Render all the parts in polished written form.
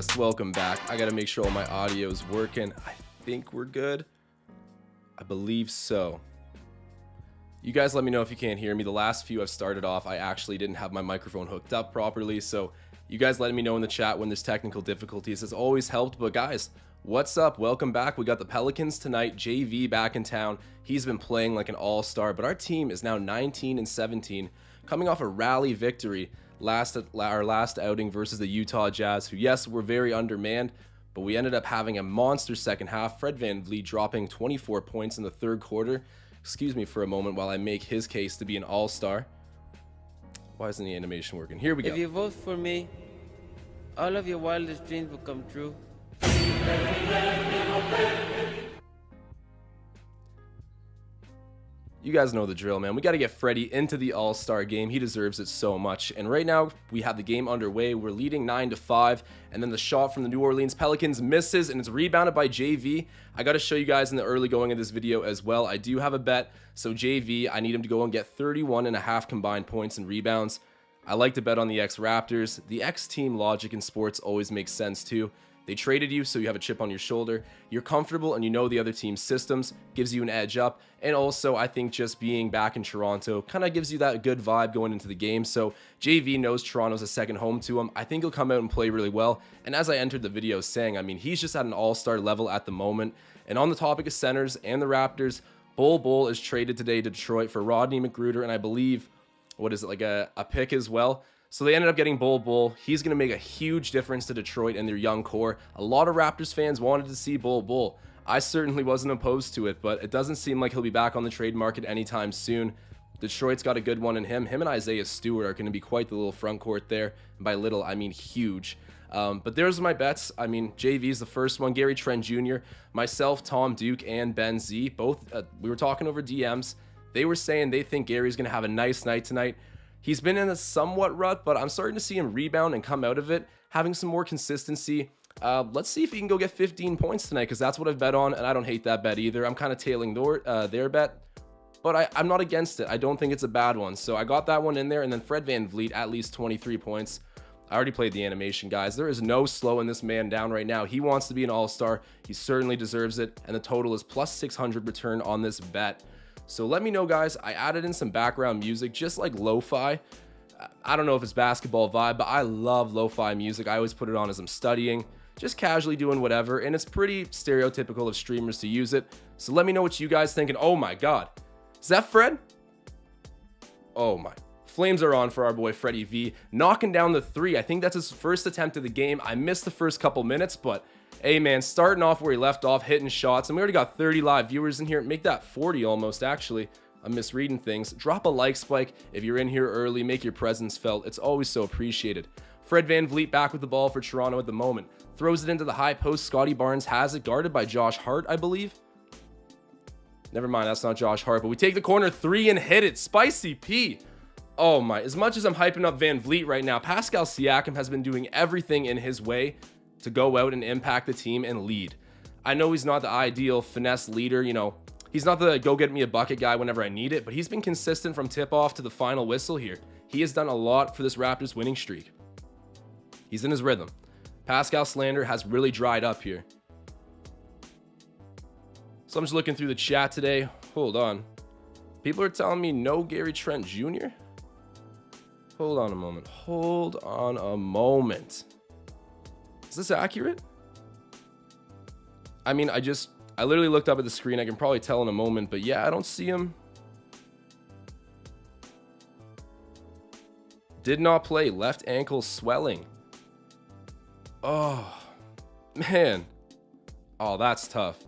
Yes, welcome back. I gotta make sure all my audio is working. I think we're good. I believe so. You guys let me know if you can't hear me. The last few I've started off, I actually didn't have my microphone hooked up properly, so you guys let me know in the chat when there's technical difficulties. It's always helped. But guys, what's up? Welcome back. We got the Pelicans tonight. JV back in town. He's been playing like an all-star, but our team is now 19-17, coming off a rally victory our last outing versus the Utah Jazz, who, yes, were very undermanned, but we ended up having a monster second half. Fred VanVleet dropping 24 points in the third quarter. Excuse me for a moment while I make his case to be an all-star. Why isn't the animation working? Here we go. If you vote for me, all of your wildest dreams will come true. You guys know the drill, man. We got to get Freddie into the All-Star game. He deserves it so much. And right now, we have the game underway. We're leading 9-5. And then the shot from the New Orleans Pelicans misses, and it's rebounded by JV. I got to show you guys in the early going of this video as well. I do have a bet. So JV, I need him to go and get 31.5 combined points and rebounds. I like to bet on the Raptors. The X-team logic in sports always makes sense too. They traded you, so you have a chip on your shoulder. You're comfortable and you know the other team's systems, gives you an edge up. And also, I think just being back in Toronto kind of gives you that good vibe going into the game. So JV knows Toronto's a second home to him. I think he'll come out and play really well. And as I entered the video saying, I mean, he's just at an all-star level at the moment. And on the topic of centers and the Raptors, Bol is traded today to Detroit for Rodney McGruder, and I believe, what is it, like a pick as well. So they ended up getting Bol. He's going to make a huge difference to Detroit and their young core. A lot of Raptors fans wanted to see Bol. I certainly wasn't opposed to it, but it doesn't seem like he'll be back on the trade market anytime soon. Detroit's got a good one in him. Him and Isaiah Stewart are going to be quite the little front court there. And by little, I mean huge. But there's my bets. I mean, JV's the first one. Gary Trent Jr., myself, Tom Duke, and Ben Z. Both, we were talking over DMs. They were saying they think Gary's going to have a nice night tonight. He's been in a somewhat rut, but I'm starting to see him rebound and come out of it, having some more consistency. Let's see if he can go get 15 points tonight, because that's what I've bet on, and I don't hate that bet either. I'm kind of tailing their bet, but I'm not against it. I don't think it's a bad one, so I got that one in there. And then Fred VanVleet, at least 23 points. I already played the animation, guys. There is no slowing this man down right now. He wants to be an all-star. He certainly deserves it, and the total is plus 600 return on this bet. So let me know, guys. I added in some background music, just like lo-fi. I don't know if it's basketball vibe, but I love lo-fi music. I always put it on as I'm studying, just casually doing whatever, and it's pretty stereotypical of streamers to use it. So let me know what you guys think. And oh my god, is that Fred? Oh my, flames are on for our boy Freddie V, knocking down the three. I think that's his first attempt of the game. I missed the first couple minutes, but hey man, starting off where he left off, hitting shots, and we already got 30 live viewers in here. Make that 40 almost, actually. I'm misreading things. Drop a like spike if you're in here early. Make your presence felt. It's always so appreciated. Fred VanVleet back with the ball for Toronto at the moment. Throws it into the high post. Scottie Barnes has it, guarded by Josh Hart, I believe. Never mind, that's not Josh Hart, but we take the corner three and hit it. Spicy P. Oh my, as much as I'm hyping up VanVleet right now, Pascal Siakam has been doing everything in his way to go out and impact the team and lead. I know he's not the ideal finesse leader, you know, he's not the go get me a bucket guy whenever I need it, but he's been consistent from tip off to the final whistle here. He has done a lot for this Raptors winning streak. He's in his rhythm. Pascal slander has really dried up here. So I'm just looking through the chat today. Hold on. People are telling me no Gary Trent Jr. Hold on a moment. Hold on a moment. Is this accurate? I mean, I literally looked up at the screen. I can probably tell in a moment, but yeah, I don't see him. Did not play. Left ankle swelling. Oh, man. Oh, that's tough.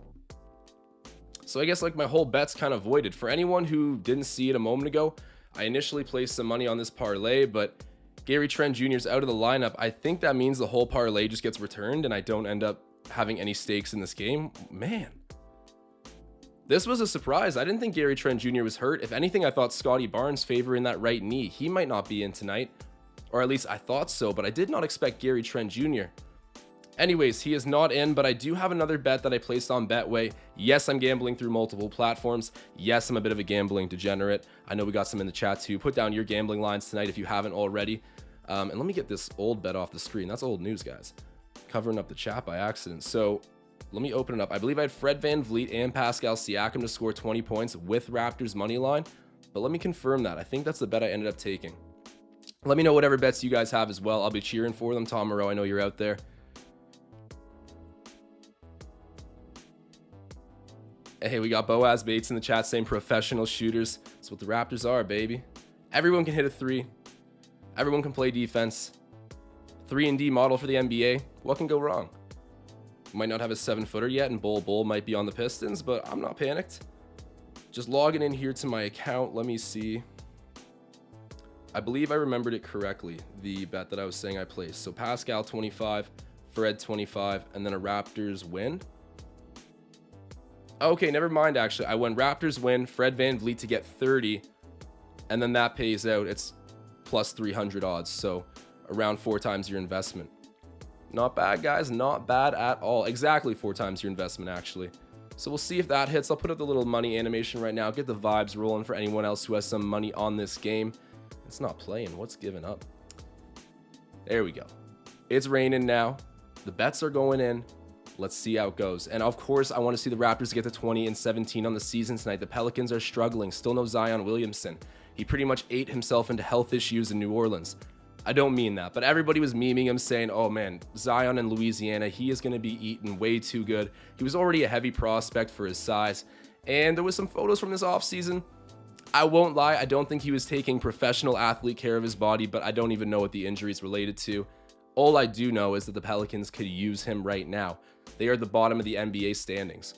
So I guess like my whole bet's kind of voided. For anyone who didn't see it a moment ago, I initially placed some money on this parlay, but Gary Trent Jr. is out of the lineup. I think that means the whole parlay just gets returned and I don't end up having any stakes in this game. Man, this was a surprise. I didn't think Gary Trent Jr. was hurt. If anything, I thought Scottie Barnes favoring that right knee. He might not be in tonight, or at least I thought so, but I did not expect Gary Trent Jr. Anyways, he is not in, but I do have another bet that I placed on Betway. Yes, I'm gambling through multiple platforms. Yes, I'm a bit of a gambling degenerate. I know we got some in the chat too. Put down your gambling lines tonight if you haven't already. And let me get this old bet off the screen. That's old news, guys. covering up the chat by accident. So let me open it up. I believe I had Fred VanVleet and Pascal Siakam to score 20 points with Raptors money line, but let me confirm that. I think that's the bet I ended up taking. Let me know whatever bets you guys have as well. I'll be cheering for them. Tom Moreau, I know you're out there. Hey, we got Boaz Bates in the chat saying professional shooters. That's what the Raptors are, baby. Everyone can hit a three. Everyone can play defense. 3-and-D model for the NBA. What can go wrong? Might not have a 7-footer yet, and Bull might be on the Pistons, but I'm not panicked. Just logging in here to my account. Let me see. I believe I remembered it correctly, the bet that I was saying I placed. So Pascal 25, Fred 25, and then a Raptors win. Okay, never mind, actually. I went Raptors win, Fred VanVleet to get 30, and then that pays out. It's plus 300 odds, so around 4 times your investment. Not bad, guys. Not bad at all. Exactly 4 times your investment, actually. So we'll see if that hits. I'll put up the little money animation right now. Get the vibes rolling for anyone else who has some money on this game. It's not playing. What's giving up? There we go. It's raining now. The bets are going in. Let's see how it goes. And of course, I want to see the Raptors get to 20-17 on the season tonight. The Pelicans are struggling. Still no Zion Williamson. He pretty much ate himself into health issues in New Orleans. I don't mean that, but everybody was memeing him saying, oh man, Zion in Louisiana, he is going to be eaten way too good. He was already a heavy prospect for his size. And there was some photos from this offseason. I won't lie, I don't think he was taking professional athlete care of his body, but I don't even know what the injury is related to. All I do know is that the Pelicans could use him right now. They are at the bottom of the NBA standings.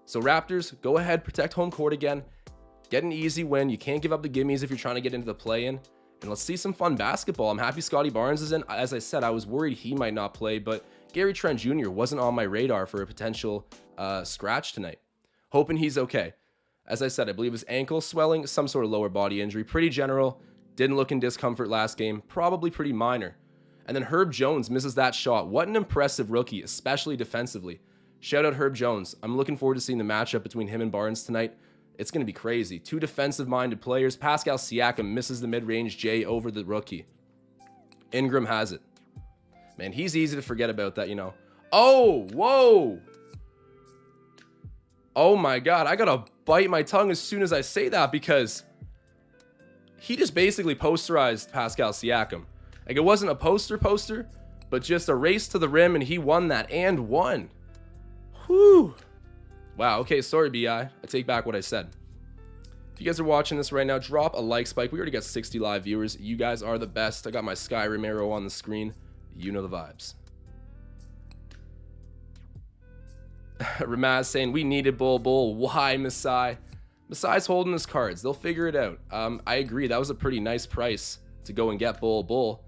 So Raptors, go ahead, protect home court again. Get an easy win. You can't give up the gimmies if you're trying to get into the play-in. And let's see some fun basketball. I'm happy Scottie Barnes is in. As I said, I was worried he might not play, but Gary Trent Jr. wasn't on my radar for a potential scratch tonight. Hoping he's okay. As I said, I believe his ankle swelling, some sort of lower body injury. Pretty general. Didn't look in discomfort last game. Probably pretty minor. And then Herb Jones misses that shot. What an impressive rookie, especially defensively. Shout out Herb Jones. I'm looking forward to seeing the matchup between him and Barnes tonight. It's going to be crazy. 2 defensive-minded players. Pascal Siakam misses the mid-range J over the rookie. Ingram has it. Man, he's easy to forget about that, you know. Oh, whoa. Oh my God, I got to bite my tongue as soon as I say that because he just basically posterized Pascal Siakam. Like, it wasn't a poster, but just a race to the rim, and he won that and won. Whew. Wow, okay, sorry, BI. I take back what I said. If you guys are watching this right now, drop a like spike. We already got 60 live viewers. You guys are the best. I got my Skyrim arrow on the screen. You know the vibes. Ramaz saying, we needed Bull. Why, Masai? Masai's holding his cards. They'll figure it out. I agree. That was a pretty nice price to go and get Bull.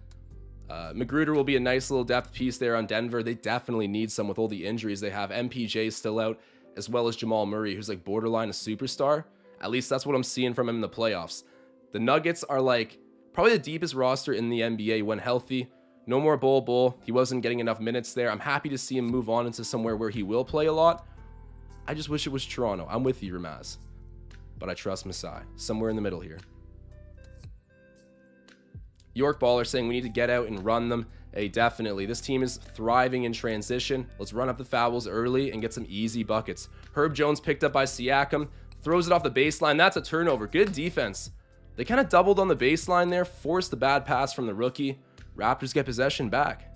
Magruder will be a nice little depth piece there on Denver. They definitely need some with all the injuries they have. MPJ still out, as well as Jamal Murray, who's like borderline a superstar. At least that's what I'm seeing from him in the playoffs. The Nuggets are like probably the deepest roster in the NBA when healthy. No more Bull. He wasn't getting enough minutes there. I'm happy to see him move on into somewhere where he will play a lot. I just wish it was Toronto. I'm with you, Ramaz. But I trust Masai. Somewhere in the middle here. York Baller saying we need to get out and run them. Hey, definitely. This team is thriving in transition. Let's run up the fouls early and get some easy buckets. Herb Jones picked up by Siakam. Throws it off the baseline. That's a turnover. Good defense. They kind of doubled on the baseline there. Forced the bad pass from the rookie. Raptors get possession back.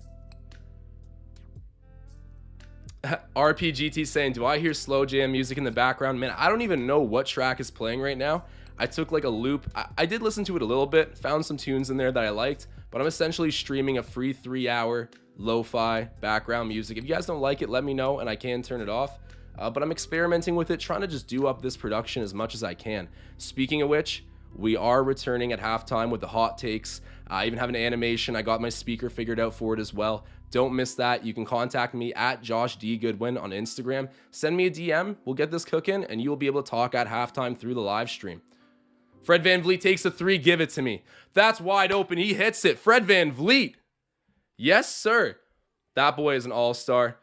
RPGT saying, do I hear slow jam music in the background? Man, I don't even know what track is playing right now. I took like a loop. I did listen to it a little bit, found some tunes in there that I liked, but I'm essentially streaming a free 3-hour lo-fi background music. If you guys don't like it, let me know and I can turn it off. But I'm experimenting with it, trying to just do up this production as much as I can. Speaking of which, we are returning at halftime with the hot takes. I even have an animation. I got my speaker figured out for it as well. Don't miss that. You can contact me at Josh D. Goodwin on Instagram. Send me a DM. We'll get this cooking, and you will be able to talk at halftime through the live stream. Fred VanVleet takes a 3. Give it to me. That's wide open. He hits it. Fred VanVleet. Yes, sir. That boy is an all-star.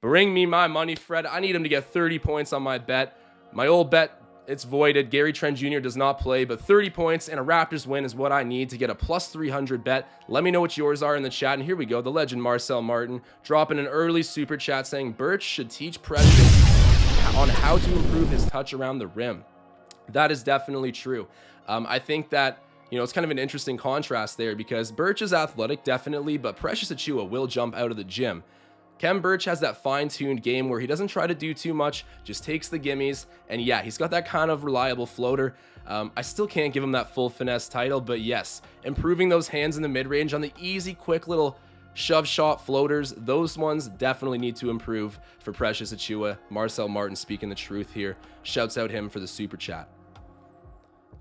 Bring me my money, Fred. I need him to get 30 points on my bet. My old bet It's voided. Gary Trent Jr. does not play, but 30 points and a Raptors win is what I need to get a plus 300 bet. Let me know what yours are in the chat. And here we go. The legend Marcel Martin dropping an early super chat saying Birch should teach Precious on how to improve his touch around the rim. That is definitely true. I think that, you know, it's kind of an interesting contrast there because Birch is athletic, definitely, but Precious Achiuwa will jump out of the gym. Kem Birch has that fine-tuned game where he doesn't try to do too much, just takes the gimmies, and yeah, he's got that kind of reliable floater. I still can't give him that full finesse title, but yes, improving those hands in the mid-range on the easy, quick little shove shot floaters, those ones definitely need to improve for Precious Achiuwa. Marcel Martin speaking the truth here. Shouts out him for the super chat.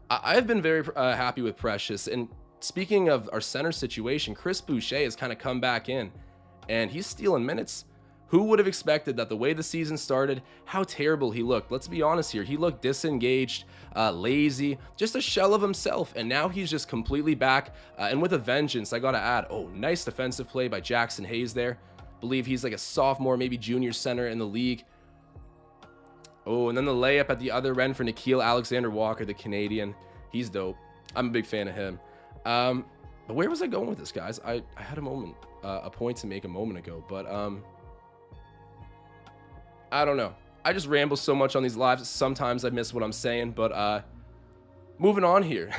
I've been very happy with Precious, and speaking of our center situation, Chris Boucher has kind of come back in. And he's stealing minutes. Who would have expected that the way the season started, how terrible he looked? Let's be honest here. He looked disengaged, lazy, just a shell of himself. And now he's just completely back and with a vengeance. I got to add, oh, nice defensive play by Jackson Hayes there. Believe he's like a sophomore, maybe junior center in the league. Oh, and then the layup at the other end for Nickeil Alexander-Walker, the Canadian. He's dope. I'm a big fan of him. But where was I going with this, guys? I had a point to make a moment ago, but I don't know. I just ramble so much on these lives. Sometimes I miss what I'm saying, but moving on here.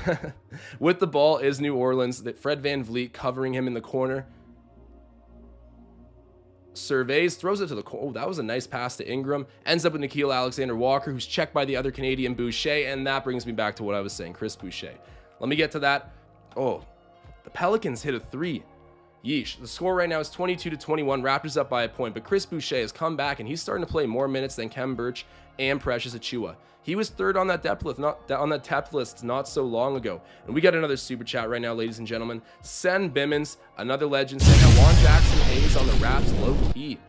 With the ball is New Orleans. That Fred VanVleet covering him in the corner. Surveys, throws it to the corner. Oh, that was a nice pass to Ingram. Ends up with Nickeil Alexander-Walker, who's checked by the other Canadian, Boucher, and that brings me back to what I was saying, Chris Boucher. Let me get to that. Oh, the Pelicans hit a three. Yeesh. The score right now is 22-21. Raptors up by a point, but Chris Boucher has come back and he's starting to play more minutes than Kem Birch and Precious Achiuwa. He was third on that depth list not so long ago. And we got another super chat right now, ladies and gentlemen. Sen Bimmons, another legend, saying I want Jackson Hayes on the Raps low key.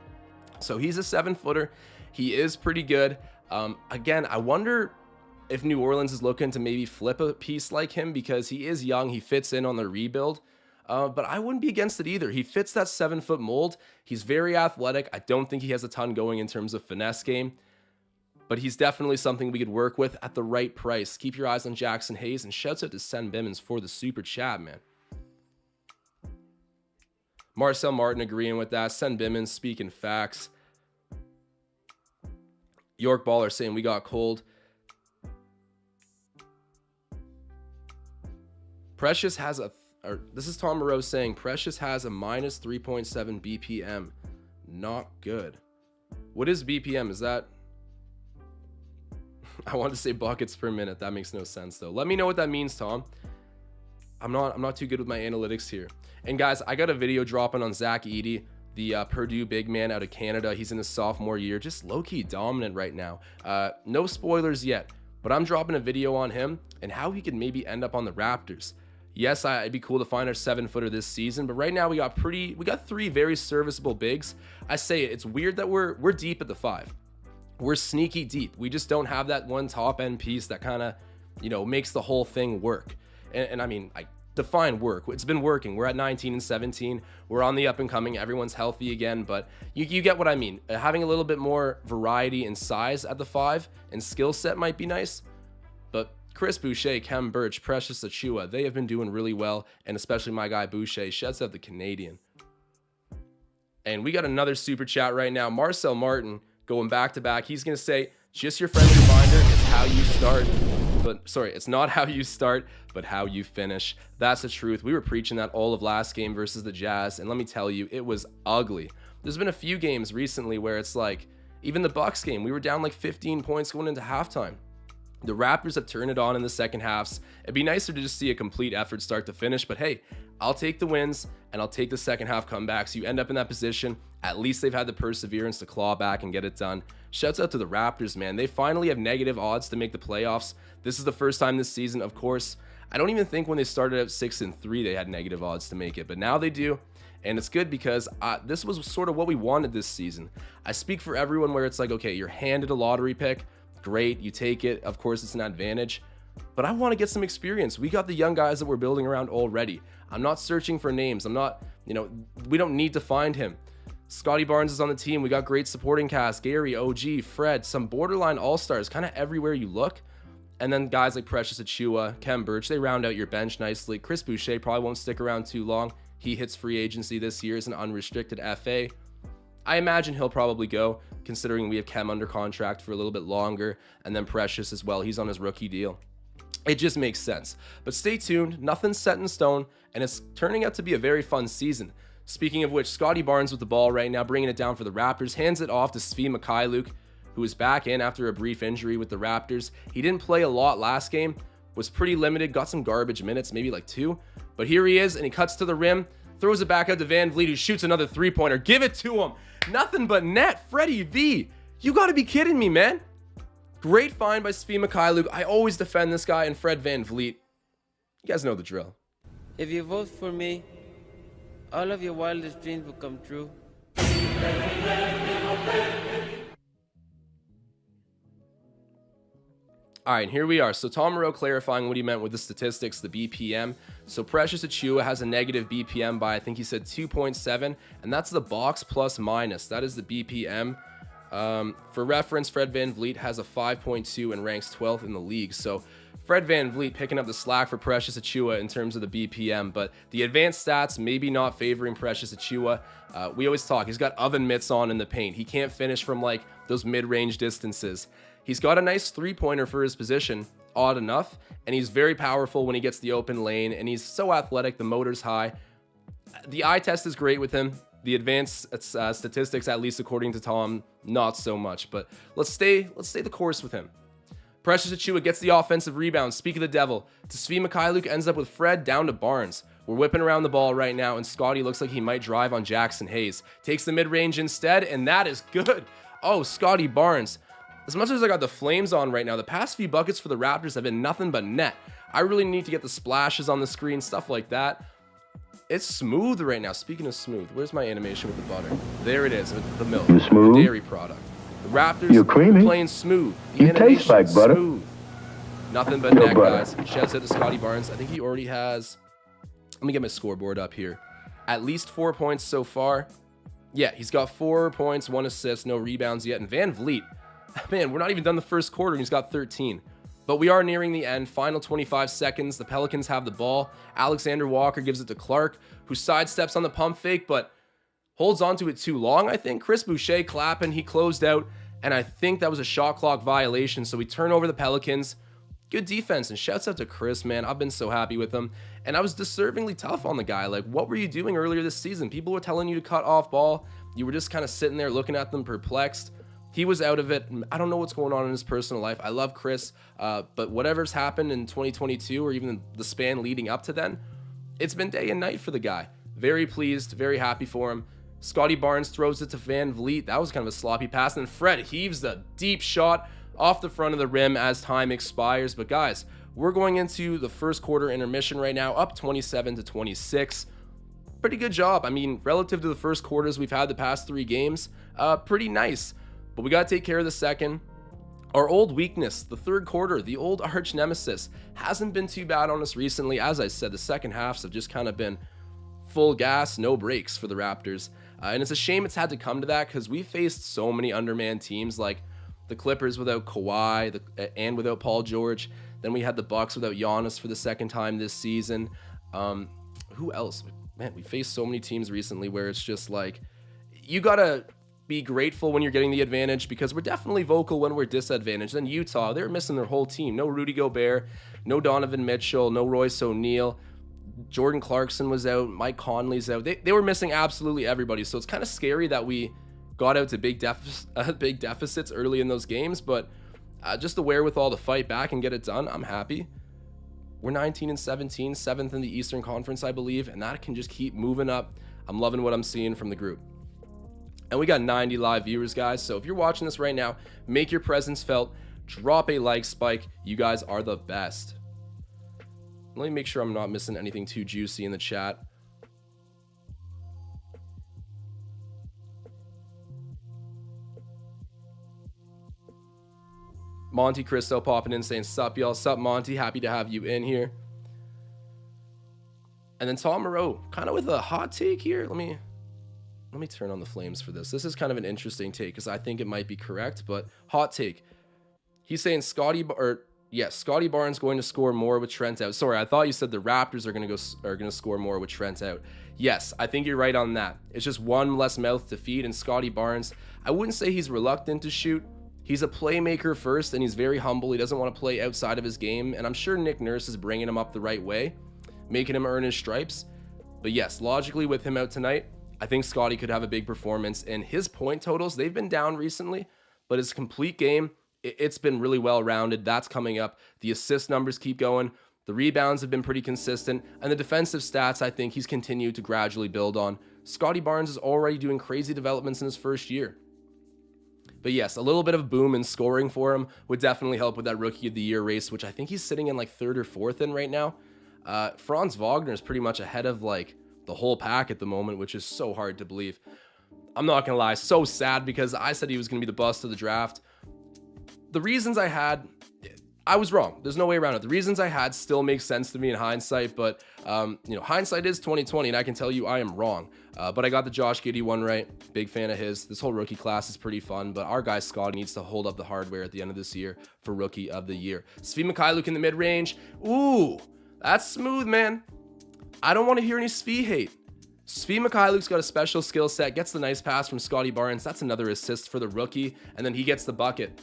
So he's a 7-footer. He is pretty good. Again, I wonder if New Orleans is looking to maybe flip a piece like him because he is young. He fits in on the rebuild. But I wouldn't be against it either. He fits that 7-foot mold. He's very athletic. I don't think he has a ton going in terms of finesse game, but he's definitely something we could work with at the right price. Keep your eyes on Jackson Hayes, and shouts out to Sen Bimmons for the super chat, man. Marcel Martin agreeing with that. Sen Bimmons speaking facts. York Baller saying we got cold. Precious has this is Tom Moreau saying Precious has a minus 3.7 BPM. Not good. What is BPM? Is that? I wanted to say buckets per minute. That makes no sense though. Let me know what that means, Tom. I'm not too good with my analytics here. And guys, I got a video dropping on Zach Edey, the Purdue big man out of Canada. He's in his sophomore year, just low-key dominant right now. No spoilers yet, but I'm dropping a video on him and how he could maybe end up on the Raptors. Yes, it'd be cool to find our 7-footer this season, but right now we got 3 very serviceable bigs. I say it's weird that we're deep at the 5. We're sneaky deep. We just don't have that one top end piece that kind of, you know, makes the whole thing work. And I mean, I define work. It's been working. We're at 19 and 17. We're on the up and coming. Everyone's healthy again, but you get what I mean. Having a little bit more variety in size at the 5 and skill set might be nice, but Chris Boucher, Kem Birch, Precious Achiuwa, they have been doing really well, and especially my guy Boucher. Shouts out the Canadian. And we got another super chat right now. Marcel Martin going back to back. He's going to say, just your friendly reminder, it's how you start. But sorry, it's not how you start, but how you finish. That's the truth. We were preaching that all of last game versus the Jazz, and let me tell you, it was ugly. There's been a few games recently where it's like, even the Bucks game, we were down like 15 points going into halftime. The Raptors have turned it on in the second halves. It'd be nicer to just see a complete effort start to finish, but hey, I'll take the wins and I'll take the second half comebacks. You end up in that position. At least they've had the perseverance to claw back and get it done. Shouts out to the Raptors, man. They finally have negative odds to make the playoffs. This is the first time this season, of course. I don't even think when they started at 6-3, they had negative odds to make it, but now they do. And it's good because this was sort of what we wanted this season. I speak for everyone where it's like, okay, you're handed a lottery pick. Great, you take it. Of course, it's an advantage. But I want to get some experience. We got the young guys that we're building around already. I'm not searching for names. I'm not, we don't need to find him. Scottie Barnes is on the team. We got great supporting cast. Gary, OG, Fred, some borderline all-stars kind of everywhere you look. And then guys like Precious Achiuwa, Kem Birch, they round out your bench nicely. Chris Boucher probably won't stick around too long. He hits free agency this year as an unrestricted FA. I imagine he'll probably go, considering we have Kem under contract for a little bit longer, and then Precious as well. He's on his rookie deal. It just makes sense. But stay tuned. Nothing's set in stone, and it's turning out to be a very fun season. Speaking of which, Scottie Barnes with the ball right now, bringing it down for the Raptors, hands it off to Svi Mikhailiuk, who is back in after a brief injury with the Raptors. He didn't play a lot last game, was pretty limited, got some garbage minutes, maybe like 2. But here he is, and he cuts to the rim, throws it back out to VanVleet, who shoots another three-pointer. Give it to him. Nothing but net. Freddie V. You got to be kidding me, man. Great find by Svi Mikhailiuk. I always defend this guy and Fred VanVleet. You guys know the drill. If you vote for me, all of your wildest dreams will come true. All right, here we are. So Tom Moreau clarifying what he meant with the statistics, the BPM. So Precious Achiuwa has a negative BPM by, I think he said 2.7, and that's the box plus minus. That is the BPM. For reference, Fred VanVleet has a 5.2 and ranks 12th in the league. So Fred VanVleet picking up the slack for Precious Achiuwa in terms of the BPM, but the advanced stats maybe not favoring Precious Achiuwa. We always talk, he's got oven mitts on in the paint. He can't finish from like those mid-range distances. He's got a nice three-pointer for his position, odd enough, and he's very powerful when he gets the open lane, and he's so athletic, the motor's high. The eye test is great with him. The advanced statistics, at least according to Tom, not so much, but let's stay the course with him. Precious Achiuwa gets the offensive rebound. Speak of the devil. To Svi Mikhailiuk, ends up with Fred down to Barnes. We're whipping around the ball right now, and Scottie looks like he might drive on Jackson Hayes. Takes the mid-range instead, and that is good. Oh, Scottie Barnes. As much as I got the flames on right now, the past few buckets for the Raptors have been nothing but net. I really need to get the splashes on the screen, stuff like that. It's smooth right now. Speaking of smooth, where's my animation with the butter? There it is, with the milk, the dairy product. The Raptors are playing smooth. The animation, taste like butter. Smooth. Nothing but net, guys. Shouts out to Scottie Barnes. I think he already has, let me get my scoreboard up here. At least 4 points so far. Yeah, he's got 4 points, 1 assist, no rebounds yet. And VanVleet, man, we're not even done the first quarter, and he's got 13. But we are nearing the end. Final 25 seconds. The Pelicans have the ball. Alexander Walker gives it to Clark, who sidesteps on the pump fake, but holds onto it too long, I think. Chris Boucher clapping. He closed out, and I think that was a shot clock violation, so we turn over the Pelicans. Good defense, and shouts out to Chris, man. I've been so happy with him. And I was deservingly tough on the guy. Like, what were you doing earlier this season? People were telling you to cut off ball. You were just kind of sitting there looking at them perplexed. He was out of it. I don't know what's going on in his personal life. I love Chris, but whatever's happened in 2022 or even the span leading up to then, it's been day and night for the guy. Very pleased, very happy for him. Scottie Barnes throws it to VanVleet. That was kind of a sloppy pass. And Fred heaves the deep shot off the front of the rim as time expires. But guys, we're going into the first quarter intermission right now, up 27-26. Pretty good job. I mean, relative to the first quarters we've had the past 3 games, pretty nice. But we got to take care of the second. Our old weakness, the third quarter, the old arch nemesis, hasn't been too bad on us recently. As I said, the second halves have just kind of been full gas, no breaks for the Raptors. And it's a shame it's had to come to that because we faced so many undermanned teams like the Clippers without Kawhi and without Paul George. Then we had the Bucks without Giannis for the second time this season. Who else? Man, we faced so many teams recently where it's just like, you got to be grateful when you're getting the advantage because we're definitely vocal when we're disadvantaged. Then Utah, they're missing their whole team. No Rudy Gobert, no Donovan Mitchell, no Royce O'Neal. Jordan Clarkson was out. Mike Conley's out. They were missing absolutely everybody. So it's kind of scary that we got out to big deficits early in those games. But just the wherewithal to fight back and get it done, I'm happy. We're 19-17, 7th in the Eastern Conference, I believe. And that can just keep moving up. I'm loving what I'm seeing from the group. And we got 90 live viewers, guys. So if you're watching this right now, make your presence felt. Drop a like spike. You guys are the best. Let me make sure I'm not missing anything too juicy in the chat. Monty Cristo popping in saying, sup, y'all. Sup, Monty. Happy to have you in here. And then Tom Moreau, kind of with a hot take here. Let me turn on the flames for this. This is kind of an interesting take because I think it might be correct, but hot take. He's saying Yes, Scottie Barnes going to score more with Trent out. Sorry, I thought you said the Raptors are going to score more with Trent out. Yes, I think you're right on that. It's just one less mouth to feed, and Scottie Barnes, I wouldn't say he's reluctant to shoot. He's a playmaker first, and he's very humble. He doesn't want to play outside of his game, and I'm sure Nick Nurse is bringing him up the right way, making him earn his stripes. But yes, logically with him out tonight, I think Scottie could have a big performance, and his point totals, they've been down recently, but his complete game, it's been really well-rounded. That's coming up. The assist numbers keep going. The rebounds have been pretty consistent, and the defensive stats, I think he's continued to gradually build on. Scottie Barnes is already doing crazy developments in his first year. But yes, a little bit of boom in scoring for him would definitely help with that Rookie of the Year race, which I think he's sitting in like 3rd or 4th in right now. Franz Wagner is pretty much ahead of like the whole pack at the moment, which is so hard to believe. I'm not gonna lie, so sad because I said he was gonna be the bust of the draft. The reasons I had, I was wrong. There's no way around it. The reasons I had still make sense to me in hindsight, but hindsight is 2020, and I can tell you I am wrong. But I got the Josh Giddey one right. Big fan of his. This whole rookie class is pretty fun, but our guy Scottie needs to hold up the hardware at the end of this year for Rookie of the Year. Svi Mykhailiuk in the mid-range. Ooh, that's smooth, man. I don't want to hear any Svi hate. Svi Mykhailiuk's got a special skill set, gets the nice pass from Scottie Barnes. That's another assist for the rookie, and then he gets the bucket.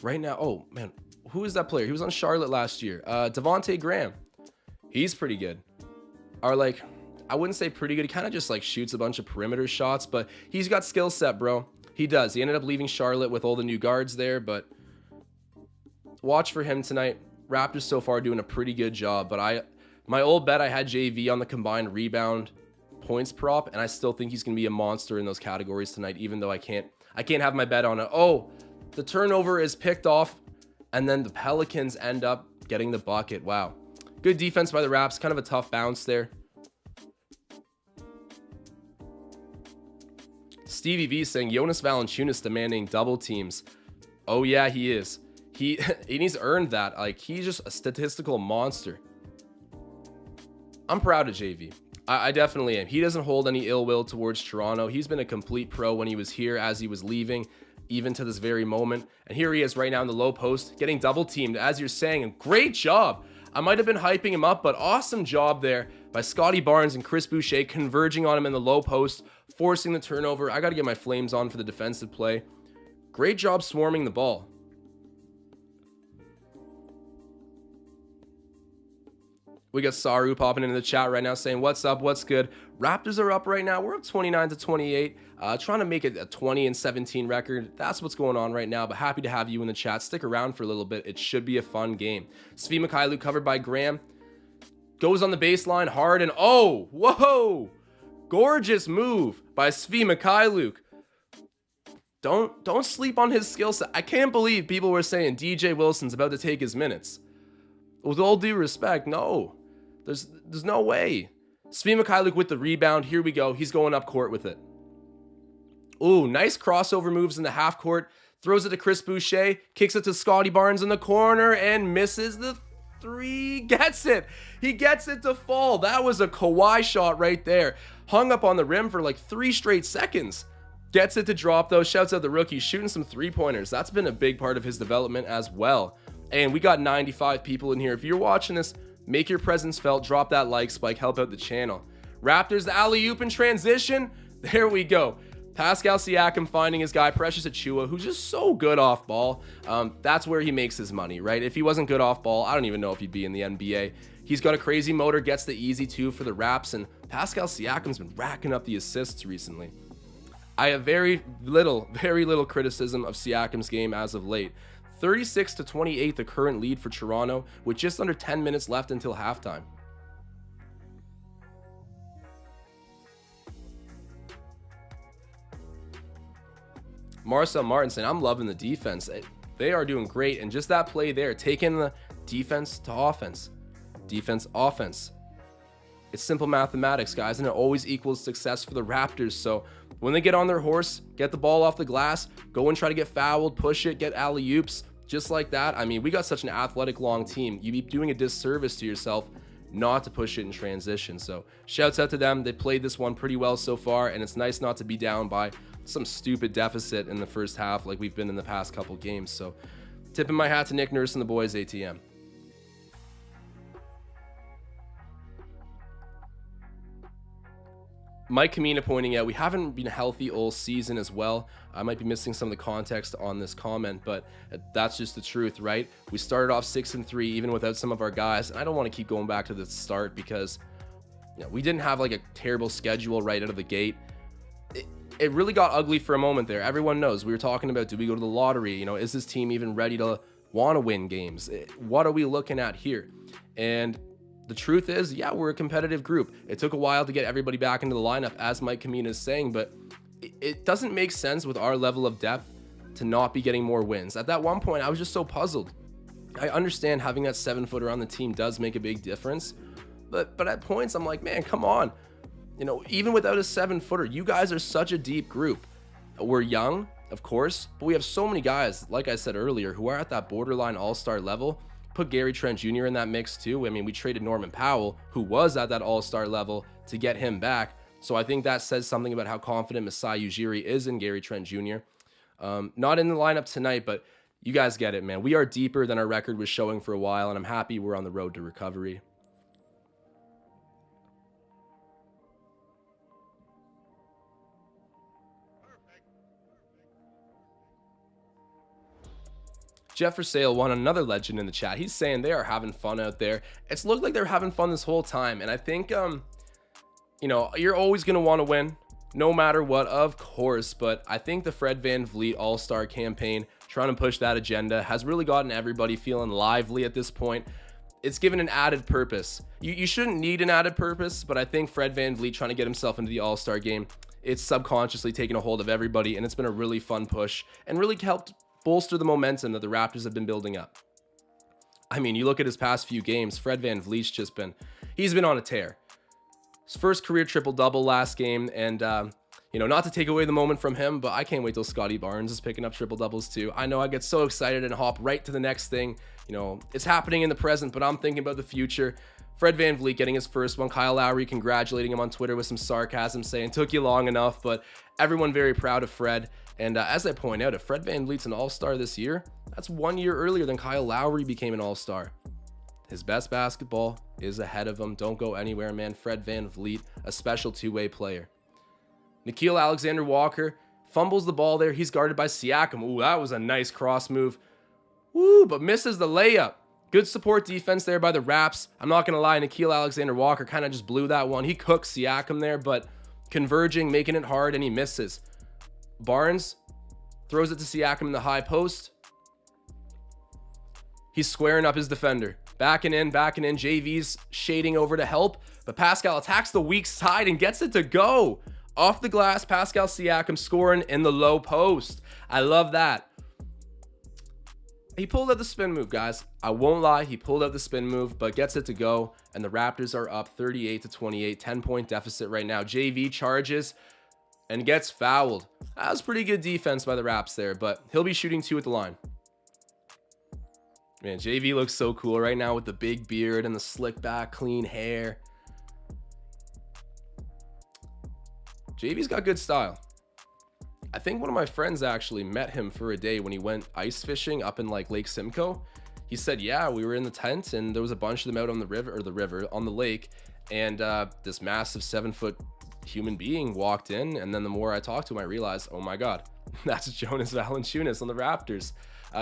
Right now, oh man, who is that player? He was on Charlotte last year. Devontae Graham. He's pretty good. Or like, I wouldn't say pretty good. He kind of just like shoots a bunch of perimeter shots, but he's got skill set, bro. He does. He ended up leaving Charlotte with all the new guards there, but watch for him tonight. Raptors so far doing a pretty good job, but my old bet, I had JV on the combined rebound points prop, and I still think he's going to be a monster in those categories tonight, even though I can't have my bet on it. Oh, the turnover is picked off, and then the Pelicans end up getting the bucket. Wow. Good defense by the Raps. Kind of a tough bounce there. Stevie V saying Jonas Valancuinas demanding double teams. Oh, yeah, he is. He's earned that. Like, he's just a statistical monster. I'm proud of JV. I definitely am. He doesn't hold any ill will towards Toronto. He's been a complete pro when he was here, as he was leaving, even to this very moment. And here he is right now in the low post, getting double teamed, as you're saying. And great job. I might have been hyping him up, but awesome job there by Scottie Barnes and Chris Boucher, converging on him in the low post, forcing the turnover. I got to get my flames on for the defensive play. Great job swarming the ball. We got Saru popping into the chat right now saying, what's up, what's good? Raptors are up right now. We're up 29-28, trying to make it a 20-17 record. That's what's going on right now, but happy to have you in the chat. Stick around for a little bit. It should be a fun game. Svi Mykhailiuk covered by Graham. Goes on the baseline hard, and oh, whoa! Gorgeous move by Svi Mykhailiuk. Don't sleep on his skill set. I can't believe people were saying DJ Wilson's about to take his minutes. With all due respect, no. There's no way. Svi Mykhailiuk with the rebound. Here we go. He's going up court with it. Ooh, nice crossover moves in the half court. Throws it to Chris Boucher. Kicks it to Scottie Barnes in the corner and misses the three. Gets it. He gets it to fall. That was a Kawhi shot right there. Hung up on the rim for like 3 straight seconds. Gets it to drop though. Shouts out the rookie. Shooting some 3-pointers. That's been a big part of his development as well. And we got 95 people in here. If you're watching this, make your presence felt. Drop that like spike. Help out the channel. Raptors, the alley-oop in transition. There we go. Pascal Siakam finding his guy, Precious Achiuwa, who's just so good off ball. That's where he makes his money, right? If he wasn't good off ball, I don't even know if he'd be in the NBA. He's got a crazy motor, gets the easy 2 for the Raps, and Pascal Siakam's been racking up the assists recently. I have very little criticism of Siakam's game as of late. 36-28, the current lead for Toronto, with just under 10 minutes left until halftime. Marcel Martinson, I'm loving the defense. They are doing great, and just that play there, taking the defense to offense. Defense, offense. It's simple mathematics, guys, and it always equals success for the Raptors. So when they get on their horse, get the ball off the glass, go and try to get fouled, push it, get alley-oops, just like that. I mean, we got such an athletic, long team. You'd be doing a disservice to yourself not to push it in transition. So shouts out to them. They played this one pretty well so far, and it's nice not to be down by some stupid deficit in the first half like we've been in the past couple games. So tipping my hat to Nick Nurse and the boys ATM. Mike Kamina pointing out we haven't been healthy all season as well. I might be missing some of the context on this comment, but that's just the truth, right? We started off 6-3 even without some of our guys, and I don't want to keep going back to the start because we didn't have like a terrible schedule right out of the gate. It really got ugly for a moment there. Everyone knows we were talking about, do we go to the lottery? Is this team even ready to want to win games? What are we looking at here? And the truth is, yeah, we're a competitive group. It took a while to get everybody back into the lineup, as Mike Kamina is saying, but it doesn't make sense with our level of depth to not be getting more wins. At that one point, I was just so puzzled. I understand having that 7-footer on the team does make a big difference, but at points I'm like, man, come on. Even without a 7-footer, you guys are such a deep group. We're young, of course, but we have so many guys, like I said earlier, who are at that borderline all-star level. Put Gary Trent Jr. in that mix too. I mean, we traded Norman Powell, who was at that all-star level, to get him back. So I think that says something about how confident Masai Ujiri is in Gary Trent Jr. Not in the lineup tonight, but you guys get it, man. We are deeper than our record was showing for a while, and I'm happy we're on the road to recovery. Jeff for Sale won another legend in the chat. He's saying they are having fun out there. It's looked like they're having fun this whole time. And I think, you're always going to want to win no matter what, of course. But I think the Fred VanVleet All-Star campaign, trying to push that agenda, has really gotten everybody feeling lively at this point. It's given an added purpose. You shouldn't need an added purpose, but I think Fred VanVleet trying to get himself into the All-Star game, it's subconsciously taken a hold of everybody. And it's been a really fun push and really helped bolster the momentum that the Raptors have been building up. I mean, you look at his past few games, Fred VanVleet's he's been on a tear. His first career triple-double last game, and, not to take away the moment from him, but I can't wait till Scottie Barnes is picking up triple-doubles too. I know I get so excited and hop right to the next thing. It's happening in the present, but I'm thinking about the future. Fred VanVleet getting his first one. Kyle Lowry congratulating him on Twitter with some sarcasm, saying, took you long enough, but everyone very proud of Fred. And as I point out, if Fred VanVleet's an all-star this year, that's 1 year earlier than Kyle Lowry became an all-star. His best basketball is ahead of him. Don't go anywhere, man. Fred VanVleet, a special two-way player. Nickeil Alexander-Walker fumbles the ball there. He's guarded by Siakam. Ooh, that was a nice cross move. Woo, but misses the layup. Good support defense there by the Raps. I'm not going to lie, Nickeil Alexander-Walker kind of just blew that one. He cooked Siakam there, but converging, making it hard, and he misses. Barnes throws it to Siakam in the high post. He's squaring up his defender. Backing in. JV's shading over to help, but Pascal attacks the weak side and gets it to go. Off the glass, Pascal Siakam scoring in the low post. I love that. He pulled out the spin move, guys. I won't lie, he pulled out the spin move, but gets it to go, and the Raptors are up 38-28, 10-point deficit right now. JV charges and gets fouled. That was pretty good defense by the Raps there, but he'll be shooting 2 at the line. Man, JV looks so cool right now with the big beard and the slick back, clean hair. JV's got good style. I think one of my friends actually met him for a day when he went ice fishing up in like Lake Simcoe. He said, yeah, we were in the tent and there was a bunch of them out on on the lake. And this massive 7-foot human being walked in. And then the more I talked to him, I realized, oh my God, that's Jonas Valancuinas on the Raptors.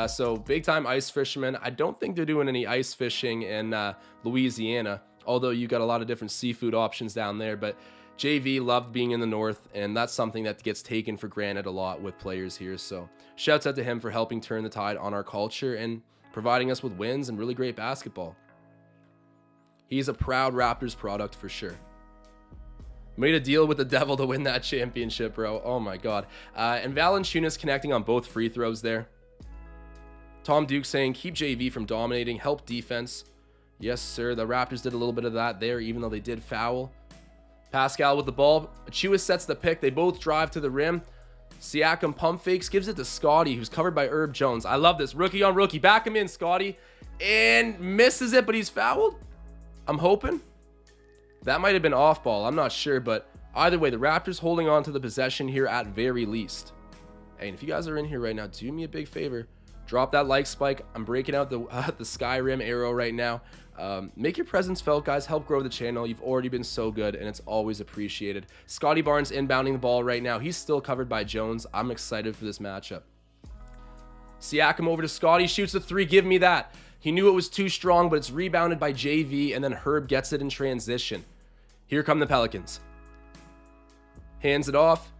So big time ice fishermen. I don't think they're doing any ice fishing in Louisiana, although you got a lot of different seafood options down there. But JV loved being in the north, and that's something that gets taken for granted a lot with players here. So shouts out to him for helping turn the tide on our culture and providing us with wins and really great basketball. He's a proud Raptors product for sure. Made a deal with the devil to win that championship, bro. Oh my God. And Valancuinas connecting on both free throws there. Tom Duke saying, keep JV from dominating, help defense. Yes, sir. The Raptors did a little bit of that there, even though they did foul. Pascal with the ball. Achiuwa sets the pick. They both drive to the rim. Siakam pump fakes, gives it to Scottie, who's covered by Herb Jones. I love this. Rookie on rookie. Back him in, Scottie. And misses it, but he's fouled. I'm hoping. That might have been off ball. I'm not sure, but Either way, the Raptors holding on to the possession here at very least. Hey, and if you guys are in here right now, do me a big favor. Drop that like spike. I'm breaking out the Skyrim arrow right now. Make your presence felt, guys. Help grow the channel. You've already been so good, and it's always appreciated. Scottie Barnes inbounding the ball right now. He's still covered by Jones. I'm excited for this matchup. Siakam over to Scottie. Shoots the three. Give me that. He knew it was too strong, but it's rebounded by JV, and then Herb gets it in transition. Here come the Pelicans. Hands it off.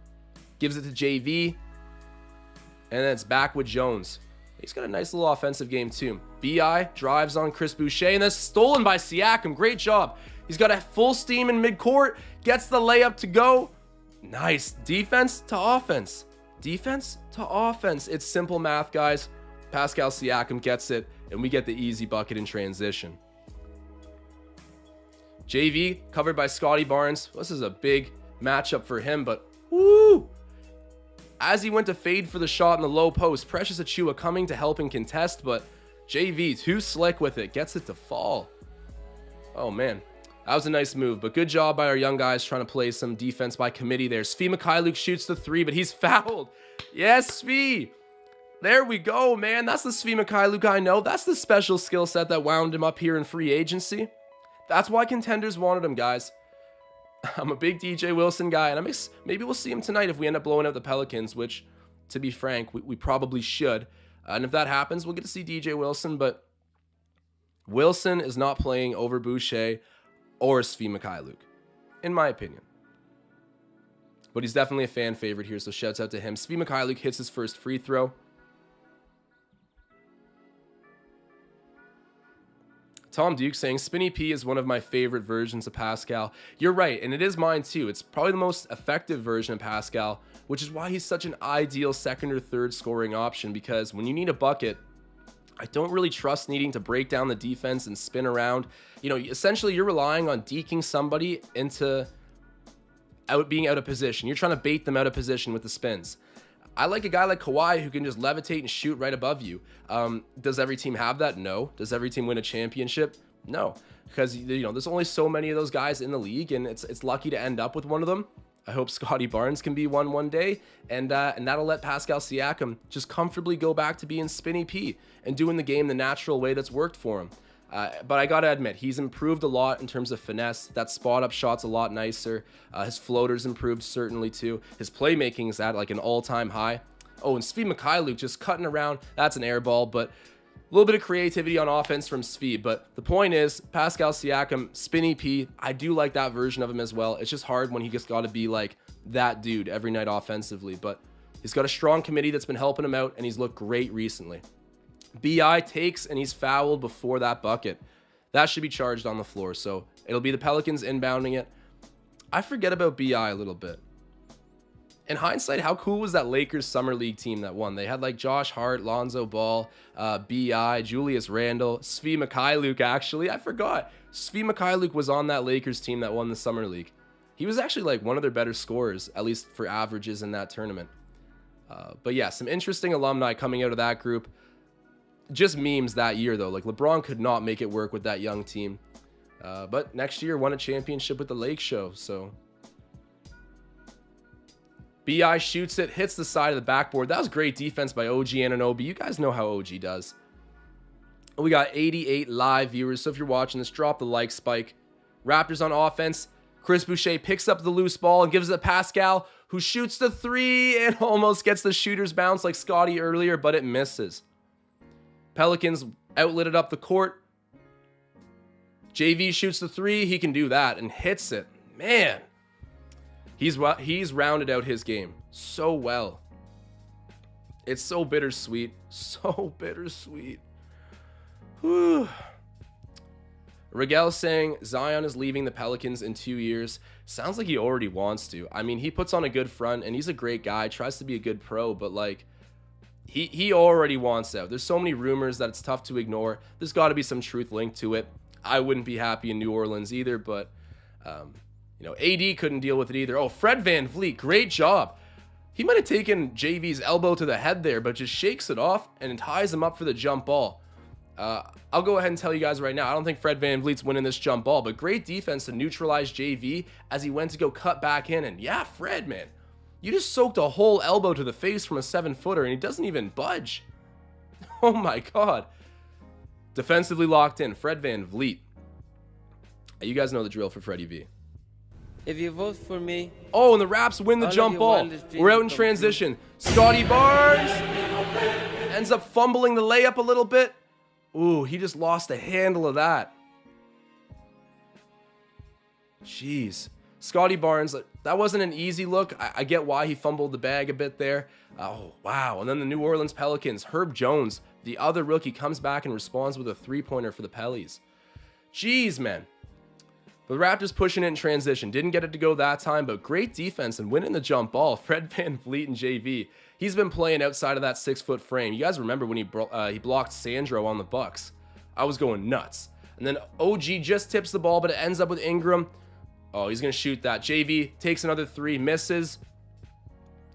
Gives it to JV. And then it's back with Jones. He's got a nice little offensive game too. BI drives on Chris Boucher, and that's stolen by Siakam. Great job. He's got a full steam in midcourt. Gets the layup to go. Nice. Defense to offense. Defense to offense. It's simple math, guys. Pascal Siakam gets it, and we get the easy bucket in transition. JV covered by Scottie Barnes. This is a big matchup for him, but woo! As he went to fade for the shot in the low post, Precious Achiuwa coming to help and contest, but JV too slick with it, gets it to fall. Oh man, that was a nice move, but good job by our young guys trying to play some defense by committee there. Svi Mikhailiuk shoots the three, but he's fouled. Yes, Svi. There we go, man. That's the Svi Mikhailiuk I know. That's the special skill set that wound him up here in free agency. That's why contenders wanted him, guys. I'm a big DJ Wilson guy, and maybe we'll see him tonight if we end up blowing out the Pelicans, which, to be frank, we probably should. And if that happens, we'll get to see DJ Wilson, but Wilson is not playing over Boucher or Svi Mikhailiuk, in my opinion. But he's definitely a fan favorite here, so shouts out to him. Svi Mikhailiuk hits his first free throw. Tom Duke saying, Spinny P is one of my favorite versions of Pascal. You're right, and it is mine too. It's probably the most effective version of Pascal, which is why he's such an ideal second or third scoring option, because when you need a bucket, I don't really trust needing to break down the defense and spin around. You know, essentially you're relying on deking somebody into being out of position. You're trying to bait them out of position with the spins. I like a guy like Kawhi who can just levitate and shoot right above you. Does every team have that? No. Does every team win a championship? No. Because, you know, there's only so many of those guys in the league, and it's lucky to end up with one of them. I hope Scottie Barnes can be one day, and that'll let Pascal Siakam just comfortably go back to being Spinny P and doing the game the natural way that's worked for him. But I gotta admit, he's improved a lot in terms of finesse. That spot-up shot's a lot nicer. His floater's improved certainly too. His playmaking is at like an all-time high. Oh, and Svi Mikhailiuk just cutting around. That's an air ball, but a little bit of creativity on offense from Svi. But the point is, Pascal Siakam, Spinny P, I do like that version of him as well. It's just hard when he just got to be like that dude every night offensively. But he's got a strong committee that's been helping him out, and he's looked great recently. BI takes, and he's fouled before that bucket. That should be charged on the floor. So it'll be the Pelicans inbounding it. I forget about BI a little bit. In hindsight, how cool was that Lakers Summer League team that won? They had like Josh Hart, Lonzo Ball, BI, Julius Randle, Svi Mikhailiuk, actually. I forgot. Svi Mikhailiuk was on that Lakers team that won the Summer League. He was actually like one of their better scorers, at least for averages in that tournament. But yeah, some interesting alumni coming out of that group. Just memes that year, though. Like, LeBron could not make it work with that young team. But next year, won a championship with the Lake Show, so... BI shoots it, hits the side of the backboard. That was great defense by OG Anunoby. You guys know how OG does. We got 88 live viewers, so if you're watching this, drop the like spike. Raptors on offense. Chris Boucher picks up the loose ball and gives it to Pascal, who shoots the three and almost gets the shooter's bounce like Scottie earlier, but it misses. Pelicans outlet it up the court. JV shoots the three. He can do that and hits it. Man, he's rounded out his game so well. It's so bittersweet. So bittersweet. Whew. Rigel saying Zion is leaving the Pelicans in 2 years. Sounds like he already wants to. I mean, he puts on a good front, and he's a great guy. Tries to be a good pro, but like... He already wants out. There's so many rumors that it's tough to ignore. There's got to be some truth linked to it. I wouldn't be happy in New Orleans either, but, you know, AD couldn't deal with it either. Oh, Fred VanVleet, great job. He might have taken JV's elbow to the head there, but just shakes it off and ties him up for the jump ball. I'll go ahead and tell you guys right now, I don't think Fred VanVleet's winning this jump ball, but great defense to neutralize JV as he went to go cut back in. And yeah, Fred, man, you just soaked a whole elbow to the face from a 7-footer and he doesn't even budge. Oh my God. Defensively locked in, Fred VanVleet. You guys know the drill for Freddie V. If you vote for me... Oh, and the Raps win the jump ball. We're out in transition. Scottie Barnes ends up fumbling the layup a little bit. Ooh, he just lost the handle of that. Jeez. Scottie Barnes, that wasn't an easy look. I get why he fumbled the bag a bit there. Oh, wow. And then the New Orleans Pelicans, Herb Jones, the other rookie, comes back and responds with a three-pointer for the Pellies. Jeez, man. The Raptors pushing it in transition. Didn't get it to go that time, but great defense and winning the jump ball. Fred VanVleet and JV. He's been playing outside of that 6-foot frame. You guys remember when he blocked Sandro on the Bucks? I was going nuts. And then OG just tips the ball, but it ends up with Ingram. Oh, he's going to shoot that. JV takes another three, misses.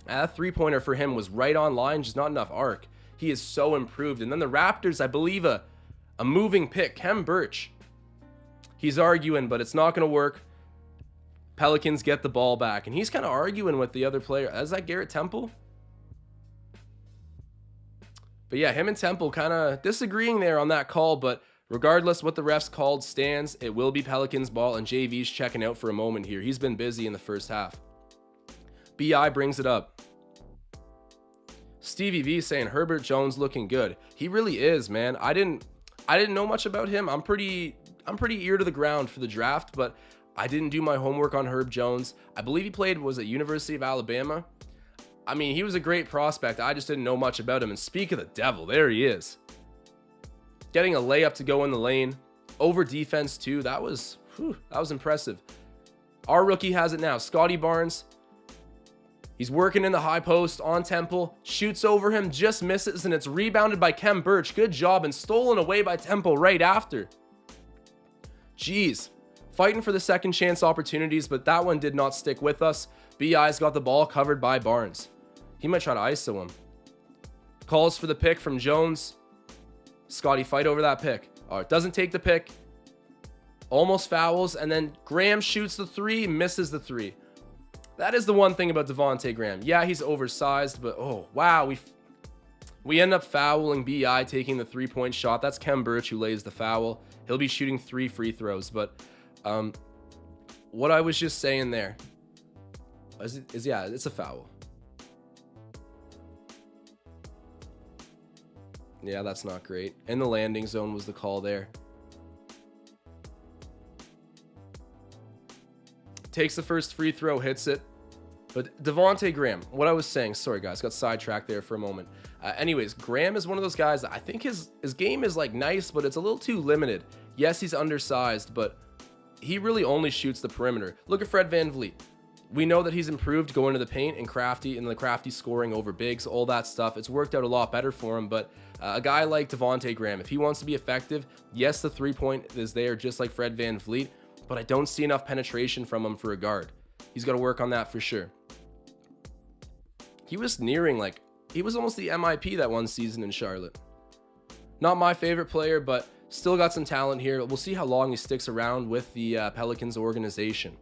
That three-pointer for him was right on line, just not enough arc. He is so improved. And then the Raptors, I believe a moving pick, Khem Birch. He's arguing, but it's not going to work. Pelicans get the ball back, and he's kind of arguing with the other player. Is that Garrett Temple? But yeah, him and Temple kind of disagreeing there on that call, but regardless what the refs called stands, it will be Pelicans ball, and JV's checking out for a moment here. He's been busy in the first half. BI brings it up. Stevie V saying Herbert Jones looking good. He really is, man. I didn't know much about him. I'm pretty ear to the ground for the draft, but I didn't do my homework on Herb Jones. I believe he played, was at University of Alabama. I mean, he was a great prospect. I just didn't know much about him. And speak of the devil, there he is. Getting a layup to go in the lane. Over defense, too. That was impressive. Our rookie has it now. Scottie Barnes. He's working in the high post on Temple. Shoots over him, just misses, and it's rebounded by Khem Birch. Good job, and stolen away by Temple right after. Jeez. Fighting for the second chance opportunities, but that one did not stick with us. BI's got the ball covered by Barnes. He might try to ISO him. Calls for the pick from Jones. Scottie fight over that pick. All right, doesn't take the pick. Almost fouls, and then Graham shoots the three, misses the three. That is the one thing about Devontae Graham. Yeah, he's oversized, but oh, wow. We end up fouling BI taking the three-point shot. That's Khem Birch who lays the foul. He'll be shooting 3 free throws, but what I was just saying there is yeah, it's a foul. Yeah, that's not great. In the landing zone was the call there. Takes the first free throw, hits it. But Devontae Graham, what I was saying, sorry guys, got sidetracked there for a moment. Anyways, Graham is one of those guys that I think his game is like nice, but it's a little too limited. Yes, he's undersized, but he really only shoots the perimeter. Look at Fred VanVleet. We know that he's improved going to the paint and the crafty scoring over bigs, all that stuff. It's worked out a lot better for him, but a guy like Devontae Graham, if he wants to be effective, yes, the three-point is there just like Fred VanVleet, but I don't see enough penetration from him for a guard. He's got to work on that for sure. He was he was almost the MIP that one season in Charlotte. Not my favorite player, but still got some talent here. We'll see how long he sticks around with the Pelicans organization.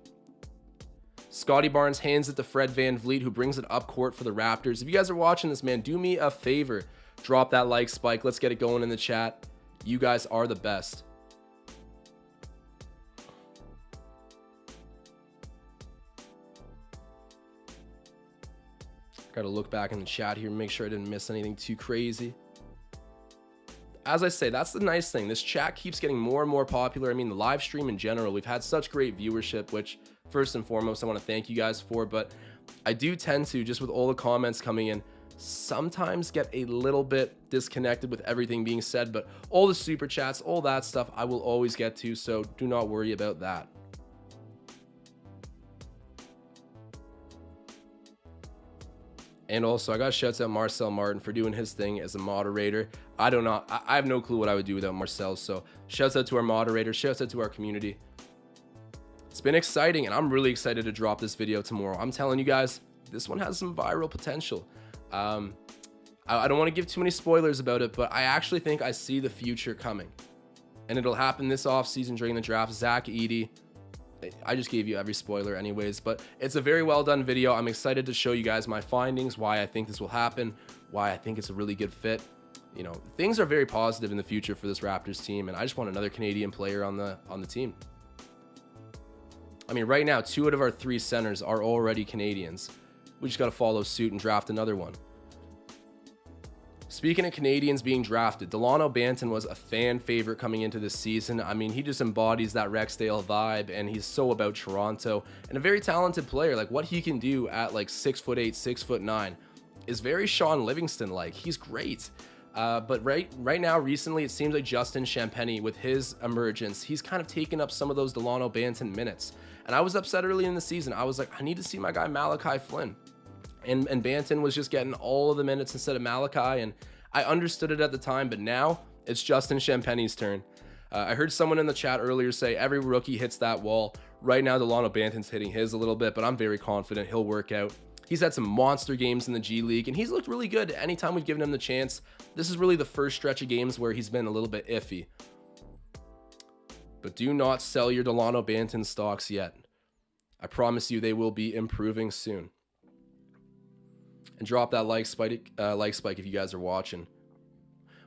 Scottie Barnes hands it to Fred VanVleet, who brings it up court for the Raptors. If you guys are watching this, man, do me a favor. Drop that like spike. Let's get it going in the chat. You guys are the best. Got to look back in the chat here and make sure I didn't miss anything too crazy. As I say, that's the nice thing. This chat keeps getting more and more popular. I mean, the live stream in general, we've had such great viewership, which first and foremost, I want to thank you guys for. But I do tend to, just with all the comments coming in, sometimes get a little bit disconnected with everything being said. But all the super chats, all that stuff, I will always get to. So do not worry about that. And also, I got to shout out Marcel Martin for doing his thing as a moderator. I have no clue what I would do without Marcel. So shouts out to our moderator, shouts out to our community. It's been exciting, and I'm really excited to drop this video tomorrow. I'm telling you guys, this one has some viral potential. I don't want to give too many spoilers about it, but I actually think I see the future coming. And it'll happen this offseason during the draft. Zach Edey. I just gave you every spoiler anyways, but it's a very well done video. I'm excited to show you guys my findings, why I think this will happen, why I think it's a really good fit. You know, things are very positive in the future for this Raptors team, and I just want another Canadian player on the team. I mean, right now, 2 out of our 3 centers are already Canadians. We just got to follow suit and draft another one. Speaking of Canadians being drafted, Delano Banton was a fan favorite coming into this season. I mean, he just embodies that Rexdale vibe, and he's so about Toronto, and a very talented player. Like, what he can do at like 6'8", 6'9" is very Sean Livingston-like. He's great. But right now, recently, it seems like Justin Champagnie, with his emergence, he's kind of taken up some of those Delano Banton minutes. And I was upset early in the season. I was like, I need to see my guy Malachi Flynn. And Banton was just getting all of the minutes instead of Malachi, and I understood it at the time, but now it's Justin Champagnie's turn. I heard someone in the chat earlier say every rookie hits that wall. Right now, Delano Banton's hitting his a little bit, but I'm very confident he'll work out. He's had some monster games in the G League, and he's looked really good anytime we've given him the chance. This is really the first stretch of games where he's been a little bit iffy. But do not sell your Delano Banton stocks yet. I promise you they will be improving soon. And drop that like spike if you guys are watching.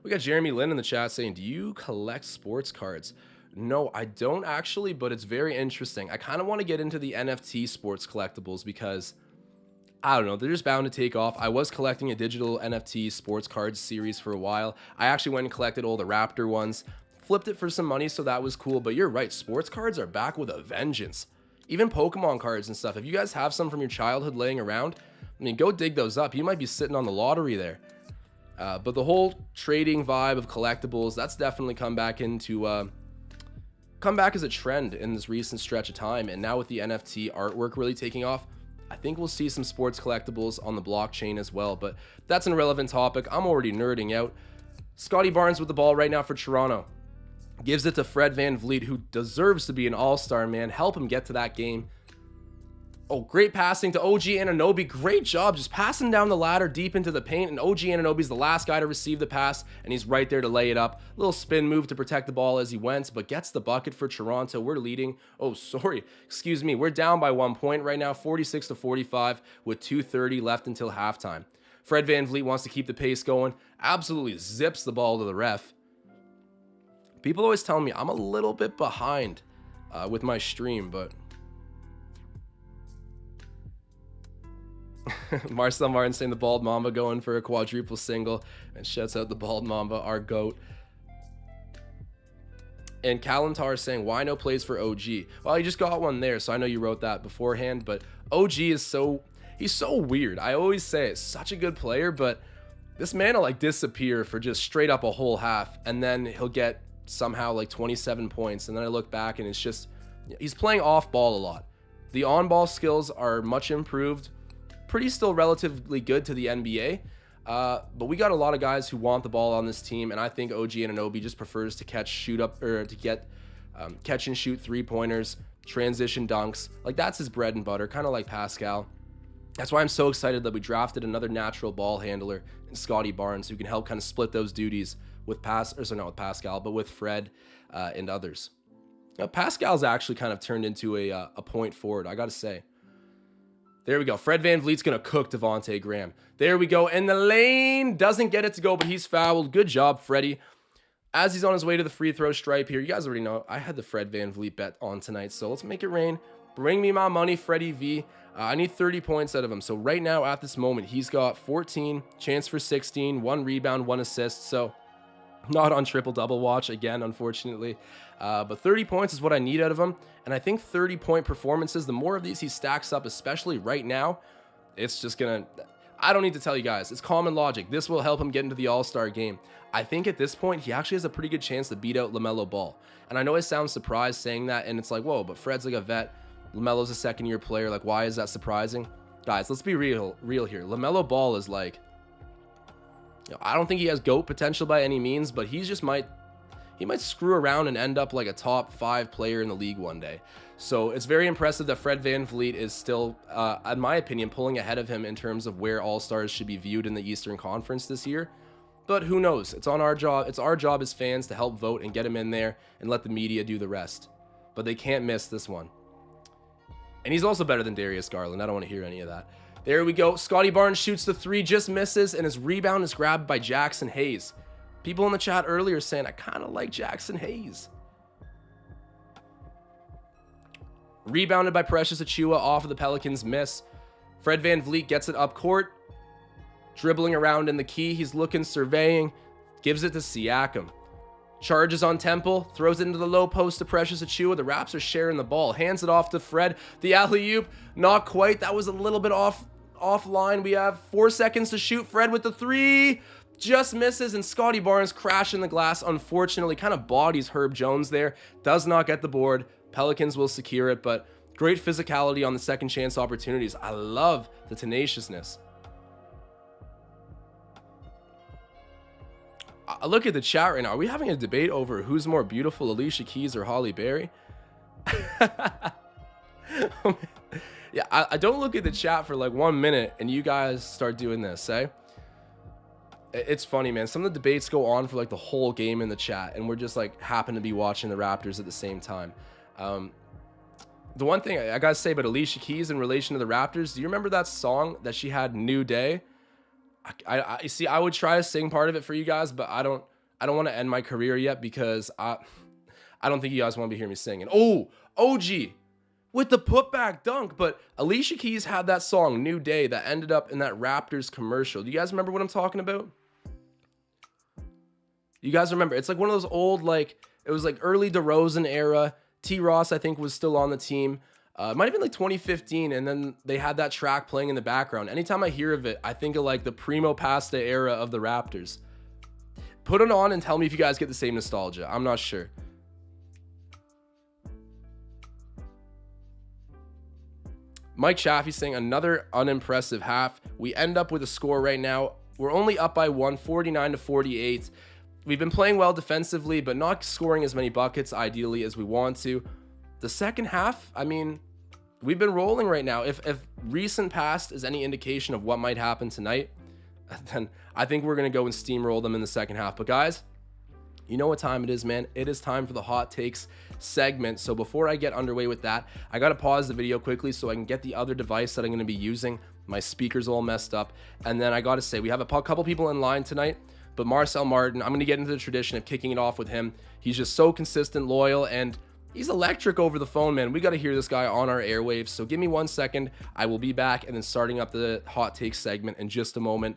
We got Jeremy Lin in the chat saying, do you collect sports cards? No, I don't actually, but it's very interesting. I kind of want to get into the NFT sports collectibles because, I don't know, they're just bound to take off. I was collecting a digital NFT sports cards series for a while. I actually went and collected all the Raptor ones, flipped it for some money, so that was cool. But you're right, sports cards are back with a vengeance. Even Pokemon cards and stuff. If you guys have some from your childhood laying around, I mean, go dig those up. You might be sitting on the lottery there. But the whole trading vibe of collectibles, that's definitely come back as a trend in this recent stretch of time. And now with the NFT artwork really taking off, I think we'll see some sports collectibles on the blockchain as well. But that's an irrelevant topic. I'm already nerding out. Scottie Barnes with the ball right now for Toronto. Gives it to Fred VanVleet, who deserves to be an all-star, man. Help him get to that game. Oh, great passing to OG Anunoby. Great job just passing down the ladder deep into the paint. And OG Anunoby's the last guy to receive the pass, and he's right there to lay it up. Little spin move to protect the ball as he went, but gets the bucket for Toronto. We're leading. Oh, sorry. Excuse me. We're down by 1 point right now, 46-45, with 2:30 left until halftime. Fred VanVleet wants to keep the pace going. Absolutely zips the ball to the ref. People always tell me I'm a little bit behind with my stream, but Marcel Martin saying the Bald Mamba going for a quadruple single, and shouts out the Bald Mamba, our GOAT. And Kalantar saying, why no plays for OG? Well, he just got one there, so I know you wrote that beforehand, but OG is he's so weird. I always say it's such a good player, but this man will like disappear for just straight up a whole half, and then he'll get somehow like 27 points, and then I look back and it's just, he's playing off ball a lot. The on-ball skills are much improved, pretty still relatively good to the NBA, but we got a lot of guys who want the ball on this team, and I think OG Anunoby just prefers to catch and shoot three-pointers, transition dunks. Like, that's his bread and butter, kind of like Pascal. That's why I'm so excited that we drafted another natural ball handler in Scottie Barnes, who can help kind of split those duties with not with Pascal, but with Fred and others. Now, Pascal's actually kind of turned into a point forward, I gotta say. There we go. Fred VanVleet's going to cook Devontae Graham. There we go. In the lane. Doesn't get it to go, but he's fouled. Good job, Freddie. As he's on his way to the free throw stripe here, you guys already know I had the Fred VanVleet bet on tonight, so let's make it rain. Bring me my money, Freddie V. I need 30 points out of him. So right now, at this moment, he's got 14, chance for 16, 1 rebound, 1 assist. So not on triple-double watch again, unfortunately. But 30 points is what I need out of him. And I think 30-point performances, the more of these he stacks up, especially right now, it's just going to... I don't need to tell you guys. It's common logic. This will help him get into the All-Star game. I think at this point, he actually has a pretty good chance to beat out LaMelo Ball. And I know I sound surprised saying that, and it's like, whoa, but Fred's like a vet. LaMelo's a second-year player. Like, why is that surprising? Guys, let's be real here. LaMelo Ball is like... I don't think he has GOAT potential by any means, but he he might screw around and end up like a top 5 player in the league one day. So it's very impressive that Fred VanVleet is still, in my opinion, pulling ahead of him in terms of where All-Stars should be viewed in the Eastern Conference this year. But who knows? It's on our job. It's our job as fans to help vote and get him in there and let the media do the rest. But they can't miss this one. And he's also better than Darius Garland. I don't want to hear any of that. There we go. Scottie Barnes shoots the 3, just misses, and his rebound is grabbed by Jackson Hayes. People in the chat earlier saying, I kind of like Jackson Hayes. Rebounded by Precious Achiuwa off of the Pelicans miss. Fred VanVleet gets it up court. Dribbling around in the key. He's looking, surveying. Gives it to Siakam. Charges on Temple. Throws it into the low post to Precious Achiuwa. The Raps are sharing the ball. Hands it off to Fred. The alley-oop. Not quite. That was a little bit offline. We have 4 seconds to shoot. Fred with the 3. Just misses, and Scottie Barnes crashing the glass. Unfortunately, kind of bodies Herb Jones there. Does not get the board. Pelicans will secure it, but great physicality on the second chance opportunities. I love the tenaciousness. I look at the chat right now. Are we having a debate over who's more beautiful, Alicia Keys or Holly Berry? Yeah, I don't look at the chat for like 1 minute and you guys start doing this, eh? It's funny, man. Some of the debates go on for like the whole game in the chat, and we're just like happen to be watching the Raptors at the same time. The one thing I gotta say about Alicia Keys in relation to the Raptors, do you remember that song that she had, New Day? I see, I would try to sing part of it for you guys, but I don't want to end my career yet because I don't think you guys want to be hearing me singing. Oh, OG with the putback dunk. But Alicia Keys had that song, New Day, that ended up in that Raptors commercial. Do you guys remember what I'm talking about? You guys remember? It's like one of those old, like, it was like early DeRozan era. T. Ross, I think, was still on the team. It might have been like 2015, and then they had that track playing in the background. Anytime I hear of it, I think of like the Primo Pasta era of the Raptors. Put it on and tell me if you guys get the same nostalgia. I'm not sure. Mike Chaffee saying another unimpressive half. We end up with a score right now. We're only up by 1, 49-48. We've been playing well defensively, but not scoring as many buckets ideally as we want to. The second half, I mean, we've been rolling right now. If recent past is any indication of what might happen tonight, then I think we're going to go and steamroll them in the second half. But guys, you know what time it is, man. It is time for the hot takes segment. So before I get underway with that, I got to pause the video quickly so I can get the other device that I'm going to be using. My speaker's all messed up. And then I got to say, we have a couple people in line tonight, but Marcel Martin, I'm going to get into the tradition of kicking it off with him. He's just so consistent, loyal, and he's electric over the phone, man. We got to hear this guy on our airwaves. So give me 1 second. I will be back and then starting up the hot takes segment in just a moment.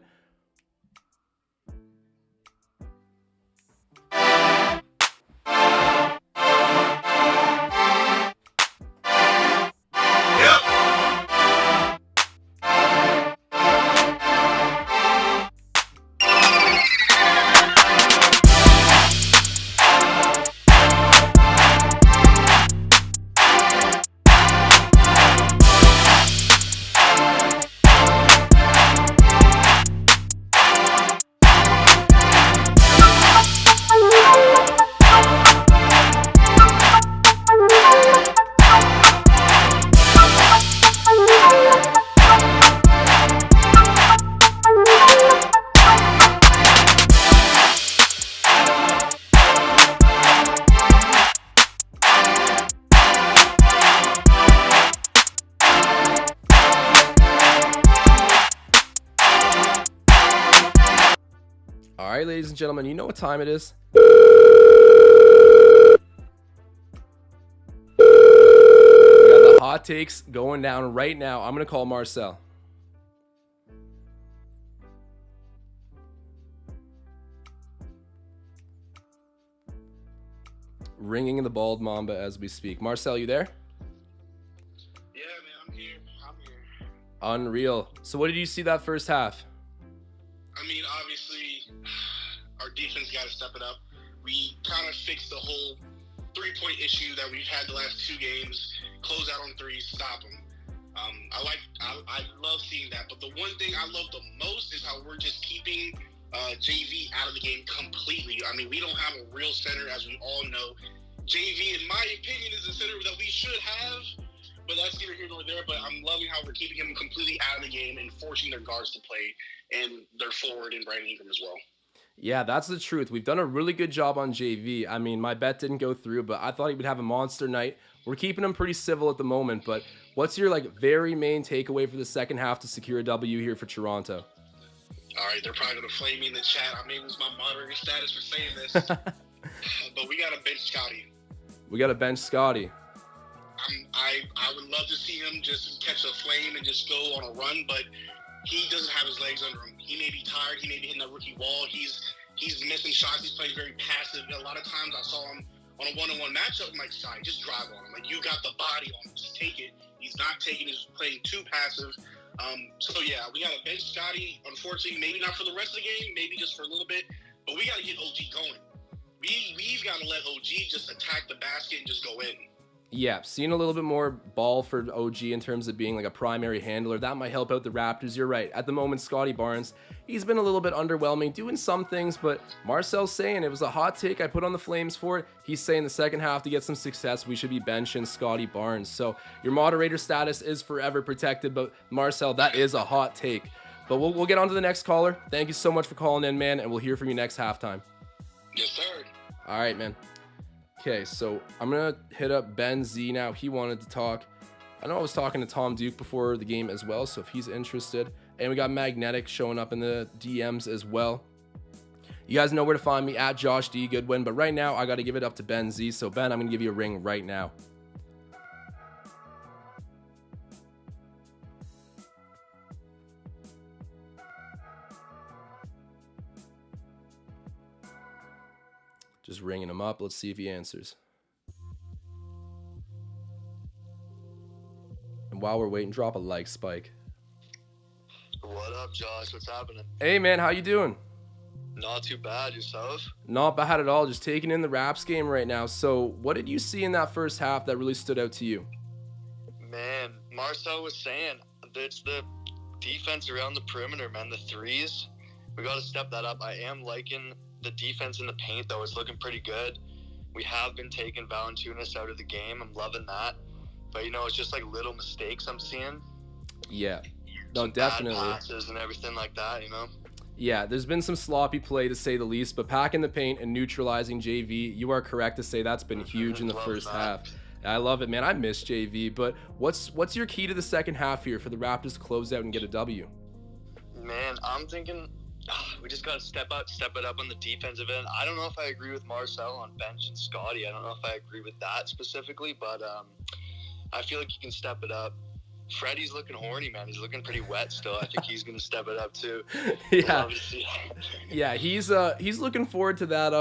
All right, ladies and gentlemen, you know what time it is. We got the hot takes going down right now. I'm going to call Marcel. Ringing in the bald mamba as we speak. Marcel, you there? Yeah, man, I'm here. Unreal. So what did you see that first half? I mean, obviously, our defense got to step it up. We kind of fixed the whole three-point issue that we've had the last 2 games. Close out on threes, stop them. I love seeing that. But the one thing I love the most is how we're just keeping JV out of the game completely. I mean, we don't have a real center, as we all know. JV, in my opinion, is the center that we should have, but that's neither here nor there. But I'm loving how we're keeping him completely out of the game and forcing their guards to play and their forward and Brandon Ingram as well. Yeah, that's the truth. We've done a really good job on JV. I mean, my bet didn't go through, but I thought he would have a monster night. We're keeping him pretty civil at the moment, but what's your very main takeaway for the second half to secure a W here for Toronto? All right, they're probably going to flame me in the chat. I may lose my moderator status for saying this, but we got to bench Scottie. We got to bench Scottie. I would love to see him just catch a flame and just go on a run, but he doesn't have his legs under him. He may be tired. He may be hitting that rookie wall. He's missing shots. He's playing very passive. A lot of times I saw him on a one-on-one matchup. I'm like, Scottie, just drive on him. Like, you got the body on him. Just take it. He's not taking. He's playing too passive. So yeah, we got to bench Scottie. Unfortunately, maybe not for the rest of the game. Maybe just for a little bit. But we got to get OG going. We've got to let OG just attack the basket and just go in. Yeah, seeing a little bit more ball for OG in terms of being a primary handler. That might help out the Raptors. You're right. At the moment, Scottie Barnes, he's been a little bit underwhelming, doing some things, but Marcel's saying it was a hot take. I put on the Flames for it. He's saying the second half to get some success, we should be benching Scottie Barnes. So your moderator status is forever protected, but Marcel, that is a hot take. But we'll get on to the next caller. Thank you so much for calling in, man, and we'll hear from you next halftime. Yes, sir. All right, man. Okay, so I'm going to hit up Ben Z now. He wanted to talk. I know I was talking to Tom Duke before the game as well, so if he's interested. And we got Magnetic showing up in the DMs as well. You guys know where to find me, at Josh D. Goodwin. But right now, I got to give it up to Ben Z. So, Ben, I'm going to give you a ring right now. Just ringing him up. Let's see if he answers. And while we're waiting, drop a like, Spike. What up, Josh? What's happening? Hey, man. How you doing? Not too bad. Yourself? Not bad at all. Just taking in the Raps game right now. So what did you see in that first half that really stood out to you? Man, Marcel was saying it's the defense around the perimeter, man. The threes. We got to step that up. I am liking the defense in the paint, though. It's looking pretty good. We have been taking Valancuinas out of the game. I'm loving that. But, it's just little mistakes I'm seeing. Yeah. No, some definitely. Bad passes and everything like that, Yeah, there's been some sloppy play, to say the least. But packing the paint and neutralizing JV, you are correct to say that's been huge in the first half. I love it, man. I miss JV. But what's your key to the second half here for the Raptors to close out and get a W? Man, I'm thinking we just got to step it up on the defensive end. I don't know if I agree with Marcel on bench and Scottie. I don't know if I agree with that specifically, but I feel like he can step it up. Freddie's looking horny, man. He's looking pretty wet still. I think he's going to step it up too. Yeah. Yeah, he's looking forward to that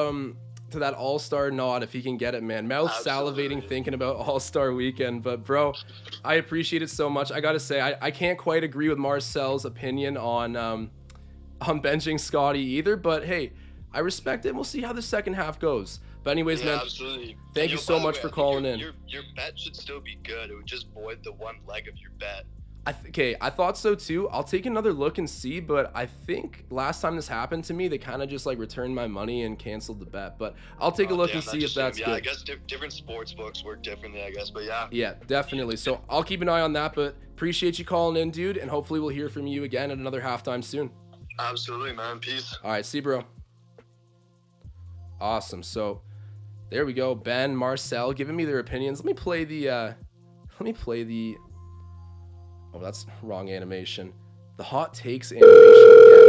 All-Star nod if he can get it, man. Mouth salivating thinking about All-Star weekend. But bro, I appreciate it so much. I got to say I can't quite agree with Marcel's opinion on benching Scottie either, but hey, I respect it. We'll see how the second half goes. But anyways, man, absolutely. Thank you so much for calling in. Your bet should still be good. It would just void the one leg of your bet. I thought so too. I'll take another look and see, but I think last time this happened to me, they kind of just returned my money and canceled the bet. But I'll take a look and see if that's good. Yeah, I guess different sports books work differently, I guess, but yeah. Yeah, definitely. So I'll keep an eye on that, but appreciate you calling in, dude, and hopefully we'll hear from you again at another halftime soon. Absolutely, man. Peace. All right, see you, bro. Awesome. So there we go. Ben, Marcel giving me their opinions. Let me play the oh, that's wrong animation. The hot takes animation again.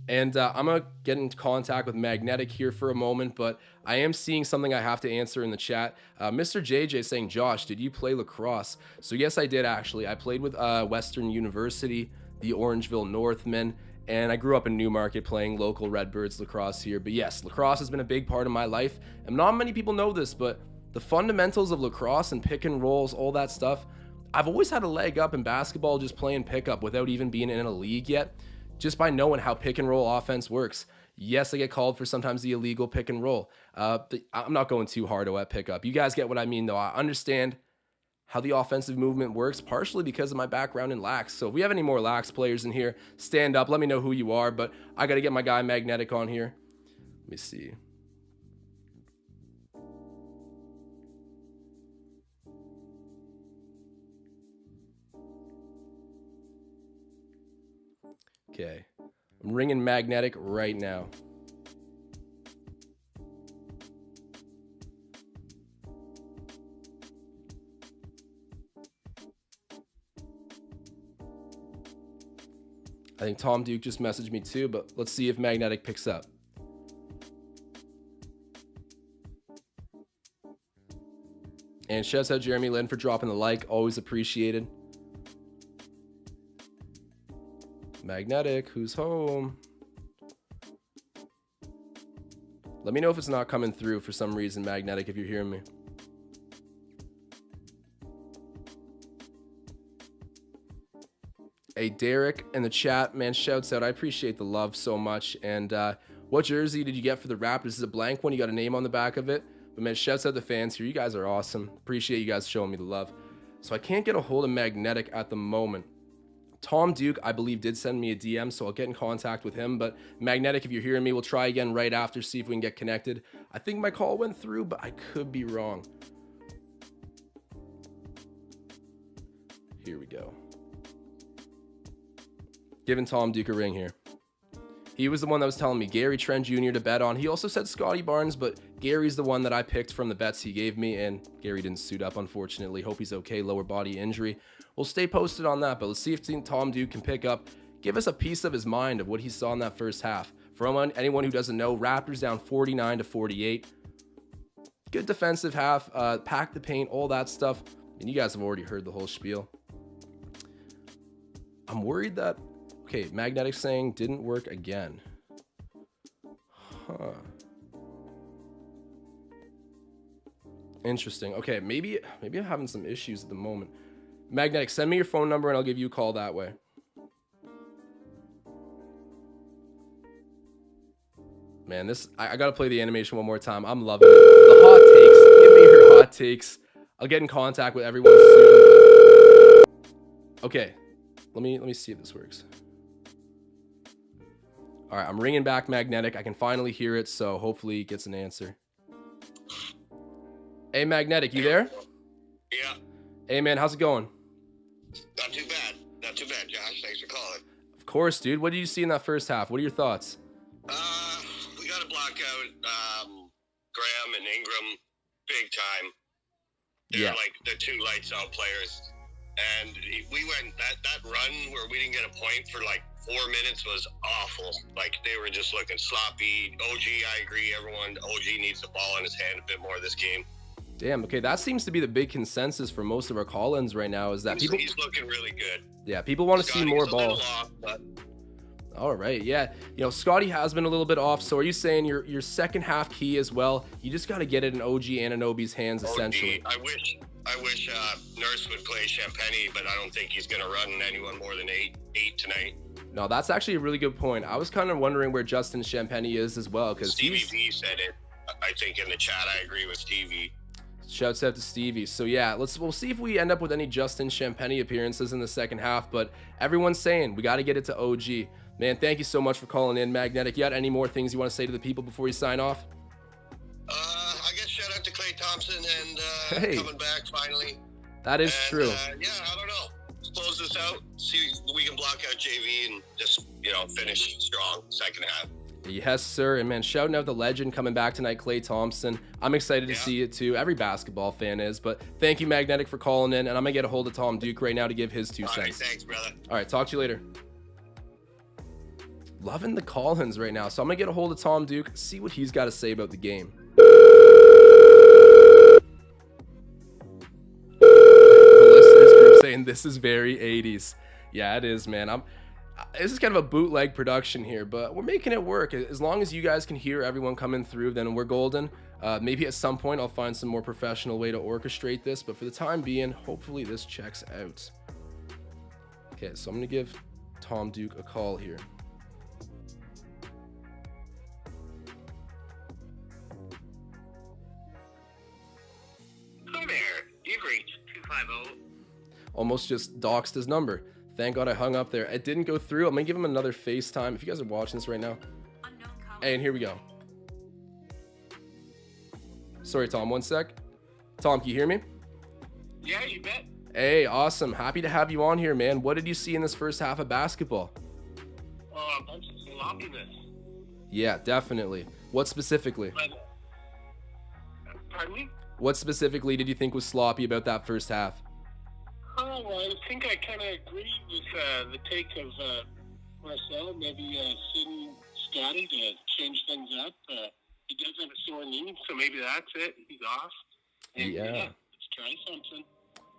And I'm going to get in contact with Magnetic here for a moment, but I am seeing something I have to answer in the chat. Mr. JJ saying, Josh, did you play lacrosse? So yes, I did actually. I played with Western University, the Orangeville Northmen, and I grew up in Newmarket playing local Redbirds lacrosse here. But yes, lacrosse has been a big part of my life, and not many people know this, but the fundamentals of lacrosse and pick and rolls, all that stuff, I've always had a leg up in basketball just playing pickup without even being in a league yet. Just by knowing how pick and roll offense works. Yes, I get called for sometimes the illegal pick and roll. But I'm not going too hard at pickup. You guys get what I mean, though. I understand how the offensive movement works, partially because of my background in lax. So if we have any more lax players in here, stand up. Let me know who you are, but I got to get my guy Magnetic on here. Let me see. Okay, I'm ringing Magnetic right now. I think Tom Duke just messaged me too, but let's see if Magnetic picks up. And shouts out Jeremy Lin for dropping the like. Always appreciated. Magnetic, who's home? Let me know if it's not coming through for some reason, Magnetic, if you're hearing me. Hey, Derek in the chat, man, shouts out. I appreciate the love so much. And what jersey did you get for the Raptors? Is it a blank one? You got a name on the back of it? But man, shouts out the fans here. You guys are awesome. Appreciate you guys showing me the love. So I can't get a hold of Magnetic at the moment. Tom Duke, I believe, did send me a DM, so I'll get in contact with him. But Magnetic, if you're hearing me, we'll try again right after, see if we can get connected. I think my call went through, but I could be wrong. Here we go. Giving Tom Duke a ring here. He was the one that was telling me Gary Trent Jr. to bet on. He also said Scottie Barnes, but Gary's the one that I picked from the bets he gave me, and Gary didn't suit up, unfortunately. Hope he's okay, lower body injury. We'll stay posted on that, but let's see if Tom Duke can pick up, give us a piece of his mind of what he saw in that first half. For anyone who doesn't know, Raptors down 49-48. Good defensive half, pack the paint, all that stuff. And you guys have already heard the whole spiel. I'm worried that... Okay, Magnetic saying didn't work again. Huh. Interesting. Okay, maybe I'm having some issues at the moment. Magnetic, send me your phone number and I'll give you a call that way. Man, I gotta play the animation one more time. I'm loving it. The hot takes. Give me your hot takes. I'll get in contact with everyone soon. Okay, let me see if this works. All right, I'm ringing back Magnetic. I can finally hear it, so hopefully it gets an answer. Hey, Magnetic, you there? Yeah. Hey, man, how's it going? Not too bad. Not too bad, Josh. Thanks for calling. Of course, dude. What did you see in that first half? What are your thoughts? We got to block out Graham and Ingram big time. They're like the two lights out players. And we went that run where we didn't get a point for like 4 minutes was awful. Like they were just looking sloppy. OG, I agree. OG needs the ball in his hand a bit more this game. Damn. Okay, that seems to be the big consensus for most of our call-ins right now. Is that he's looking really good. Yeah, people want to see more ball. Off, but... All right, yeah. You know, Scottie has been a little bit off. So are you saying your second half key as well? You just got to get it in OG Anunoby's hands, essentially. I wish Nurse would play Champagny, but I don't think he's going to run anyone more than eight tonight. No, that's actually a really good point. I was kind of wondering where Justin Champagny is as well, because Stevie V said it. I think in the chat, I agree with Stevie. Shouts out to Stevie. So yeah, we'll see if we end up with any Justin Champagny appearances in the second half. But everyone's saying we got to get it to OG. Man, thank you so much for calling in, Magnetic. You got any more things you want to say to the people before you sign off? I guess shout out to Klay Thompson and coming back finally. That is true. Yeah, I don't know. Let's close this out. See if we can block out JV and just, finish strong second half. Yes, sir. And man, shouting out the legend coming back tonight, Klay Thompson. I'm excited to see it too. Every basketball fan is. But thank you, Magnetic, for calling in. And I'm going to get a hold of Tom Duke right now to give his 2 cents. All right, thanks, brother. All right, talk to you later. Loving the call-ins right now. So I'm going to get a hold of Tom Duke, see what he's got to say about the game. The listeners group saying this is very 80s. Yeah, it is, man. This is kind of a bootleg production here, but we're making it work. As long as you guys can hear everyone coming through, then we're golden. Maybe at some point I'll find some more professional way to orchestrate this, but for the time being, hopefully this checks out. Okay, so I'm going to give Tom Duke a call here. Hello there. You've reached 250 Almost just doxed his number. Thank God I hung up there. It didn't go through. I'm going to give him another FaceTime. If you guys are watching this right now. Hey, and here we go. Sorry, Tom, one sec. Tom, can you hear me? Yeah, you bet. Hey, awesome. Happy to have you on here, man. What did you see in this first half of basketball? A bunch of sloppiness. Yeah, definitely. What specifically? Pardon me? What specifically did you think was sloppy about that first half? Oh, well, I think I kind of agree with the take of Marcel, maybe sitting Scottie to change things up. He does have a sore knee, so maybe that's it. He's off. And, Yeah. Let's try something.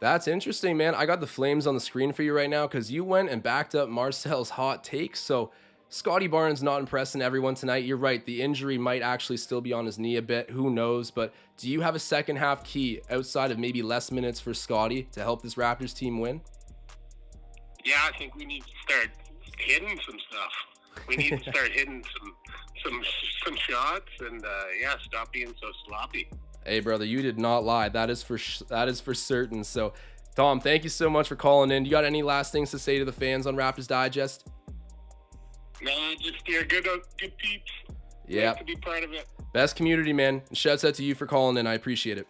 That's interesting, man. I got the flames on the screen for you right now because you went and backed up Marcel's hot takes. So Scottie Barnes not impressing everyone tonight. You're right. The injury might actually still be on his knee a bit. Who knows? But do you have a second half key outside of maybe less minutes for Scottie to help this Raptors team win? Yeah, I think we need to start hitting some stuff. We need to start hitting some shots and, stop being so sloppy. Hey, brother, you did not lie. That is for certain. So, Tom, thank you so much for calling in. You got any last things to say to the fans on Raptors Digest? No, just you're good peeps. Yeah. Nice to be part of it. Best community, man. And shouts out to you for calling in. I appreciate it.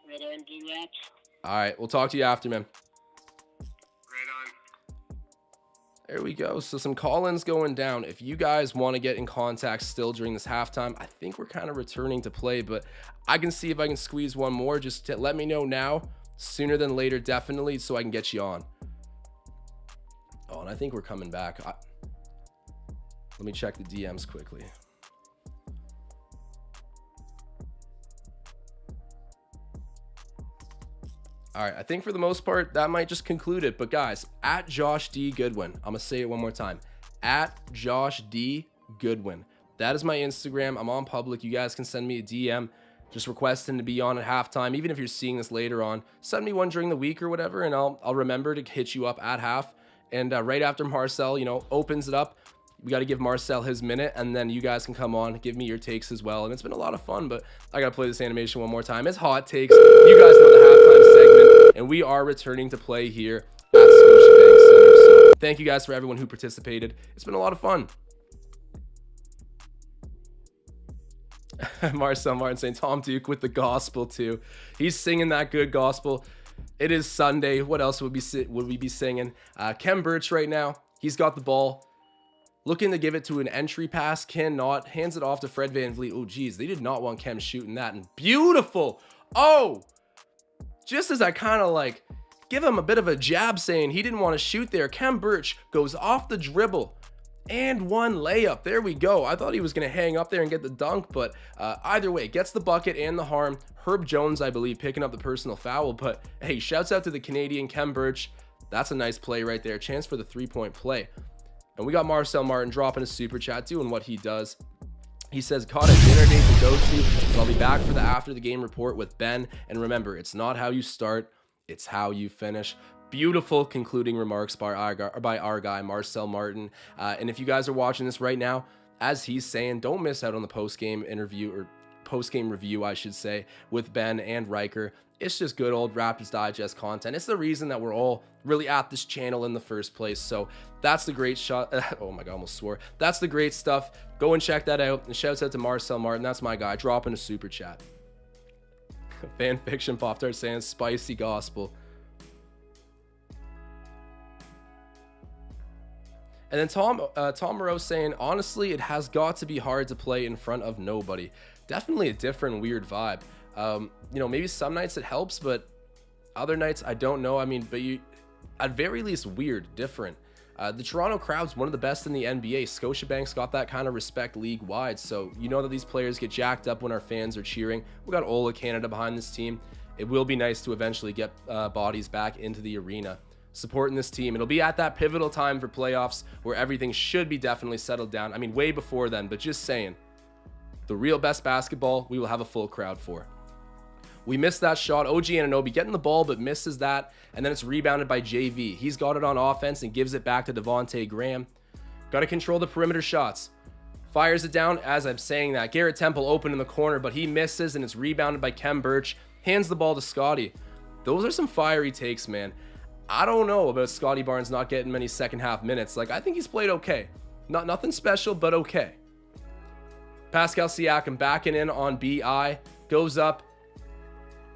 Right on, D-Raps. All right, we'll talk to you after, man. Right on. There we go. So some call-ins going down. If you guys want to get in contact still during this halftime, I think we're kind of returning to play, but I can see if I can squeeze one more. Just let me know now, sooner than later, definitely, so I can get you on. Oh, and I think we're coming back. Let me check the DMs quickly. All right, I think for the most part, that might just conclude it. But guys, at Josh D. Goodwin, I'm going to say it one more time. At Josh D. Goodwin. That is my Instagram. I'm on public. You guys can send me a DM just requesting to be on at halftime. Even if you're seeing this later on, send me one during the week or whatever, and I'll remember to hit you up at half. And right after Marcel, opens it up, we got to give Marcel his minute, and then you guys can come on, give me your takes as well. And it's been a lot of fun, but I got to play this animation one more time. It's hot takes. You guys know the halftime segment, and we are returning to play here at Scotiabank Center. So thank you guys for everyone who participated. It's been a lot of fun. Marcel Martin saying Tom Duke with the gospel too. He's singing that good gospel. It is Sunday. What else would we be singing? Kem Birch right now. He's got the ball. Looking to give it to an entry pass, cannot. Hands it off to Fred VanVleet. Oh, geez, they did not want Kem shooting that. And beautiful. Oh, just as I kind of give him a bit of a jab saying he didn't want to shoot there, Kem Birch goes off the dribble and one layup. There we go. I thought he was going to hang up there and get the dunk, but either way, gets the bucket and the harm. Herb Jones, I believe, picking up the personal foul. But hey, shouts out to the Canadian Kem Birch. That's a nice play right there. Chance for the three-point play. And we got Marcel Martin dropping a super chat, doing what he does. He says, caught a dinner date to go to, so I'll be back for the after the game report with Ben. And remember, it's not how you start, it's how you finish. Beautiful concluding remarks by our guy, Marcel Martin. And if you guys are watching this right now, as he's saying, don't miss out on the post-game interview, or post-game review, I should say, with Ben and Riker. It's just good old Raptors Digest content. It's the reason that we're all really at this channel in the first place. So that's the great shot. Oh my God, I almost swore. That's the great stuff. Go and check that out. And shouts out to Marcel Martin. That's my guy. Dropping a super chat. Fan fiction Pop-Tart saying spicy gospel. And then Tom Moreau saying, honestly, it has got to be hard to play in front of nobody. Definitely a different weird vibe. Maybe some nights it helps, but other nights I don't know. I mean, but at very least weird, different. The Toronto crowd's one of the best in the NBA. Scotiabank's got that kind of respect league wide, so you know that these players get jacked up when our fans are cheering. We got Ola Canada behind this team. It will be nice to eventually get bodies back into the arena supporting this team. It'll be at that pivotal time for playoffs where everything should be definitely settled down. I mean, way before then, but just saying, the real best basketball we will have a full crowd for. We missed that shot. OG Anunoby getting the ball, but misses that. And then it's rebounded by JV. He's got it on offense and gives it back to Devontae Graham. Got to control the perimeter shots. Fires it down as I'm saying that. Garrett Temple open in the corner, but he misses, and it's rebounded by Kem Birch. Hands the ball to Scottie. Those are some fiery takes, man. I don't know about Scottie Barnes not getting many second half minutes. Like, I think he's played okay. Nothing special, but okay. Pascal Siakam backing in on BI. Goes up.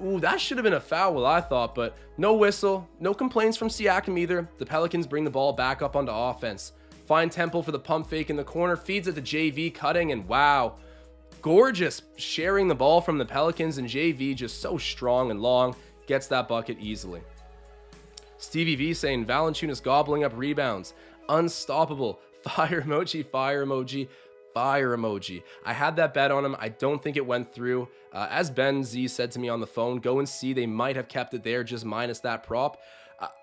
Ooh, that should have been a foul, I thought, but no whistle. No complaints from Siakam either. The Pelicans bring the ball back up onto offense. Find Temple for the pump fake in the corner. Feeds it to JV, cutting, and wow. Gorgeous sharing the ball from the Pelicans, and JV just so strong and long. Gets that bucket easily. Stevie V saying Valancuinas gobbling up rebounds. Unstoppable. Fire emoji, fire emoji, fire emoji. I had that bet on him. I don't think it went through. As Ben Z said to me on the phone, go and see. They might have kept it there, just minus that prop.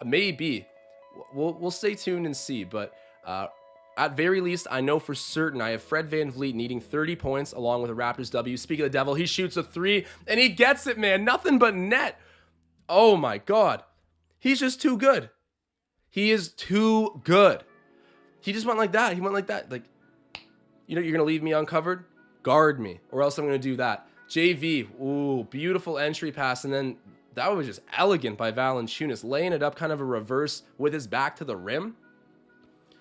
Maybe. We'll stay tuned and see. But at very least, I know for certain I have Fred VanVleet needing 30 points along with a Raptors W. Speaking of the devil, he shoots a 3 and he gets it, man. Nothing but net. Oh my God. He's just too good. He is too good. He just went like that. He went like that. Like, you know, you're going to leave me uncovered? Guard me, or else I'm going to do that. JV, ooh, beautiful entry pass. And then that was just elegant by Valancuinas, laying it up kind of a reverse with his back to the rim.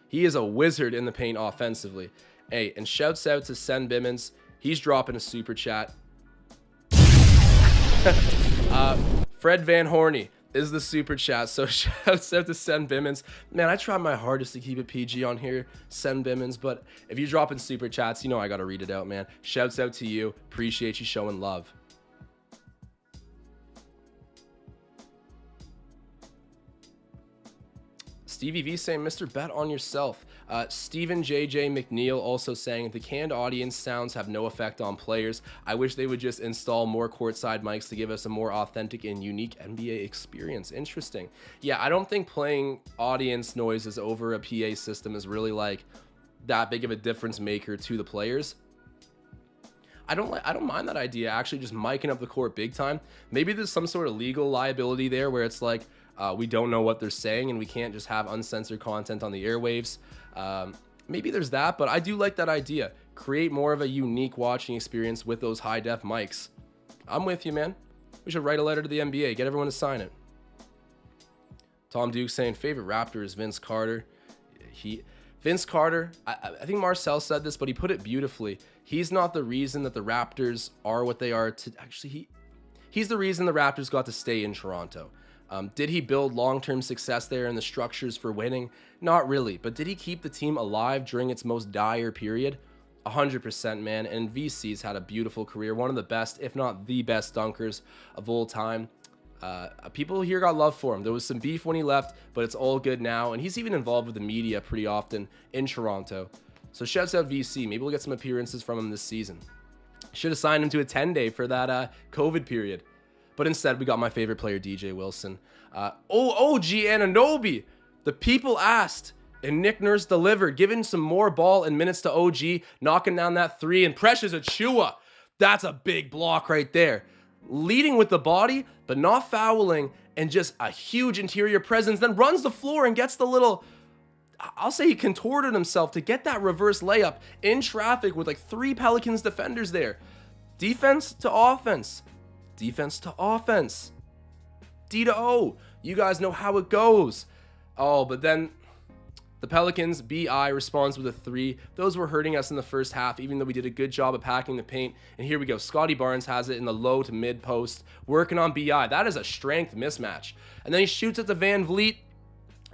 He is a wizard in the paint offensively. Hey, and shouts out to Sen Bimmons. He's dropping a super chat. Fred Van Horney is the super chat, so shouts out to Sen Bimmons. Man, I tried my hardest to keep it PG on here, Sen Bimmons, but if you're dropping super chats, you know I gotta read it out, man. Shouts out to you. Appreciate you showing love. Stevie V saying, Mr. Bet on yourself. Stephen JJ McNeil also saying, the canned audience sounds have no effect on players. I wish they would just install more courtside mics to give us a more authentic and unique NBA experience. Interesting. Yeah, I don't think playing audience noises over a PA system is really like that big of a difference maker to the players. I don't mind that idea, actually, just miking up the court big time. Maybe there's some sort of legal liability there where it's like, we don't know what they're saying and we can't just have uncensored content on the airwaves. Maybe there's that, but I do like that idea. Create more of a unique watching experience with those high def mics. I'm with you, man. We should write a letter to the NBA, get everyone to sign it. Tom Duke saying favorite Raptor is Vince Carter. Vince Carter, I think Marcel said this, but he put it beautifully. He's not the reason that the Raptors are what they are. He's the reason the Raptors got to stay in Toronto. Did he build long-term success there and the structures for winning? Not really, but did he keep the team alive during its most dire period? 100%, man, and VC's had a beautiful career, one of the best, if not the best dunkers of all time. People here got love for him. There was some beef when he left, but it's all good now, and he's even involved with the media pretty often in Toronto. So shouts out VC. Maybe we'll get some appearances from him this season. Should have signed him to a 10-day for that COVID period. But instead, we got my favorite player, DJ Wilson. OG Anunoby. The people asked, and Nick Nurse delivered, giving some more ball and minutes to OG, knocking down that 3, and Precious Achiuwa. That's a big block right there. Leading with the body, but not fouling, and just a huge interior presence, then runs the floor and gets the little, I'll say he contorted himself to get that reverse layup in traffic with like 3 Pelicans defenders there. Defense to offense. Defense to offense. D to O. You guys know how it goes. Oh, but then the Pelicans, BI responds with a 3. Those were hurting us in the first half, even though we did a good job of packing the paint. And here we go. Scottie Barnes has it in the low to mid post, working on BI. That is a strength mismatch. And then he shoots at the VanVleet,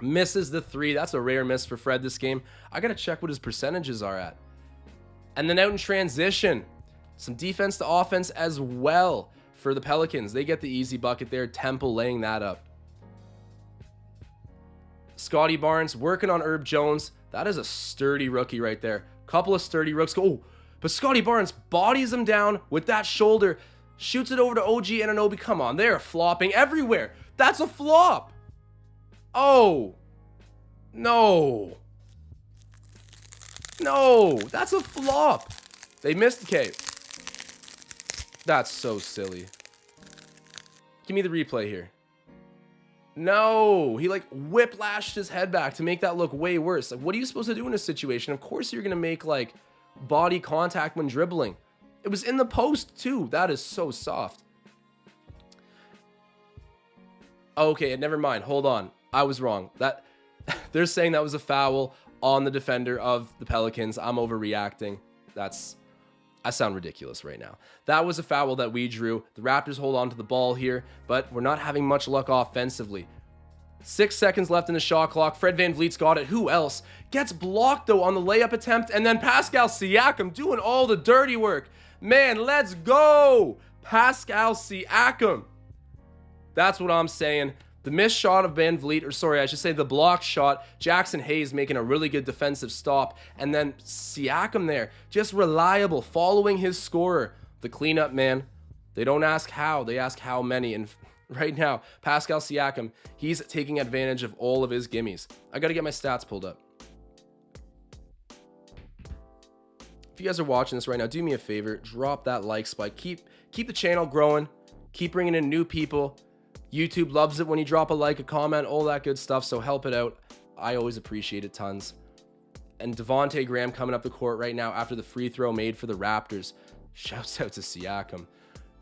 misses the 3. That's a rare miss for Fred this game. I got to check what his percentages are at. And then out in transition, some defense to offense as well for the Pelicans. They get the easy bucket there. Temple laying that up. Scottie Barnes working on Herb Jones. That is a sturdy rookie right there. Couple of sturdy rooks. Oh, but Scottie Barnes bodies him down with that shoulder. Shoots it over to OG Anunoby. Come on, they're flopping everywhere. That's a flop. Oh, no. No, that's a flop. They missed the K. That's so silly. Give me the replay here. No, he like whiplashed his head back to make that look way worse. Like, what are you supposed to do in a situation? Of course you're going to make like body contact when dribbling. It was in the post too. That is so soft. Okay, never mind. Hold on. I was wrong. That they're saying that was a foul on the defender of the Pelicans. I'm overreacting. I sound ridiculous right now. That was a foul that we drew. The Raptors hold on to the ball here, but we're not having much luck offensively. 6 seconds left in the shot clock. Fred VanVleet's got it. Who else? Gets blocked, though, on the layup attempt. And then Pascal Siakam doing all the dirty work. Man, let's go. Pascal Siakam. That's what I'm saying. The missed shot of VanVleet, or sorry, I should say the blocked shot. Jackson Hayes making a really good defensive stop. And then Siakam there, just reliable, following his scorer. The cleanup, man. They don't ask how, they ask how many. And right now, Pascal Siakam, he's taking advantage of all of his gimmies. I got to get my stats pulled up. If you guys are watching this right now, do me a favor, drop that like spike. Keep the channel growing. Keep bringing in new people. YouTube loves it when you drop a like, a comment, all that good stuff, so help it out. I always appreciate it tons. And Devontae Graham coming up the court right now after the free throw made for the Raptors. Shouts out to Siakam.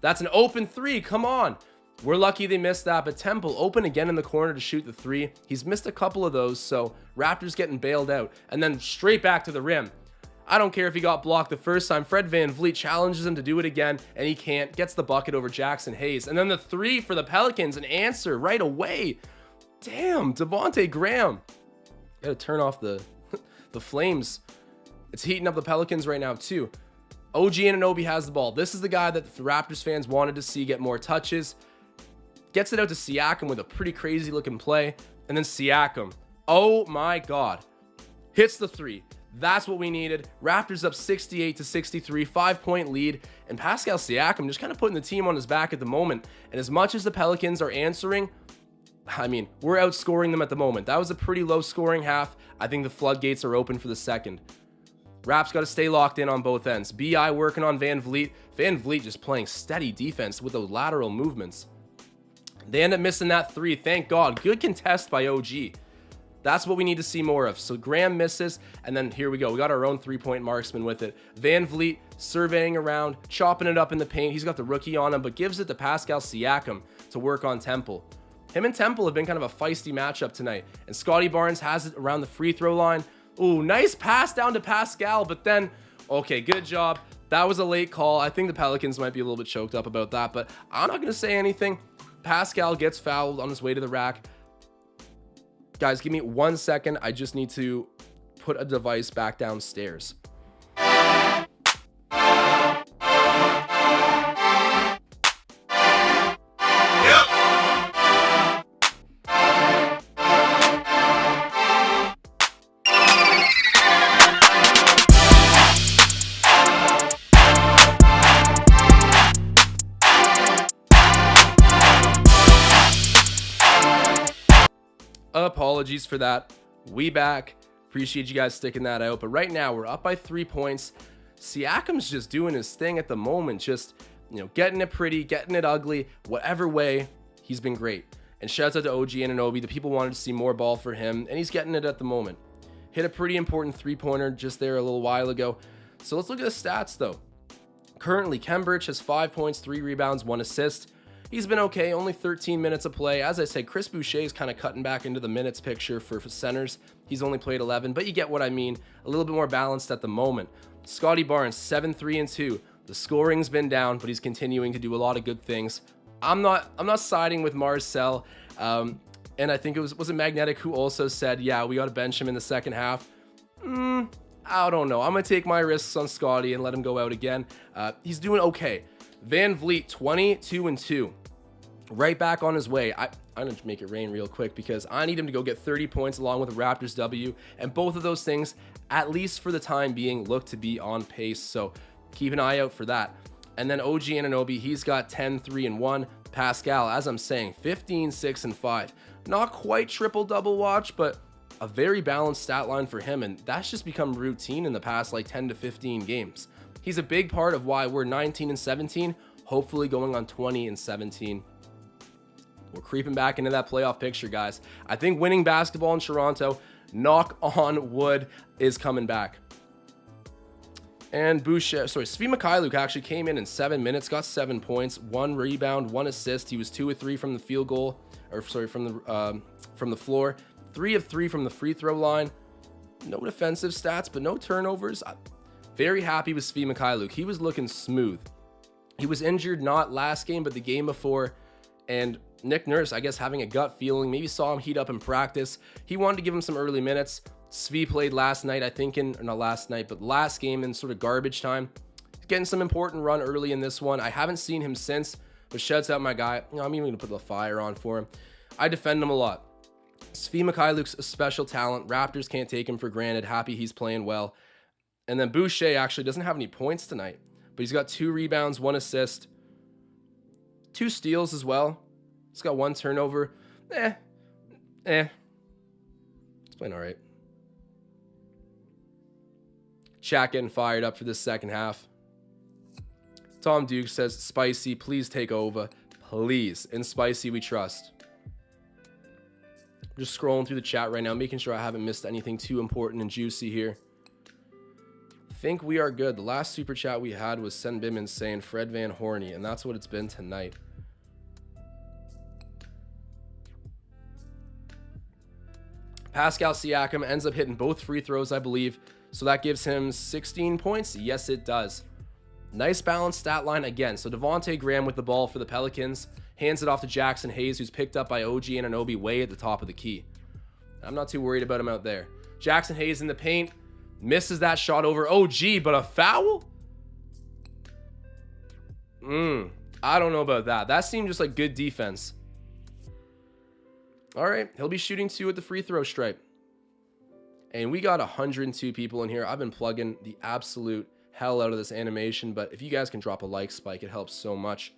That's an open three, come on. We're lucky they missed that, but Temple open again in the corner to shoot the three. He's missed a couple of those, so Raptors getting bailed out. And then straight back to the rim. I don't care if he got blocked the first time. Fred VanVleet challenges him to do it again, and he can't. Gets the bucket over Jackson Hayes. And then the three for the Pelicans, an answer right away. Damn, Devontae Graham. Gotta turn off the flames. It's heating up the Pelicans right now, too. OG Anunoby has the ball. This is the guy that the Raptors fans wanted to see get more touches. Gets it out to Siakam with a pretty crazy looking play. And then Siakam, oh my God, hits the three. That's what we needed. Raptors up 68-63, 5-point lead. And Pascal Siakam just kind of putting the team on his back at the moment. And as much as the Pelicans are answering, I mean, we're outscoring them at the moment. That was a pretty low scoring half. I think the floodgates are open for the second. Raps got to stay locked in on both ends. BI working on VanVleet. VanVleet just playing steady defense with those lateral movements. They end up missing that three. Thank God. Good contest by OG. That's what we need to see more of. So Graham misses, and then here we go. We got our own three-point marksman with it. VanVleet surveying around, chopping it up in the paint. He's got the rookie on him, but gives it to Pascal Siakam to work on Temple. Him and Temple have been kind of a feisty matchup tonight, and Scottie Barnes has it around the free throw line. Ooh, nice pass down to Pascal, but then, okay, good job. That was a late call. I think the Pelicans might be a little bit choked up about that, but I'm not going to say anything. Pascal gets fouled on his way to the rack. Guys, give me 1 second. I just need to put a device back downstairs. Apologies for that. We back. Appreciate you guys sticking that out. But right now, we're up by 3 points. Siakam's just doing his thing at the moment. Just, you know, getting it pretty, getting it ugly. Whatever way, he's been great. And shouts out to OG Anunoby. The people wanted to see more ball for him, and he's getting it at the moment. Hit a pretty important three-pointer just there a little while ago. So let's look at the stats, though. Currently, Khem Birch has 5 points, 3 rebounds, 1 assist. He's been okay, only 13 minutes of play. As I said, Chris Boucher is kind of cutting back into the minutes picture for centers. He's only played 11, but you get what I mean. A little bit more balanced at the moment. Scottie Barnes, 7-3-2. The scoring's been down, but he's continuing to do a lot of good things. I'm not siding with Marcel. And I think was it Magnetic who also said, yeah, we got to bench him in the second half. I don't know. I'm going to take my risks on Scottie and let him go out again. He's doing okay. VanVleet, 22-2. Right back on his way. I'm going to make it rain real quick because I need him to go get 30 points along with a Raptors W. And both of those things, at least for the time being, look to be on pace. So keep an eye out for that. And then OG Anunoby, he's got 10-3-1. Pascal, as I'm saying, 15-6-5. Not quite triple-double watch, but a very balanced stat line for him. And that's just become routine in the past like 10 to 15 games. He's a big part of why we're 19-17, hopefully going on 20-17. We're creeping back into that playoff picture, guys. I think winning basketball in Toronto, knock on wood, is coming back. And Svi Mikhailuk actually came in 7 minutes, got 7 points, 1 rebound, 1 assist. He was 2 of 3 from the field goal, from the floor. 3 of 3 from the free throw line. No defensive stats, but no turnovers. Very happy with Svi Mikhailuk. He was looking smooth. He was injured not last game, but the game before. And Nick Nurse, I guess, having a gut feeling, maybe saw him heat up in practice. He wanted to give him some early minutes. Svi played last night, I think, not last night, but last game in sort of garbage time. Getting some important run early in this one. I haven't seen him since, but shouts out my guy. I'm even going to put the fire on for him. I defend him a lot. Svi Mikhailuk's a special talent. Raptors can't take him for granted. Happy he's playing well. And then Boucher actually doesn't have any points tonight, but he's got 2 rebounds, 1 assist, 2 steals as well. He's got 1 turnover. It's playing all right. Chat getting fired up for this second half. Tom Duke says, Spicy, please take over. Please. In Spicy, we trust. Just scrolling through the chat right now, making sure I haven't missed anything too important and juicy here. Think we are good. The last super chat we had was Sen Bimmons saying Fred Van Horny, and that's what it's been tonight. Pascal Siakam ends up hitting both free throws, I believe. So that gives him 16 points. Yes, it does. Nice balanced stat line again. So Devontae Graham with the ball for the Pelicans. Hands it off to Jackson Hayes, who's picked up by OG Anunoby way at the top of the key. I'm not too worried about him out there. Jackson Hayes in the paint. Misses that shot over OG, but a foul? I don't know about that. That seemed just like good defense. All right, he'll be shooting 2 at the free throw stripe. And we got 102 people in here. I've been plugging the absolute hell out of this animation, but if you guys can drop a like spike, it helps so much.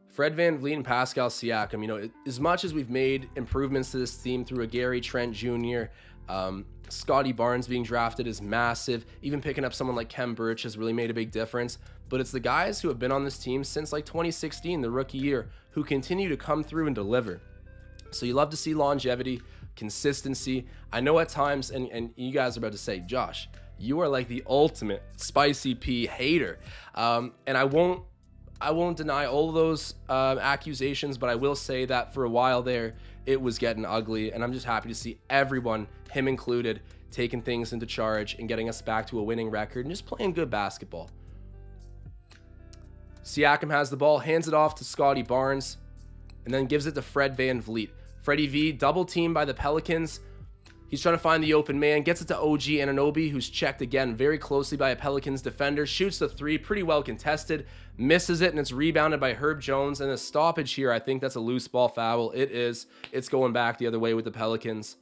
Fred VanVleet and Pascal Siakam, you know, as much as we've made improvements to this team through a Gary Trent Jr., Scottie Barnes being drafted is massive. Even picking up someone like Kem Birch has really made a big difference. But it's the guys who have been on this team since like 2016, the rookie year, who continue to come through and deliver. So you love to see longevity, consistency. I know at times, and you guys are about to say, Josh, you are like the ultimate Spicy P hater. And I won't deny all of those accusations, but I will say that for a while there, it was getting ugly, and I'm just happy to see everyone, him included, taking things into charge and getting us back to a winning record and just playing good basketball. Siakam has the ball, hands it off to Scottie Barnes, and then gives it to Fred VanVleet. Freddie V, double teamed by the Pelicans. He's trying to find the open man, gets it to OG Anunoby, who's checked again very closely by a Pelicans defender, shoots the 3, pretty well contested, misses it, and it's rebounded by Herb Jones, and a stoppage here. I think that's a loose ball foul. It is. It's going back the other way with the Pelicans.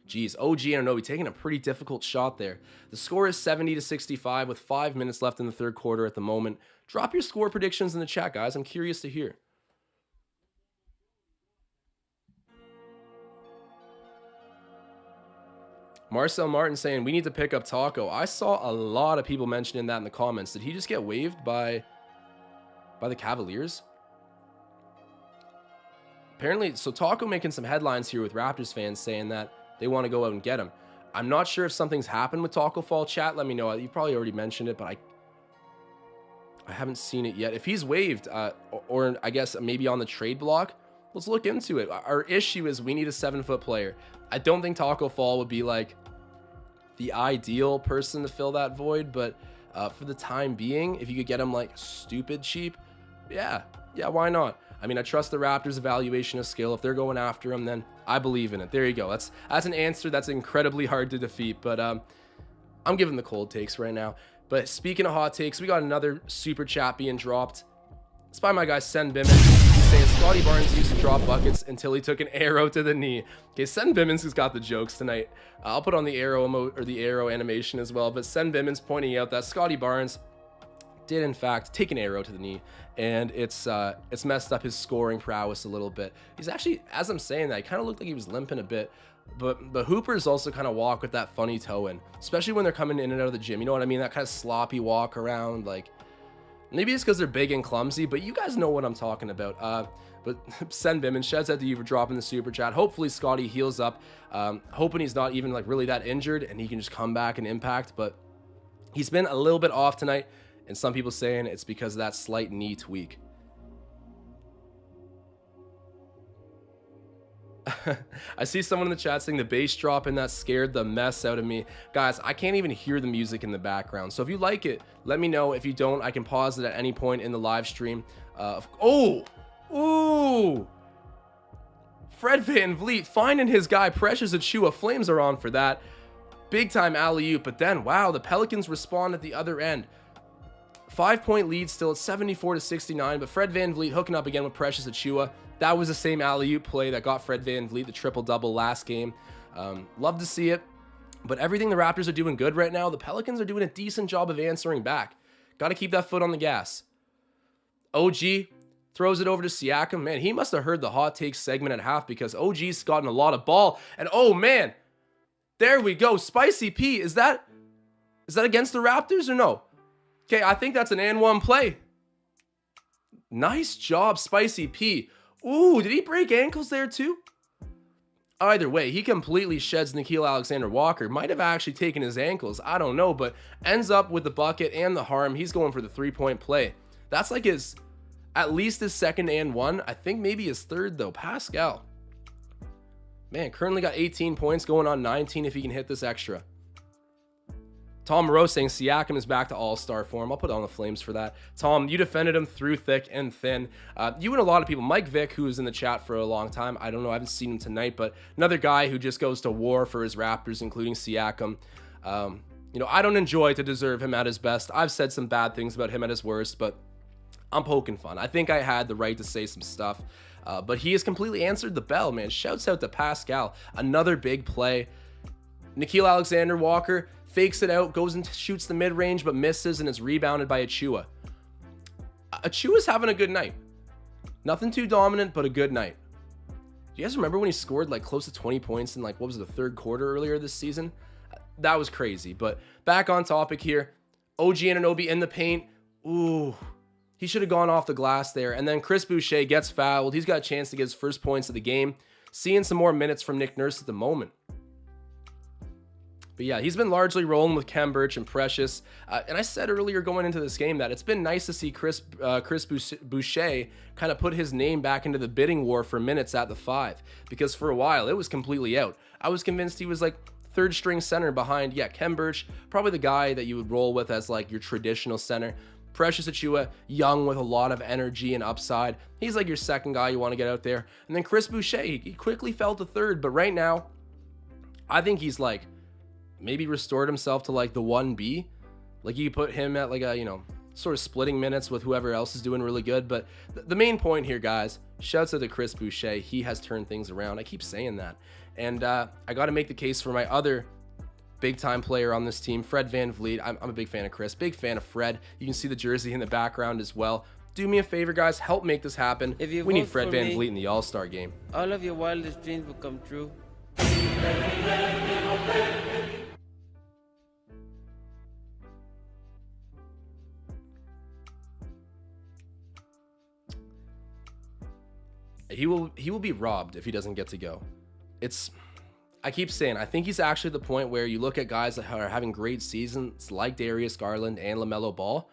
Geez, OG Anunoby taking a pretty difficult shot there. The score is 70-65 with 5 minutes left in the third quarter at the moment. Drop your score predictions in the chat, guys. I'm curious to hear. Marcel Martin saying, we need to pick up Taco. I saw a lot of people mentioning that in the comments. Did he just get waived by the Cavaliers? Apparently, so Taco making some headlines here with Raptors fans saying that they want to go out and get him. I'm not sure if something's happened with Taco Fall. Chat, let me know. You probably already mentioned it, but I haven't seen it yet. If he's waived, or I guess maybe on the trade block, let's look into it. Our issue is we need a 7-foot player. I don't think Taco Fall would be like the ideal person to fill that void, but for the time being, if you could get him like stupid cheap, yeah, why not? I mean, I trust the Raptors' evaluation of skill. If they're going after him, then I believe in it. There you go. That's an answer that's incredibly hard to defeat, but I'm giving the cold takes right now. But speaking of hot takes, we got another super chat being dropped. It's by my guy Sen Bimmons. He's saying Scottie Barnes used to drop buckets until he took an arrow to the knee. Okay, Sen Bimmons has got the jokes tonight. I'll put on the arrow emote or the arrow animation as well. But Sen Bimmons pointing out that Scottie Barnes did in fact take an arrow to the knee, and it's messed up his scoring prowess a little bit. He's actually, as I'm saying that, he kind of looked like he was limping a bit. But Hoopers also kind of walk with that funny toe in, especially when they're coming in and out of the gym. You know what I mean? That kind of sloppy walk around, like. Maybe it's because they're big and clumsy, but you guys know what I'm talking about. But Sen Bimmons, shouts out to you for dropping the super chat. Hopefully Scottie heals up. Hoping he's not even like really that injured and he can just come back and impact. But he's been a little bit off tonight, and some people saying it's because of that slight knee tweak. I see someone in the chat saying the bass drop and that scared the mess out of me. Guys, I can't even hear the music in the background. So if you like it, let me know. If you don't, I can pause it at any point in the live stream. Ooh. Fred VanVleet finding his guy, Precious Achiuwa. Flames are on for that. Big time alley-oop. But then, wow, the Pelicans respond at the other end. 5-point lead still at 74-69, but Fred VanVleet hooking up again with Precious Achiuwa. That was the same alley-oop play that got Fred VanVleet the triple-double last game. Love to see it, but everything the Raptors are doing good right now. The Pelicans are doing a decent job of answering back. Got to keep that foot on the gas. OG throws it over to Siakam. Man, he must have heard the hot takes segment at half because OG's gotten a lot of ball. And oh man, there we go. Spicy P, is that against the Raptors or no? Okay, I think that's an and one play. Nice job, Spicy P. Ooh, did he break ankles there too? Either way, he completely sheds Nickeil Alexander-Walker. Might have actually taken his ankles. I don't know, but ends up with the bucket and the harm. He's going for the three-point play. That's like at least his second and one. I think maybe his third though. Pascal. Man, currently got 18 points, going on 19 if he can hit this extra. Tom Moreau saying Siakam is back to all-star form. I'll put on the Flames for that. Tom, you defended him through thick and thin. You and a lot of people. Mike Vick, who was in the chat for a long time. I don't know. I haven't seen him tonight, but another guy who just goes to war for his Raptors, including Siakam. I don't enjoy to deserve him at his best. I've said some bad things about him at his worst, but I'm poking fun. I think I had the right to say some stuff, but he has completely answered the bell, man. Shouts out to Pascal. Another big play. Nickeil Alexander-Walker fakes it out, goes and shoots the mid-range, but misses, and it's rebounded by Achiuwa. Achiuwa's having a good night. Nothing too dominant, but a good night. Do you guys remember when he scored like close to 20 points in like, what was it, the third quarter earlier this season? That was crazy. But back on topic here. OG Anunoby in the paint. Ooh, he should have gone off the glass there. And then Chris Boucher gets fouled. He's got a chance to get his first points of the game. Seeing some more minutes from Nick Nurse at the moment. But yeah, he's been largely rolling with Khem Birch and Precious. And I said earlier going into this game that it's been nice to see Chris Boucher kind of put his name back into the bidding war for minutes at the 5. Because for a while, it was completely out. I was convinced he was like third string center behind, Khem Birch, probably the guy that you would roll with as like your traditional center. Precious Achiuwa, young with a lot of energy and upside. He's like your second guy you want to get out there. And then Chris Boucher, he quickly fell to third. But right now, I think he's like maybe restored himself to like the 1B. Like you put him at like a, sort of splitting minutes with whoever else is doing really good. But the main point here, guys, shouts out to Chris Boucher. He has turned things around. I keep saying that. And I got to make the case for my other big time player on this team, Fred VanVleet. I'm a big fan of Chris, big fan of Fred. You can see the jersey in the background as well. Do me a favor, guys. Help make this happen. We need Fred VanVleet in the All-Star game. All of your wildest dreams will come true. He will be robbed if he doesn't get to go. I keep saying, I think he's actually at the point where you look at guys that are having great seasons like Darius Garland and LaMelo Ball,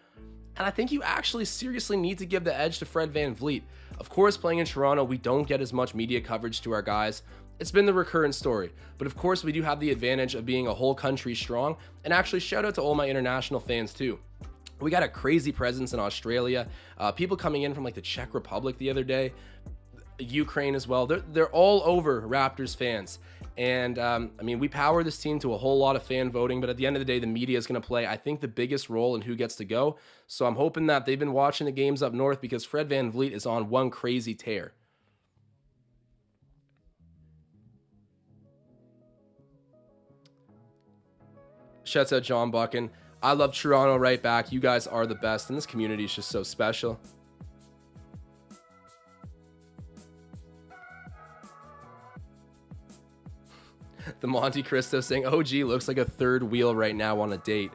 and I think you actually seriously need to give the edge to Fred VanVleet. Of course, playing in Toronto, we don't get as much media coverage to our guys. It's been the recurrent story, but of course we do have the advantage of being a whole country strong, and actually shout out to all my international fans too. We got a crazy presence in Australia, people coming in from like the Czech Republic the other day, Ukraine as well. They're all over Raptors fans. And we power this team to a whole lot of fan voting, but at the end of the day, the media is going to play, I think, the biggest role in who gets to go. So I'm hoping that they've been watching the games up north because Fred VanVleet is on one crazy tear. Shouts out John Buchan. I love Toronto right back. You guys are the best, and this community is just so special. The Monte Cristo saying OG looks like a third wheel right now on a date.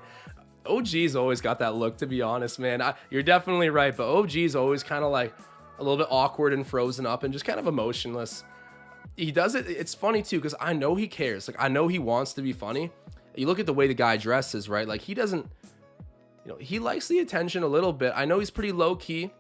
OG's always got that look, to be honest, man. You're definitely right, but OG's always kind of like a little bit awkward and frozen up and just kind of emotionless. He does it. It's funny too, because I know he cares. Like, I know he wants to be funny. You look at the way the guy dresses, right? Like, he doesn't, he likes the attention a little bit. I know he's pretty low key,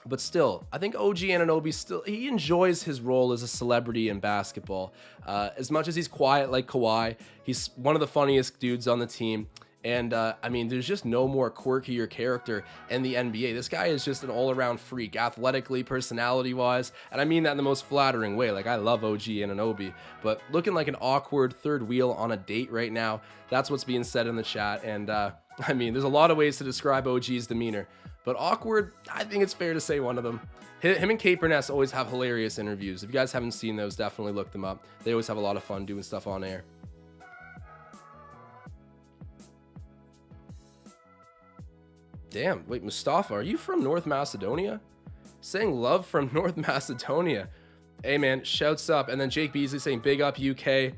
But still, I think OG Anunoby he enjoys his role as a celebrity in basketball. As much as he's quiet like Kawhi, he's one of the funniest dudes on the team. And I mean, there's just no more quirkier character in the NBA. This guy is just an all-around freak, athletically, personality-wise. And I mean that in the most flattering way. Like, I love OG Anunoby. But looking like an awkward third wheel on a date right now, that's what's being said in the chat. And I mean, there's a lot of ways to describe OG's demeanor. But awkward, I think it's fair to say one of them. Him and Kate Burness always have hilarious interviews. If you guys haven't seen those, definitely look them up. They always have a lot of fun doing stuff on air. Damn, wait, Mustafa, are you from North Macedonia? Saying love from North Macedonia. Hey, man, shouts up. And then Jake Beasley saying big up UK.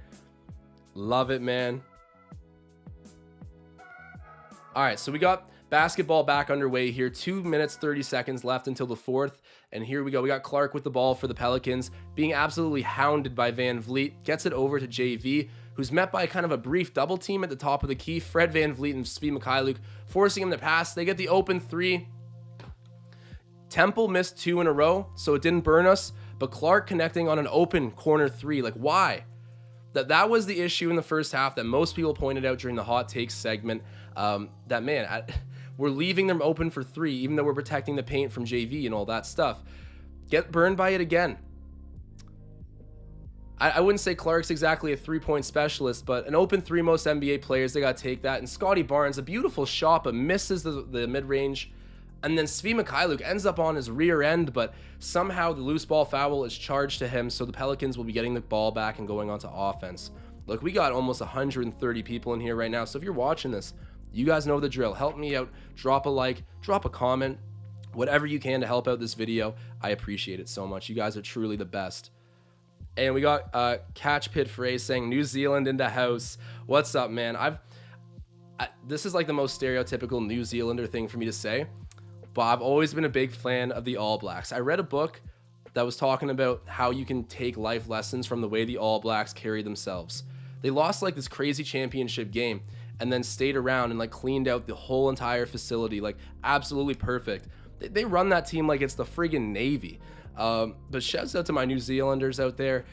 Love it, man. All right, so we got basketball back underway here. 2 minutes, 30 seconds left until the fourth. And here we go. We got Clark with the ball for the Pelicans, being absolutely hounded by VanVleet. Gets it over to JV, who's met by kind of a brief double team at the top of the key. Fred VanVleet and Svi Mikhailuk forcing him to pass. They get the open three. Temple missed 2 in a row, so it didn't burn us. But Clark connecting on an open corner 3. Like, why? That was the issue in the first half that most people pointed out during the hot takes segment. We're leaving them open for 3, even though we're protecting the paint from JV and all that stuff. Get burned by it again. I wouldn't say Clark's exactly a 3-point specialist, but an open 3, most NBA players, they got to take that. And Scottie Barnes, a beautiful shot, but misses the mid-range. And then Svi Mikhailuk ends up on his rear end, but somehow the loose ball foul is charged to him, so the Pelicans will be getting the ball back and going on to offense. Look, we got almost 130 people in here right now, so if you're watching this, you guys know the drill. Help me out. Drop a like, drop a comment, whatever you can to help out this video. I appreciate it so much. You guys are truly the best. And we got Catch Pit Frey saying New Zealand in the house. What's up, man? This is like the most stereotypical New Zealander thing for me to say, but I've always been a big fan of the All Blacks. I read a book that was talking about how you can take life lessons from the way the All Blacks carry themselves. They lost like this crazy championship game and then stayed around and like cleaned out the whole entire facility, like absolutely perfect. They run that team like it's the friggin' Navy. But shouts out to my New Zealanders out there,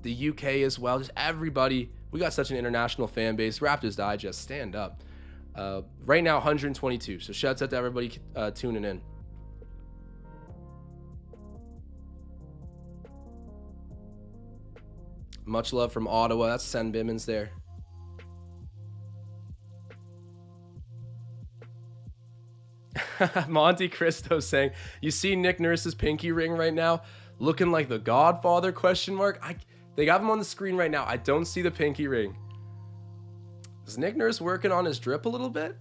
the UK as well, just everybody. We got such an international fan base. Raptors Digest, stand up. Right now, 122. So shouts out to everybody tuning in. Much love from Ottawa. That's Sen Bimmons there. Monte Cristo saying, you see Nick Nurse's pinky ring right now? Looking like the Godfather, question mark? They got him on the screen right now. I don't see the pinky ring. Is Nick Nurse working on his drip a little bit?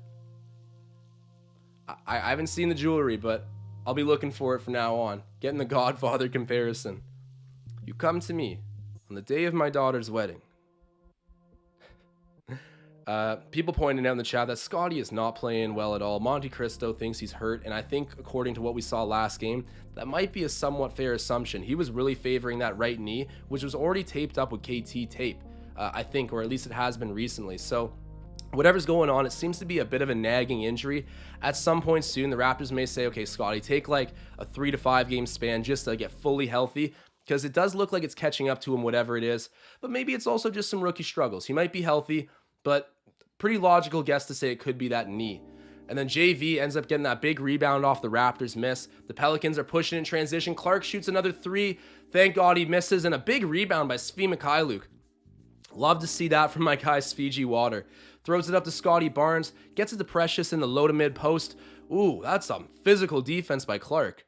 I haven't seen the jewelry, but I'll be looking for it from now on. Getting the Godfather comparison. You come to me on the day of my daughter's wedding. People pointing out in the chat that Scottie is not playing well at all. Monte Cristo thinks he's hurt, and I think according to what we saw last game, that might be a somewhat fair assumption. He was really favoring that right knee, which was already taped up with KT tape, I think, or at least it has been recently. So whatever's going on, it seems to be a bit of a nagging injury. At some point soon, the Raptors may say, okay, Scottie, take like a 3 to 5 game span just to get fully healthy, because it does look like it's catching up to him, whatever it is. But maybe it's also just some rookie struggles. He might be healthy, but pretty logical guess to say it could be that knee. And then JV ends up getting that big rebound off the Raptors miss. The Pelicans are pushing in transition. Clark shoots another 3. Thank God he misses. And a big rebound by Svi Mikhailuk. Love to see that from my guy Fiji Water. Throws it up to Scottie Barnes. Gets it to Precious in the low to mid post. Ooh, that's some physical defense by Clark.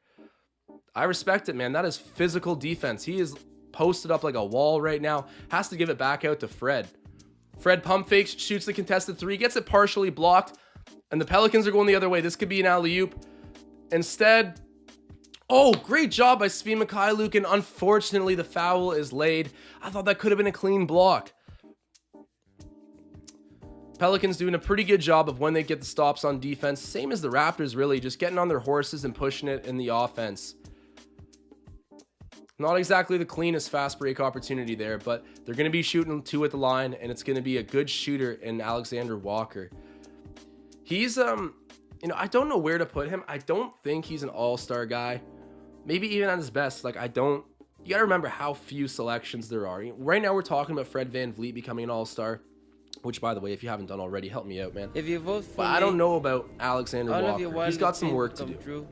I respect it, man. That is physical defense. He is posted up like a wall right now. Has to give it back out to Fred. Fred pump fakes, shoots the contested 3, gets it partially blocked, and the Pelicans are going the other way. This could be an alley-oop. Instead, oh, great job by Svi Mikhailuk, and unfortunately the foul is laid. I thought that could have been a clean block. Pelicans doing a pretty good job of when they get the stops on defense. Same as the Raptors, really, just getting on their horses and pushing it in the offense. Not exactly the cleanest fast break opportunity there, but they're going to be shooting 2 at the line, and it's going to be a good shooter in Alexander Walker. He's I don't know where to put him. I don't think he's an all-star guy. Maybe even at his best. Like, you got to remember how few selections there are. Right now, we're talking about Fred VanVleet becoming an all-star, which, by the way, if you haven't done already, help me out, man. If you vote for But me, I don't know about Alexander all of your Walker. He's wildest got some dreams work to come do. true.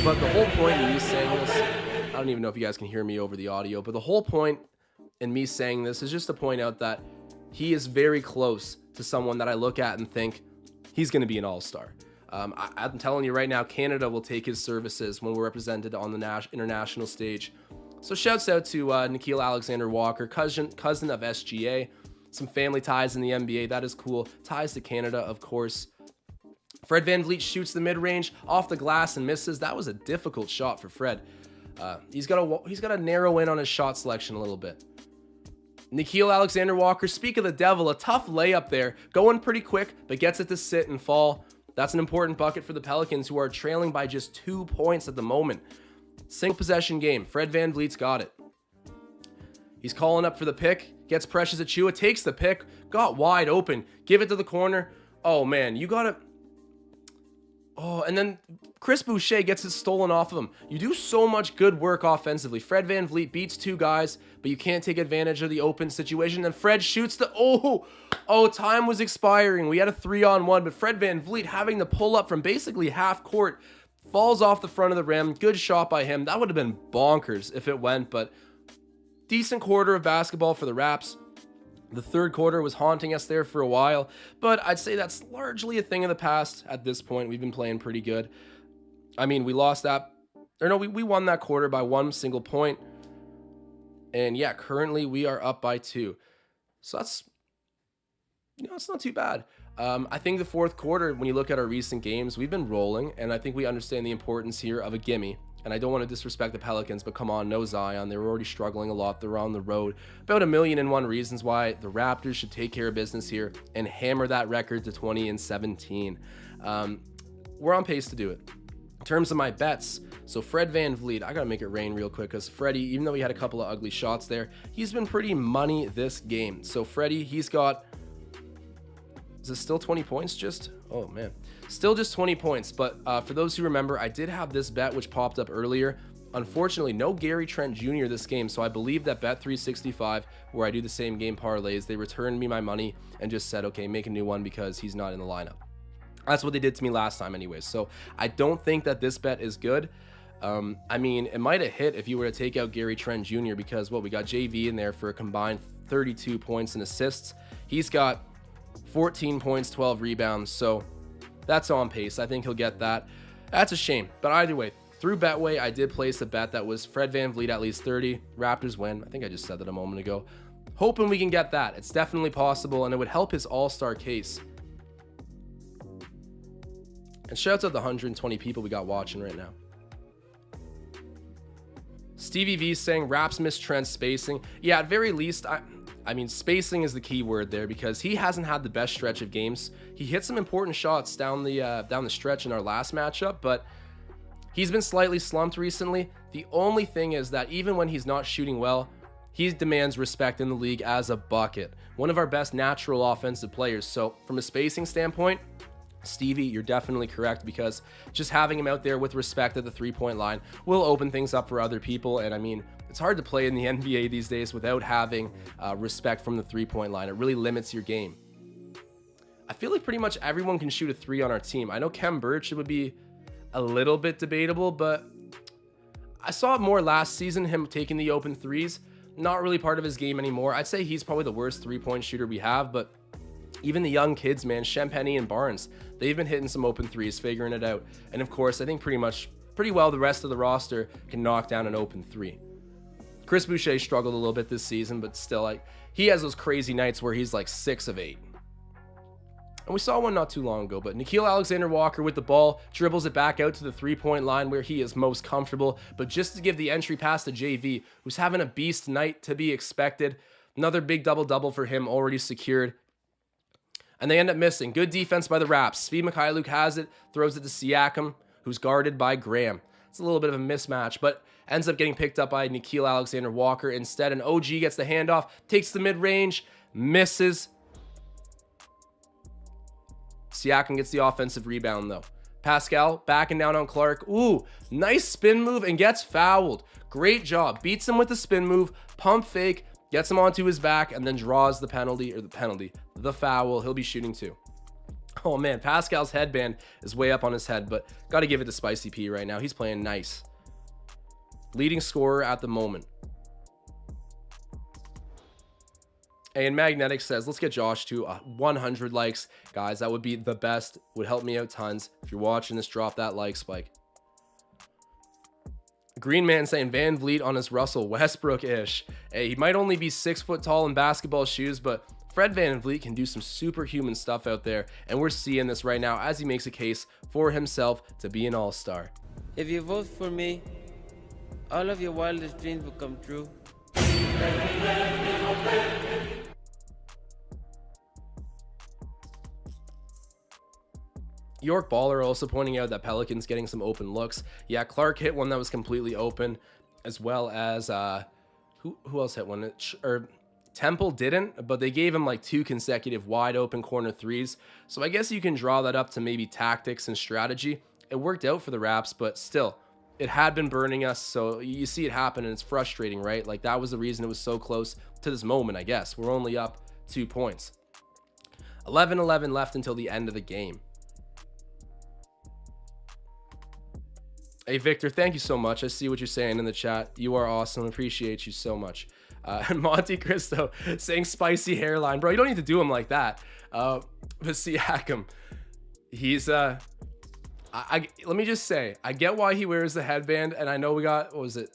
But the whole point in me saying this, I don't even know if you guys can hear me over the audio, but the whole point in me saying this is just to point out that he is very close to someone that I look at and think he's going to be an all-star. I'm telling you right now, Canada will take his services when we're represented on the international stage. So shouts out to Nickeil Alexander-Walker, cousin of SGA. Some family ties in the NBA. That is cool. Ties to Canada, of course. Fred VanVleet shoots the mid-range off the glass and misses. That was a difficult shot for Fred. He's got to narrow in on his shot selection a little bit. Nickeil Alexander-Walker, speak of the devil, a tough layup there. Going pretty quick, but gets it to sit and fall. That's an important bucket for the Pelicans, who are trailing by just 2 points at the moment. Single possession game. Fred VanVleet's got it. He's calling up for the pick. Gets Precious Achiuwa. Takes the pick. Got wide open. Give it to the corner. Oh, man. You got to... Oh, and then Chris Boucher gets it stolen off of him. You do so much good work offensively. Fred VanVleet beats 2 guys, but you can't take advantage of the open situation. And Fred shoots the... Oh, time was expiring. We had a 3-on-1, but Fred VanVleet having to pull up from basically half court, falls off the front of the rim. Good shot by him. That would have been bonkers if it went, but decent quarter of basketball for the Raps. The third quarter was haunting us there for a while, but I'd say that's largely a thing of the past at this point. We've been playing pretty good. I mean, we lost that, or no, we won that quarter by 1 single point. And yeah, currently we are up by 2. So that's, it's not too bad. I think the fourth quarter, when you look at our recent games, we've been rolling, and I think we understand the importance here of a gimme. And I don't want to disrespect the Pelicans, but come on, no Zion. They were already struggling a lot. They're on the road. About 1,000,001 reasons why the Raptors should take care of business here and hammer that record to 20-17. We're on pace to do it. In terms of my bets, so Fred VanVleet, I got to make it rain real quick because Freddie, even though he had a couple of ugly shots there, he's been pretty money this game. So Freddie, he's got... Is it still 20 points just? Oh, man. Still just 20 points. But for those who remember, I did have this bet which popped up earlier. Unfortunately, no Gary Trent Jr. this game. So I believe that Bet365, where I do the same game parlays, they returned me my money and just said, okay, make a new one because he's not in the lineup. That's what they did to me last time anyways. So I don't think that this bet is good. I mean, it might have hit if you were to take out Gary Trent Jr. because, we got JV in there for a combined 32 points and assists. He's got 14 points, 12 rebounds, so that's on pace. I think he'll get that. That's a shame, but either way, through Betway, I did place a bet that was Fred VanVleet at least 30, Raptors win. I think I just said that a moment ago. Hoping we can get that. It's definitely possible, and it would help his all-star case. And shouts out the 120 people we got watching right now. Stevie V saying Raps miss Trent's spacing. Yeah, at very least, I mean, spacing is the key word there because he hasn't had the best stretch of games. He hit some important shots down the stretch in our last matchup, but he's been slightly slumped recently. The only thing is that even when he's not shooting well, he demands respect in the league as a bucket. One of our best natural offensive players. So from a spacing standpoint, Stevie, you're definitely correct because just having him out there with respect at the three-point line will open things up for other people. And I mean, it's hard to play in the NBA these days without having respect from the three-point line. It really limits your game. I feel like pretty much everyone can shoot a 3 on our team. I know Kem Birch, it would be a little bit debatable, but I saw it more last season, him taking the open threes. Not really part of his game anymore. I'd say he's probably the worst three-point shooter we have, but even the young kids, man, Shampenny and Barnes, they've been hitting some open threes, figuring it out. And of course, I think pretty well the rest of the roster can knock down an open 3. Chris Boucher struggled a little bit this season, but still, like, he has those crazy nights where he's like 6 of 8. And we saw one not too long ago, but Nickeil Alexander-Walker with the ball dribbles it back out to the three-point line where he is most comfortable. But just to give the entry pass to JV, who's having a beast night to be expected. Another big double-double for him already secured. And they end up missing. Good defense by the Raps. Svi Mikhailuk has it, throws it to Siakam, who's guarded by Graham. It's a little bit of a mismatch, but ends up getting picked up by Nickeil Alexander-Walker instead. And OG gets the handoff, takes the mid-range, misses. Siakam gets the offensive rebound, though. Pascal backing down on Clark. Ooh, nice spin move and gets fouled. Great job. Beats him with the spin move, pump fake, gets him onto his back, and then draws the foul. He'll be shooting 2. Oh man, Pascal's headband is way up on his head, but got to give it to Spicy P right now. He's playing nice. Leading scorer at the moment. And Magnetic says, let's get Josh to 100 likes. Guys, that would be the best. Would help me out tons. If you're watching this, drop that like spike. Green Man saying VanVleet on his Russell Westbrook-ish. Hey, he might only be 6 foot tall in basketball shoes, but Fred VanVleet can do some superhuman stuff out there. And we're seeing this right now as he makes a case for himself to be an all-star. If you vote for me, all of your wildest dreams will come true. York Baller also pointing out that Pelicans getting some open looks. Yeah, Clark hit one that was completely open, as well as who else hit one? Temple didn't, but they gave him like 2 consecutive wide open corner threes. So I guess you can draw that up to maybe tactics and strategy. It worked out for the Raps, but still, it had been burning us. So you see it happen and it's frustrating, right? Like that was the reason it was so close to this moment, I guess. We're only up 2 points. 11-11 left until the end of the game. Hey, Victor, thank you so much. I see what you're saying in the chat. You are awesome. Appreciate you so much. And Monte Cristo saying spicy hairline. Bro, you don't need to do him like that. But Siakam, he's... let me just say, I get why he wears the headband. And I know we got... What was it?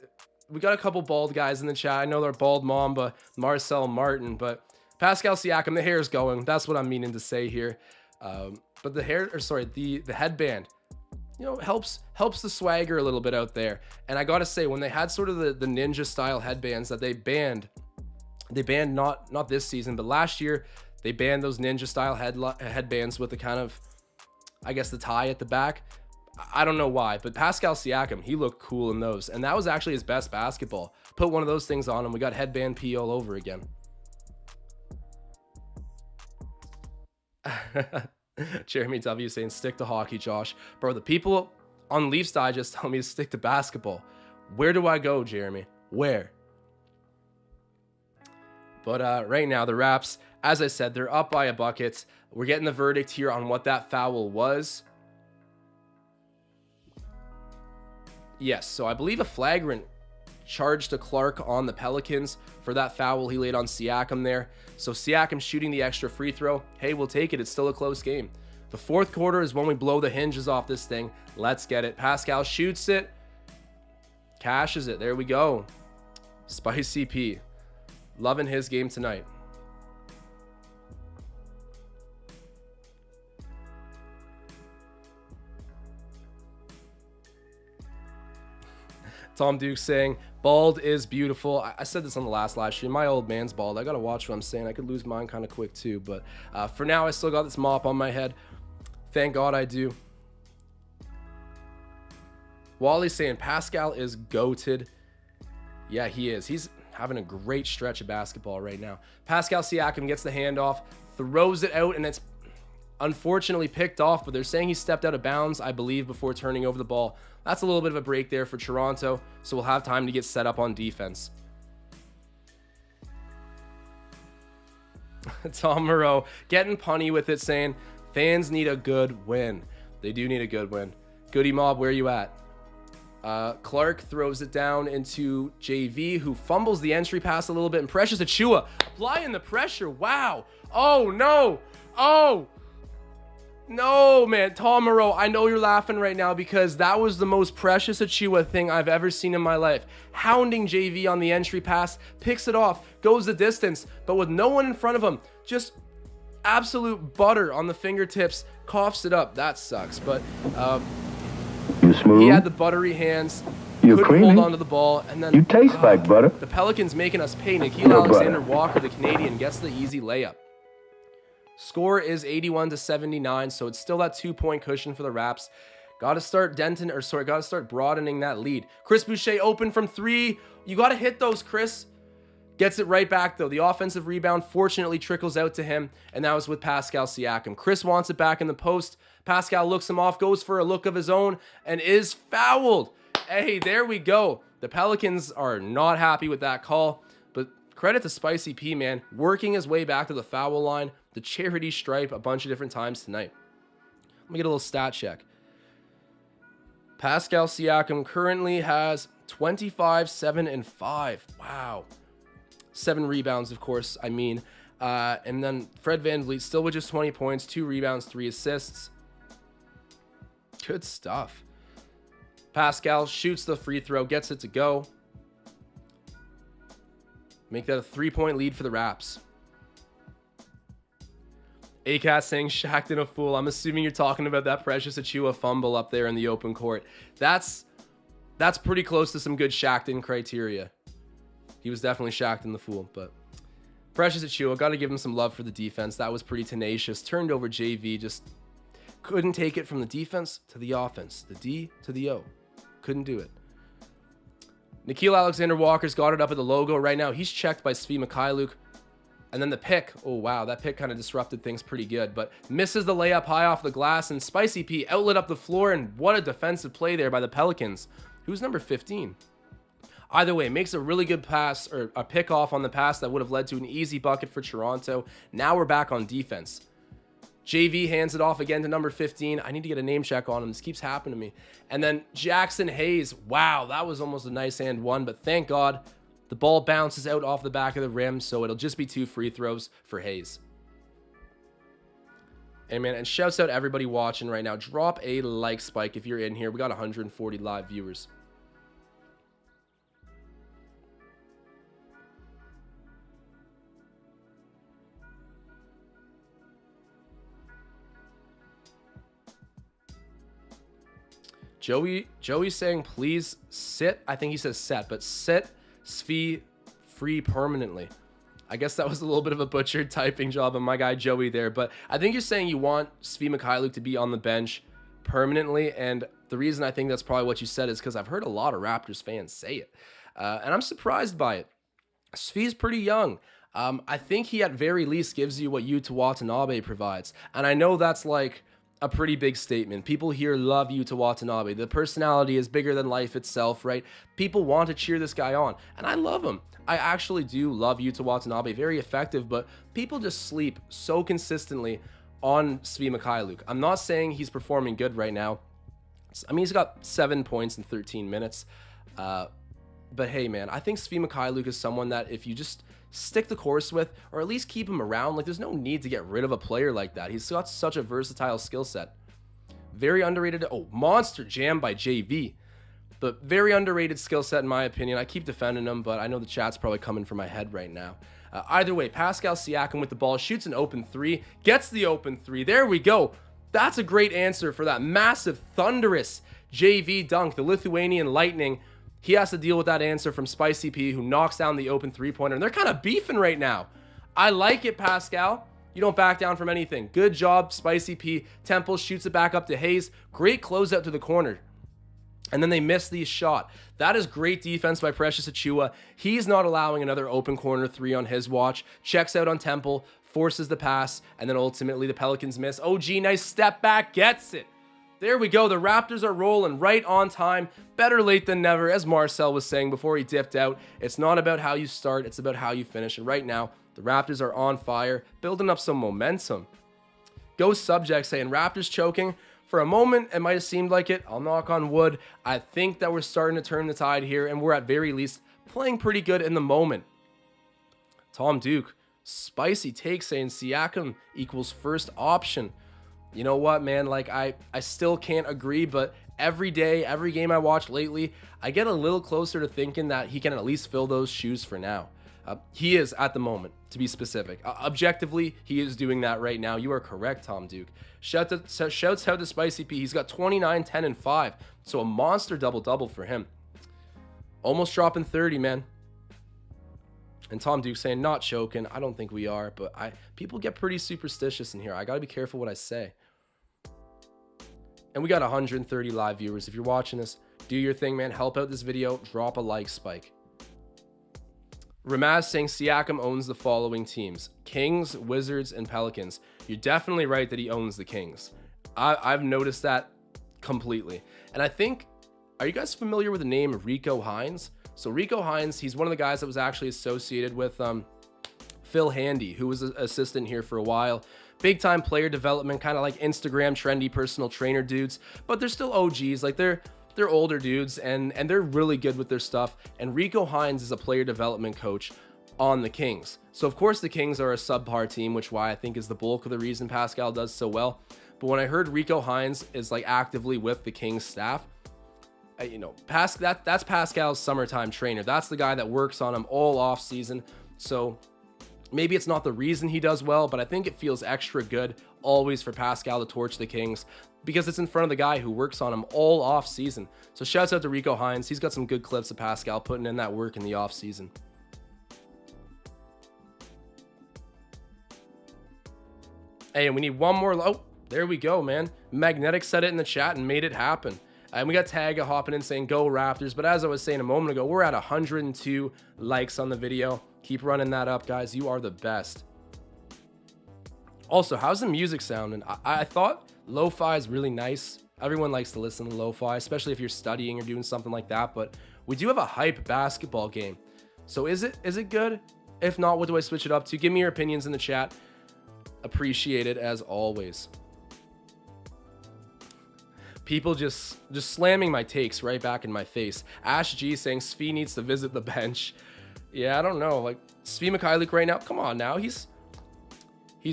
We got a couple bald guys in the chat. I know they're bald Mamba, Marcel Martin. But Pascal Siakam, the hair is going. That's what I'm meaning to say here. But the hair... Or sorry, the headband... You know, helps the swagger a little bit out there. And I gotta say, when they had sort of the ninja style headbands that they banned not this season, but last year they banned those ninja style headbands with the kind of, I guess, the tie at the back. I don't know why, but Pascal Siakam, he looked cool in those, and that was actually his best basketball. Put one of those things on and we got headband P all over again. Jeremy W saying stick to hockey, Josh. Bro, the people on Leafs Digest tell me to stick to basketball. Where do I go, Jeremy? Where? But right now, the Raps, as I said, they're up by a bucket. We're getting the verdict here on what that foul was. Yes, so I believe a flagrant charge to Clark on the Pelicans for that foul he laid on Siakam there. So Siakam shooting the extra free throw. Hey, we'll take it. It's still a close game. The fourth quarter is when we blow the hinges off this thing. Let's get it. Pascal shoots it. Cashes it. There we go. Spicy P. Loving his game tonight. Tom Duke saying, bald is beautiful. I said this on the last live stream. My old man's bald. I got to watch what I'm saying. I could lose mine kind of quick too. But for now, I still got this mop on my head. Thank God I do. Wally's saying Pascal is goated. Yeah, he is. He's having a great stretch of basketball right now. Pascal Siakam gets the handoff, throws it out, and it's unfortunately picked off, but they're saying he stepped out of bounds, I believe, before turning over the ball. That's a little bit of a break there for Toronto, so we'll have time to get set up on defense. Tom Moreau getting punny with it, saying fans need a good win. They do need a good win. Goody Mob, where you at? Clark throws it down into JV, who fumbles the entry pass a little bit, and Precious Achiuwa applying the pressure. Wow. Oh, no. Oh, no, man. Tom Moreau, I know you're laughing right now because that was the most Precious Achiuwa thing I've ever seen in my life. Hounding JV on the entry pass, picks it off, goes the distance, but with no one in front of him, just absolute butter on the fingertips, coughs it up. That sucks, but he had the buttery hands, couldn't hold on to the ball, and then you taste like butter. The Pelicans making us pay. Nikhil Alexander-Walker, the Canadian, gets the easy layup. Score is 81-79, so it's still that 2-point cushion for the Raps. Got to start broadening that lead. Chris Boucher open from 3. You got to hit those, Chris. Gets it right back, though. The offensive rebound fortunately trickles out to him, and that was with Pascal Siakam. Chris wants it back in the post. Pascal looks him off, goes for a look of his own, and is fouled. Hey, there we go. The Pelicans are not happy with that call, but credit to Spicy P, man, working his way back to the foul line, the charity stripe a bunch of different times tonight. Let me get a little stat check. Pascal Siakam currently has 25, 7, and 5. Wow. 7 rebounds, of course, I mean. And then Fred VanVleet still with just 20 points, 2 rebounds, 3 assists. Good stuff. Pascal shoots the free throw, gets it to go. Make that a 3-point lead for the Raps. ACAT saying Shaqtin' a fool. I'm assuming you're talking about that Precious Achiuwa fumble up there in the open court. That's pretty close to some good Shaqtin' criteria. He was definitely Shaqtin' the fool, but Precious Achiuwa, got to give him some love for the defense. That was pretty tenacious. Turned over JV, just couldn't take it from the defense to the offense. The D to the O. Couldn't do it. Nickeil Alexander-Walker's got it up at the logo right now. He's checked by Svi Mikhailuk. And then the pick. Oh, wow. That pick kind of disrupted things pretty good. But misses the layup high off the glass. And Spicy P outlet up the floor. And what a defensive play there by the Pelicans. Who's number 15? Either way, makes a really good pass, or a pick off on the pass that would have led to an easy bucket for Toronto. Now we're back on defense. JV hands it off again to number 15. I need to get a name check on him. This keeps happening to me. And then Jackson Hayes. Wow, that was almost a nice and one, but thank God the ball bounces out off the back of the rim, so it'll just be 2 free throws for Hayes. Hey, man, and shouts out everybody watching right now. Drop a like, Spike, if you're in here. We got 140 live viewers. Joey's saying, please sit. I think he says set, but sit Svi free permanently. I guess that was a little bit of a butchered typing job on my guy Joey there, but I think you're saying you want Svi Mikhailuk to be on the bench permanently, and the reason I think that's probably what you said is because I've heard a lot of Raptors fans say it, and I'm surprised by it. Svi's pretty young. I think he at very least gives you what Yuta Watanabe provides, and I know that's like a pretty big statement. People here love Yuta Watanabe. The personality is bigger than life itself, right? People want to cheer this guy on, and I love him. I actually do love Yuta Watanabe. Very effective, but people just sleep so consistently on Svi Mikhailuk. I'm not saying he's performing good right now. I mean, he's got 7 points in 13 minutes. But hey, man, I think Svi Mikhailuk is someone that if you just stick the course with, or at least keep him around, like there's no need to get rid of a player like that. He's got such a versatile skill set. Very underrated. Oh, monster jam by JV. But very underrated skill set in my opinion. I keep defending him, but I know the chat's probably coming for my head right now. Either way, Pascal Siakam with the ball, shoots an open 3, gets the open 3. There we go. That's a great answer for that massive, thunderous JV dunk. The Lithuanian Lightning. He has to deal with that answer from Spicy P, who knocks down the open 3-pointer. And they're kind of beefing right now. I like it, Pascal. You don't back down from anything. Good job, Spicy P. Temple shoots it back up to Hayes. Great closeout to the corner. And then they miss the shot. That is great defense by Precious Achiuwa. He's not allowing another open corner 3 on his watch. Checks out on Temple, forces the pass, and then ultimately the Pelicans miss. OG, nice step back, gets it. There we go. The Raptors are rolling right on time. Better late than never, as Marcel was saying before he dipped out. It's not about how you start, it's about how you finish. And right now, the Raptors are on fire, building up some momentum. Ghost Subject saying, Raptors choking. For a moment, it might have seemed like it. I'll knock on wood. I think that we're starting to turn the tide here, and we're at very least playing pretty good in the moment. Tom Duke, spicy take saying Siakam equals first option. You know what, man? Like, I still can't agree, but every day, every game I watch lately, I get a little closer to thinking that he can at least fill those shoes for now. He is at the moment, to be specific. Objectively, he is doing that right now. You are correct, Tom Duke. Shouts out to Spicy P. He's got 29, 10, and 5. So a monster double-double for him. Almost dropping 30, man. And Tom Duke saying, not choking. I don't think we are, but people get pretty superstitious in here. I got to be careful what I say. And we got 130 live viewers. If you're watching this, do your thing, man. Help out this video. Drop a like, Spike. Ramaz saying Siakam owns the following teams: Kings, Wizards, and Pelicans. You're definitely right that he owns the Kings. I've noticed that completely. And I think, are you guys familiar with the name Rico Hines? So Rico Hines, he's one of the guys that was actually associated with Phil Handy, who was an assistant here for a while. Big time player development, kind of like Instagram trendy personal trainer dudes, but they're still OGs. Like they're older dudes and they're really good with their stuff. And Rico Hines is a player development coach on the Kings. So of course the Kings are a subpar team, which why I think is the bulk of the reason Pascal does so well. But when I heard Rico Hines is like actively with the Kings staff, that's Pascal's summertime trainer. That's the guy that works on him all off season. So maybe it's not the reason he does well, but I think it feels extra good always for Pascal to torch the Kings because it's in front of the guy who works on him all off season. So shouts out to Rico Hines. He's got some good clips of Pascal putting in that work in the off season. Hey, and we need one more. Oh, there we go, man. Magnetic said it in the chat and made it happen. And we got Taga hopping in saying go Raptors. But as I was saying a moment ago, we're at 102 likes on the video. Keep running that up, guys. You are the best. Also, how's the music sounding? I thought lo-fi is really nice. Everyone likes to listen to lo-fi, especially if you're studying or doing something like that. But we do have a hype basketball game. So is it good? If not, what do I switch it up to? Give me your opinions in the chat. Appreciate it as always. People just slamming my takes right back in my face. Ash G saying Svi needs to visit the bench. Yeah, I don't know. Like Svi Mikhailiuk right now, come on now. He's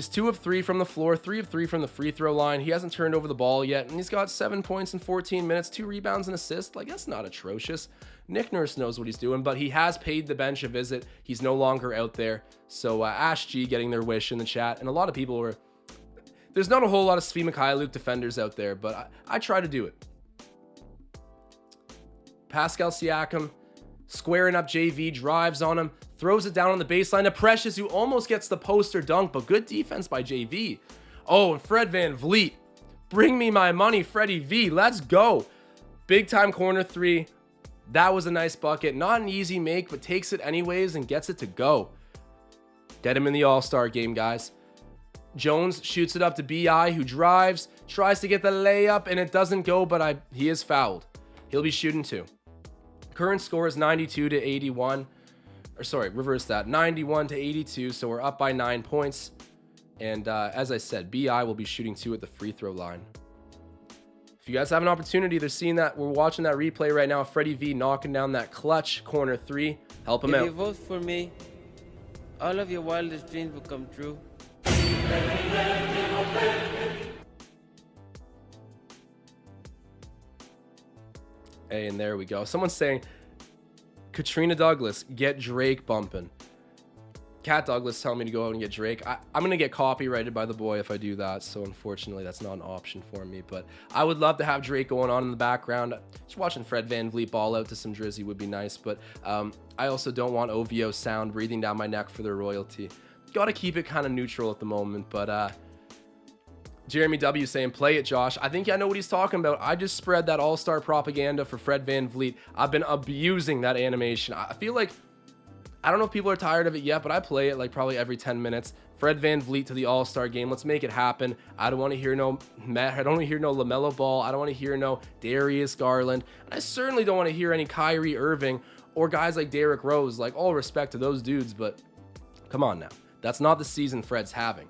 2 of 3 from the floor, 3 of 3 from the free throw line. He hasn't turned over the ball yet, and he's got 7 points in 14 minutes, 2 rebounds and assists. Like, that's not atrocious. Nick Nurse knows what he's doing, but he has paid the bench a visit. He's no longer out there. So Ash G getting their wish in the chat, and a lot of people were... There's not a whole lot of Svi Mikhailiuk defenders out there, but I try to do it. Pascal Siakam squaring up JV, drives on him, throws it down on the baseline to Precious, who almost gets the poster dunk, but good defense by JV. Oh, and Fred VanVleet. Bring me my money, Freddie V. Let's go. Big time corner 3. That was a nice bucket. Not an easy make, but takes it anyways and gets it to go. Get him in the All-Star game, guys. Jones shoots it up to BI, who drives, tries to get the layup, and it doesn't go, but he is fouled. He'll be shooting 2. Current score is 92 to 81. Or sorry, reverse that. 91 to 82, so we're up by 9 points. And as I said, BI will be shooting 2 at the free throw line. If you guys have an opportunity, they're seeing that. We're watching that replay right now. Freddie V knocking down that clutch corner 3. Help him out. If you vote for me, all of your wildest dreams will come true. Hey, and there we go. Someone's saying, Katrina Douglas, get Drake bumping. Kat Douglas telling me to go out and get Drake. I'm going to get copyrighted by the boy if I do that. So unfortunately, that's not an option for me. But I would love to have Drake going on in the background. Just watching Fred VanVleet ball out to some Drizzy would be nice. But I also don't want OVO sound breathing down my neck for their royalty. Got to keep it kind of neutral at the moment. But Jeremy W saying, play it, Josh. I think I know what he's talking about. I just spread that all-star propaganda for Fred VanVleet. I've been abusing that animation. I feel like, I don't know if people are tired of it yet, but I play it like probably every 10 minutes. Fred VanVleet to the All-Star game. Let's make it happen. I don't want to hear no Matt. I don't want to hear no LaMelo Ball. I don't want to hear no Darius Garland. And I certainly don't want to hear any Kyrie Irving or guys like Derrick Rose. Like, all respect to those dudes, but come on now. That's not the season Fred's having.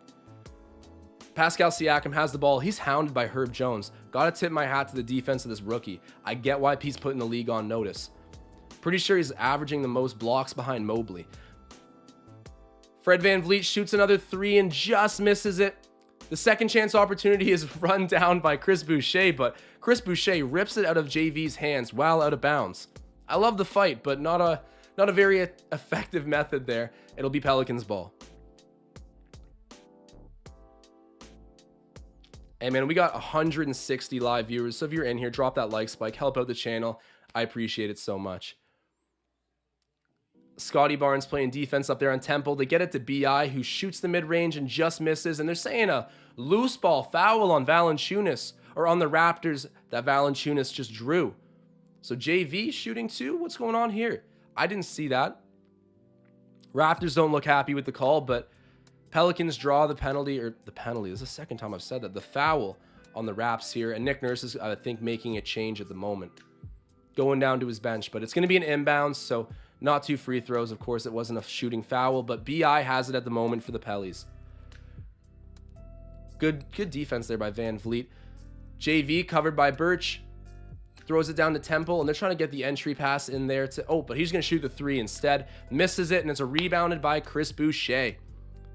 Pascal Siakam has the ball. He's hounded by Herb Jones. Gotta tip my hat to the defense of this rookie. I get why he's putting the league on notice. Pretty sure he's averaging the most blocks behind Mobley. Fred VanVleet shoots another 3 and just misses it. The second chance opportunity is run down by Chris Boucher, but Chris Boucher rips it out of JV's hands while out of bounds. I love the fight, but not a very effective method there. It'll be Pelicans ball. Hey man, we got 160 live viewers, so if you're in here, drop that like spike, help out the channel. I appreciate it so much. Scottie Barnes playing defense up there on Temple. They get it to BI, who shoots the mid-range and just misses, and they're saying a loose ball foul on Valancuinas, or on the Raptors that Valancuinas just drew. So JV shooting 2? What's going on here? I didn't see that. Raptors don't look happy with the call, but Pelicans draw the penalty, or the penalty. This is the second time I've said that. The foul on the Raps here, and Nick Nurse is, I think, making a change at the moment. Going down to his bench, but it's going to be an inbound, so not 2 free throws. Of course, it wasn't a shooting foul, but BI has it at the moment for the Pellies. Good defense there by VanVleet. JV covered by Birch. Throws it down to Temple, and they're trying to get the entry pass in there to... Oh, but he's going to shoot the 3 instead. Misses it, and it's a rebounded by Chris Boucher.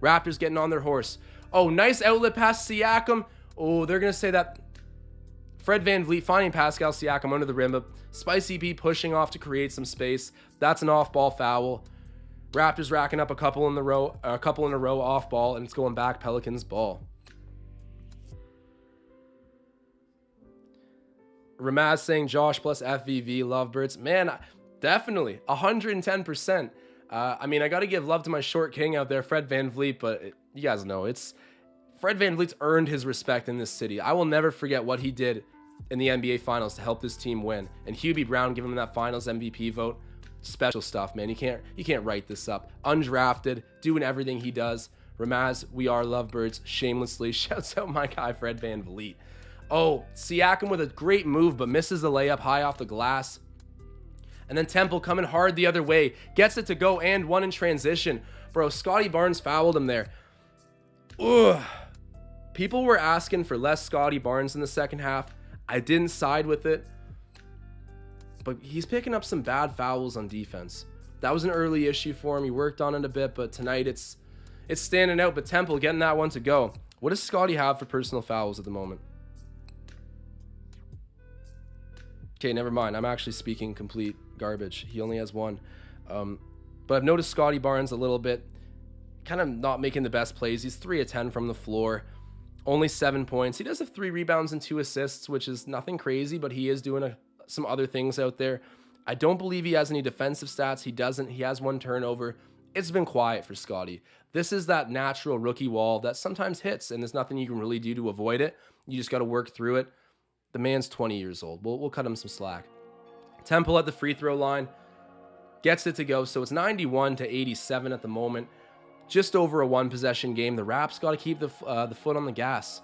Raptors getting on their horse. Oh, nice outlet pass, Siakam. Oh, they're going to say that Fred VanVleet finding Pascal Siakam under the rim, but Spicy B pushing off to create some space. That's an off-ball foul. Raptors racking up a couple in a row off ball, and it's going back Pelicans ball. Ramaz saying Josh plus FVV Lovebirds. Man, definitely 110%. I mean, I got to give love to my short king out there, Fred VanVleet, but you guys know Fred VanVleet's earned his respect in this city. I will never forget what he did in the NBA Finals to help this team win. And Hubie Brown giving him that Finals MVP vote. Special stuff, man. You can't write this up. Undrafted, doing everything he does. Ramaz, we are Lovebirds. Shamelessly shouts out my guy, Fred VanVleet. Oh, Siakam with a great move, but misses the layup high off the glass. And then Temple coming hard the other way. Gets it to go and 1 in transition. Bro, Scottie Barnes fouled him there. Ugh. People were asking for less Scottie Barnes in the second half. I didn't side with it. But he's picking up some bad fouls on defense. That was an early issue for him. He worked on it a bit, but tonight it's standing out. But Temple getting that one to go. What does Scottie have for personal fouls at the moment? Okay, never mind. I'm actually speaking complete garbage. He only has 1. But I've noticed Scottie Barnes a little bit. Kind of not making the best plays. He's 3 of 10 from the floor. Only 7 points. He does have 3 rebounds and 2 assists, which is nothing crazy, but he is doing some other things out there. I don't believe he has any defensive stats. He doesn't. He has 1 turnover. It's been quiet for Scottie. This is that natural rookie wall that sometimes hits, and there's nothing you can really do to avoid it. You just got to work through it. The man's 20 years old. We'll cut him some slack. Temple at the free throw line. Gets it to go. So it's 91-87 at the moment. Just over a 1-possession game. The Raps got to keep the foot on the gas.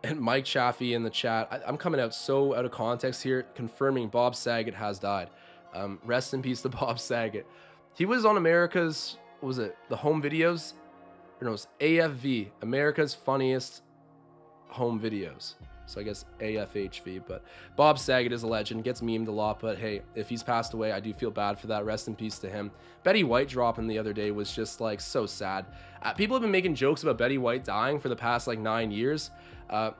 And Mike Chaffee in the chat. I'm coming out so out of context here. Confirming Bob Saget has died. Rest in peace to Bob Saget. He was on America's, what was it? The home videos? Or no, it was AFV, America's Funniest Home Videos. So I guess AFHV, but Bob Saget is a legend, gets memed a lot, but hey, if he's passed away, I do feel bad for that. Rest in peace to him. Betty White dropping the other day was just like so sad. People have been making jokes about Betty White dying for the past like 9 years.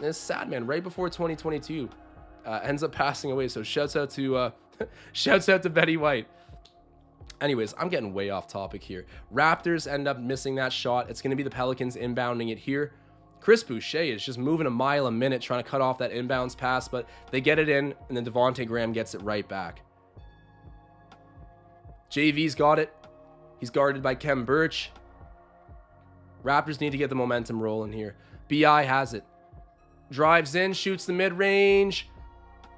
It's sad, man. Right before 2022, ends up passing away. So shouts out to Betty White. Anyways, I'm getting way off topic here. Raptors end up missing that shot. It's going to be the Pelicans inbounding it here. Chris Boucher is just moving a mile a minute trying to cut off that inbounds pass, but they get it in, and then Devontae Graham gets it right back. JV's got it. He's guarded by Kem Birch. Raptors need to get the momentum rolling here. BI has it. Drives in, shoots the mid-range.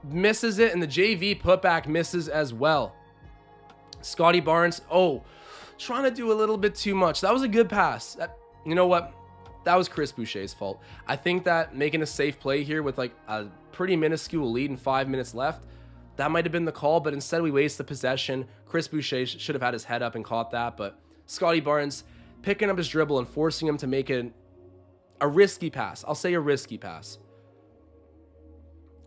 Misses it, and the JV putback misses as well. Scottie Barnes, trying to do a little bit too much. That was a good pass. You know what? That was Chris Boucher's fault. I think that making a safe play here with like a pretty minuscule lead and 5 minutes left, that might have been the call, but instead we waste the possession. Chris Boucher should have had his head up and caught that, but Scottie Barnes picking up his dribble and forcing him to make a risky pass. I'll say a risky pass.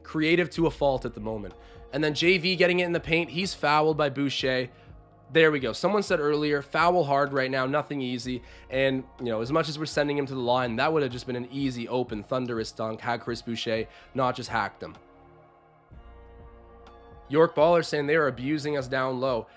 Creative to a fault at the moment. And then JV getting it in the paint. He's fouled by Boucher. There we go. Someone said earlier, foul hard right now, nothing easy. And, as much as we're sending him to the line, that would have just been an easy, open, thunderous dunk had Chris Boucher not just hacked him. York Baller saying they are abusing us down low.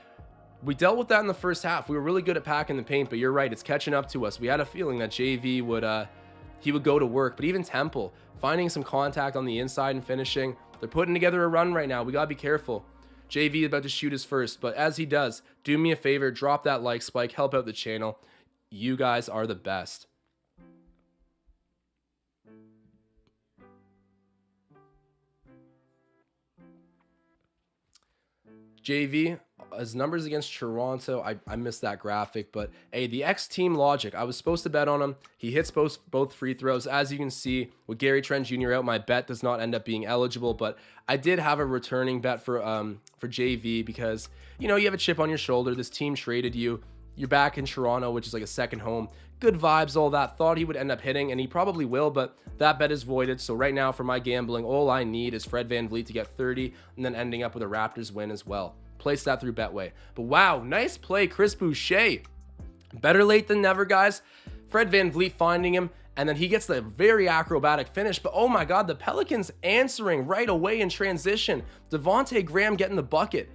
We dealt with that in the first half. We were really good at packing the paint, but you're right. It's catching up to us. We had a feeling that JV would go to work. But even Temple, finding some contact on the inside and finishing. They're putting together a run right now. We got to be careful. JV is about to shoot his first, but as he does, do me a favor, drop that like spike, help out the channel. You guys are the best. JV, his numbers against Toronto, I missed that graphic, but hey, the X-Team logic. I was supposed to bet on him. He hits both free throws. As you can see, with Gary Trent Jr. out, my bet does not end up being eligible, but I did have a returning bet for JV because, you know, you have a chip on your shoulder. This team traded you. You're back in Toronto, which is like a second home. Good vibes, all that. Thought he would end up hitting, and he probably will, but that bet is voided. So right now for my gambling, all I need is Fred VanVleet to get 30 and then ending up with a Raptors win as well. Place that through Betway. But wow, nice play, Chris Boucher. Better late than never, guys. Fred VanVleet finding him, and then he gets the very acrobatic finish. But oh my God, the Pelicans answering right away in transition. Devontae Graham getting the bucket.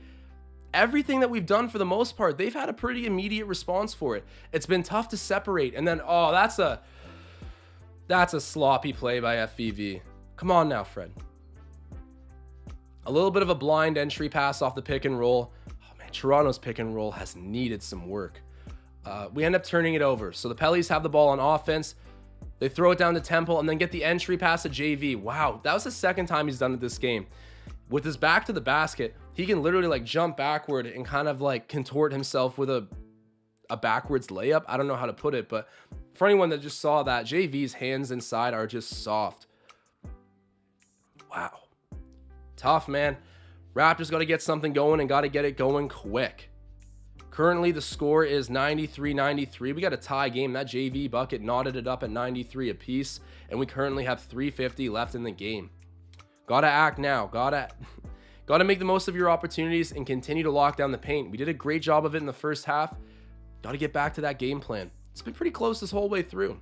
Everything that we've done for the most part, they've had a pretty immediate response for it. It's been tough to separate. And then, oh, that's a sloppy play by FVV. Come on now, Fred. A little bit of a blind entry pass off the pick and roll. Oh man, Toronto's pick and roll has needed some work. We end up turning it over. So the Pellies have the ball on offense. They throw it down to Temple and then get the entry pass to JV. Wow, that was the second time he's done it this game. With his back to the basket, he can literally like jump backward and kind of like contort himself with a backwards layup. I don't know how to put it, but for anyone that just saw that, JV's hands inside are just soft. Wow. Tough, man. Raptors got to get something going and got to get it going quick. Currently, the score is 93-93. We got a tie game. That JV bucket knotted it up at 93 apiece, and we currently have 3:50 left in the game. Gotta act now. Gotta make the most of your opportunities and continue to lock down the paint. We did a great job of it in the first half. Gotta get back to that game plan. It's been pretty close this whole way through.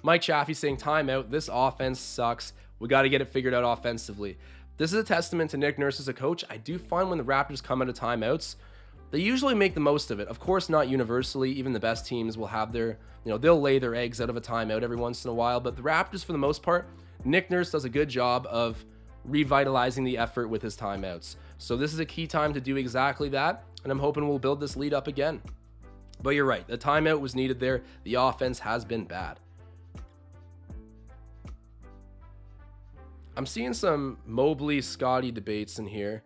Mike Chaffee saying timeout. This offense sucks. We got to get it figured out offensively. This is a testament to Nick Nurse as a coach. I do find when the Raptors come out of timeouts, they usually make the most of it. Of course, not universally. Even the best teams will have their, they'll lay their eggs out of a timeout every once in a while. But the Raptors, for the most part, Nick Nurse does a good job of revitalizing the effort with his timeouts. So this is a key time to do exactly that. And I'm hoping we'll build this lead up again. But you're right. The timeout was needed there. The offense has been bad. I'm seeing some Mobley Scottie debates in here.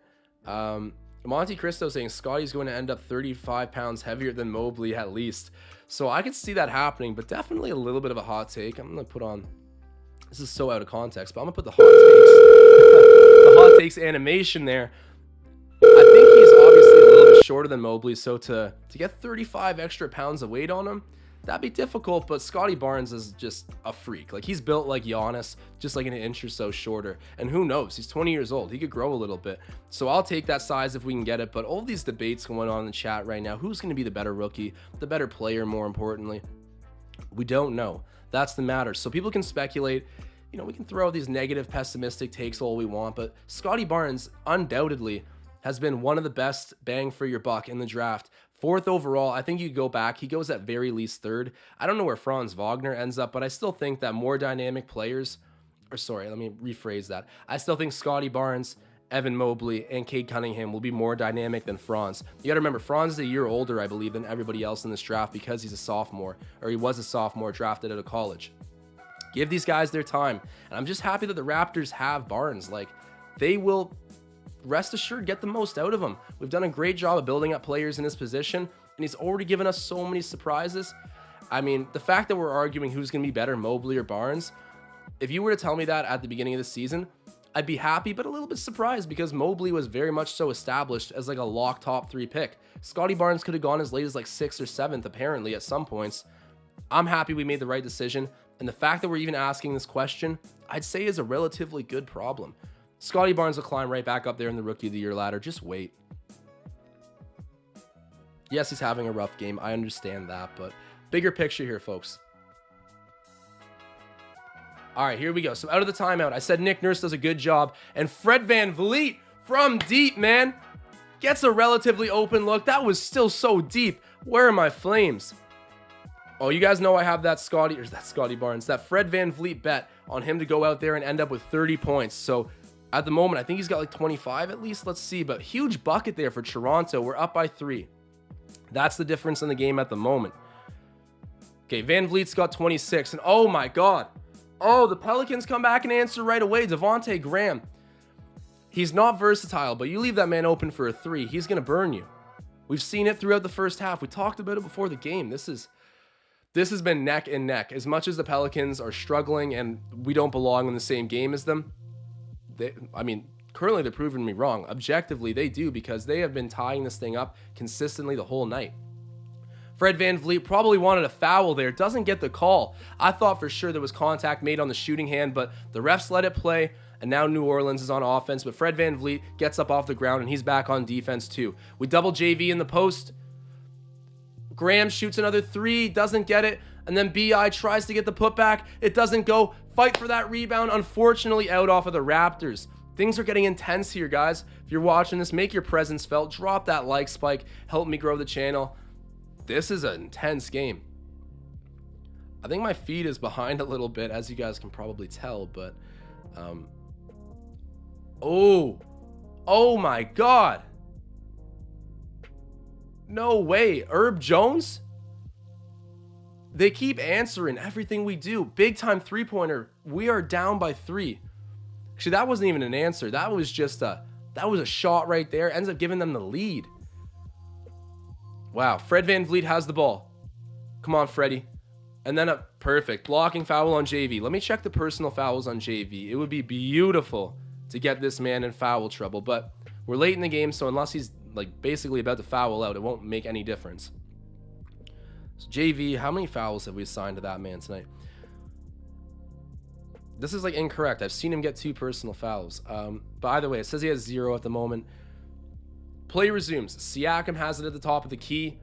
Monte Cristo saying Scottie's going to end up 35 pounds heavier than Mobley at least. So I could see that happening, but definitely a little bit of a hot take. I'm going to put on, this is so out of context, but I'm going to put the hot takes, the hot takes animation there. I think he's obviously a little bit shorter than Mobley, so to get 35 extra pounds of weight on him, that'd be difficult, but Scottie Barnes is just a freak. Like, he's built like Giannis, just like an inch or so shorter. And who knows? He's 20 years old. He could grow a little bit. So I'll take that size if we can get it. But all these debates going on in the chat right now, who's going to be the better rookie, the better player, more importantly? We don't know. That's the matter. So people can speculate. We can throw out these negative, pessimistic takes all we want, but Scottie Barnes undoubtedly has been one of the best bang for your buck in the draft. 4th overall. I think you go back. He goes at very least 3rd. I don't know where Franz Wagner ends up, but I still think that more dynamic players, let me rephrase that. I still think Scottie Barnes, Evan Mobley, and Cade Cunningham will be more dynamic than Franz. You got to remember, Franz is a year older, I believe, than everybody else in this draft because he's a sophomore, or he was a sophomore drafted out of college. Give these guys their time. And I'm just happy that the Raptors have Barnes. Like, they will, rest assured, get the most out of him. We've done a great job of building up players in this position, and he's already given us so many surprises. I mean, the fact that we're arguing who's going to be better, Mobley or Barnes, if you were to tell me that at the beginning of the season, I'd be happy, but a little bit surprised because Mobley was very much so established as like a lock top 3 pick. Scottie Barnes could have gone as late as like 6th or 7th, apparently, at some points. I'm happy we made the right decision, and the fact that we're even asking this question, I'd say is a relatively good problem. Scottie Barnes will climb right back up there in the Rookie of the Year ladder. Just wait. Yes, he's having a rough game. I understand that, but bigger picture here, folks. All right, here we go. So out of the timeout, I said Nick Nurse does a good job, and Fred VanVleet from deep, man, gets a relatively open look. That was still so deep. Where are my flames? Oh, you guys know I have that Scottie Barnes, that Fred VanVleet bet on him to go out there and end up with 30 points. So at the moment, I think he's got like 25 at least. Let's see. But huge bucket there for Toronto. We're up by 3. That's the difference in the game at the moment. Okay, VanVleet's got 26. And oh my God. Oh, the Pelicans come back and answer right away. Devontae Graham. He's not versatile, but you leave that man open for a three, he's going to burn you. We've seen it throughout the first half. We talked about it before the game. This has been neck and neck. As much as the Pelicans are struggling and we don't belong in the same game as them, currently they're proving me wrong. Objectively, they do, because they have been tying this thing up consistently the whole night. Fred VanVleet probably wanted a foul there. Doesn't get the call. I thought for sure there was contact made on the shooting hand, but the refs let it play, and now New Orleans is on offense. But Fred VanVleet gets up off the ground, and he's back on defense too. We double JV in the post. Graham shoots another three, doesn't get it, and then BI tries to get the putback. It doesn't go. Fight for that rebound. Unfortunately, out off of the Raptors. Things are getting intense here, guys. If you're watching this, make your presence felt. Drop that like spike. Help me grow the channel. This is an intense game. I think my feed is behind a little bit, as you guys can probably tell, but oh my God. No way. Herb Jones? They keep answering everything we do. Big time three-pointer. We are down by 3. Actually, that wasn't even an answer. That was just a shot right there. Ends up giving them the lead. Wow. Fred VanVleet has the ball. Come on, Freddie. And then a perfect blocking foul on JV. Let me check the personal fouls on JV. It would be beautiful to get this man in foul trouble, but we're late in the game, so unless he's like basically about to foul out, it won't make any difference. So JV, how many fouls have we assigned to that man tonight? This is like incorrect. I've seen him get 2 personal fouls. But either way, it says he has 0 at the moment. Play resumes. Siakam has it at the top of the key.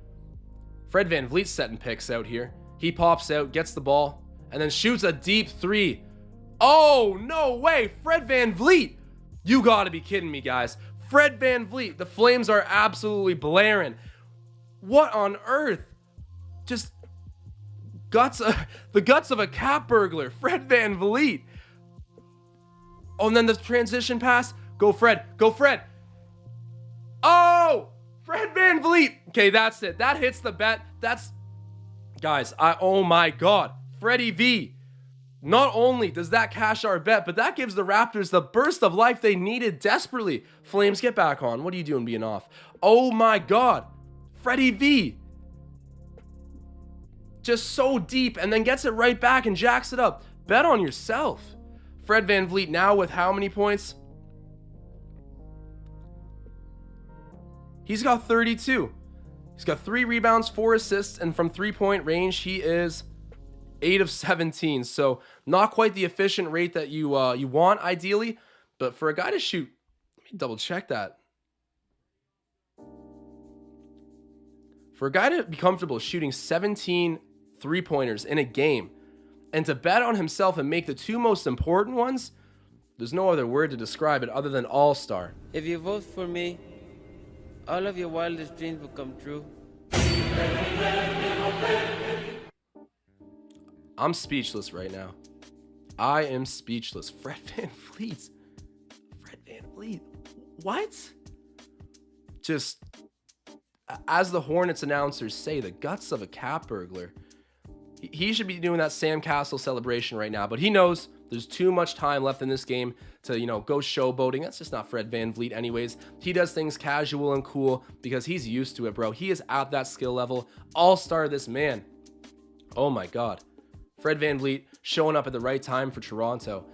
Fred VanVleet's setting picks out here. He pops out, gets the ball, and then shoots a deep 3. Oh, no way. Fred VanVleet. You gotta be kidding me, guys. Fred VanVleet. The Flames are absolutely blaring. What on earth? Just the guts of a cat burglar. Fred VanVleet. Oh, and then the transition pass. Go, Fred. Go, Fred. Oh, Fred VanVleet. Okay, that's it. That hits the bet. That's, guys, oh my God. Freddie V. Not only does that cash our bet, but that gives the Raptors the burst of life they needed desperately. Flames, get back on. What are you doing being off? Oh my God. Freddie V. Just so deep, and then gets it right back and jacks it up. Bet on yourself. Fred VanVleet now with how many points? He's got 32. He's got 3 rebounds, 4 assists, and from 3-point range, he is 8 of 17. So not quite the efficient rate that you want ideally, but for a guy to shoot, let me double check that. For a guy to be comfortable shooting 17 3-pointers in a game and to bet on himself and make the 2 most important ones, there's no other word to describe it other than all-star. If you vote for me, all of your wildest dreams will come true. I'm speechless right now. I am speechless. Fred VanVleet. Fred VanVleet. What? Just, as the Hornets announcers say, the guts of a cat burglar. He should be doing that Sam Castle celebration right now, but he knows there's too much time left in this game to, go showboating. That's just not Fred VanVleet anyways. He does things casual and cool because he's used to it, bro. He is at that skill level. All-star, this man. Oh my God. Fred VanVleet showing up at the right time for Toronto.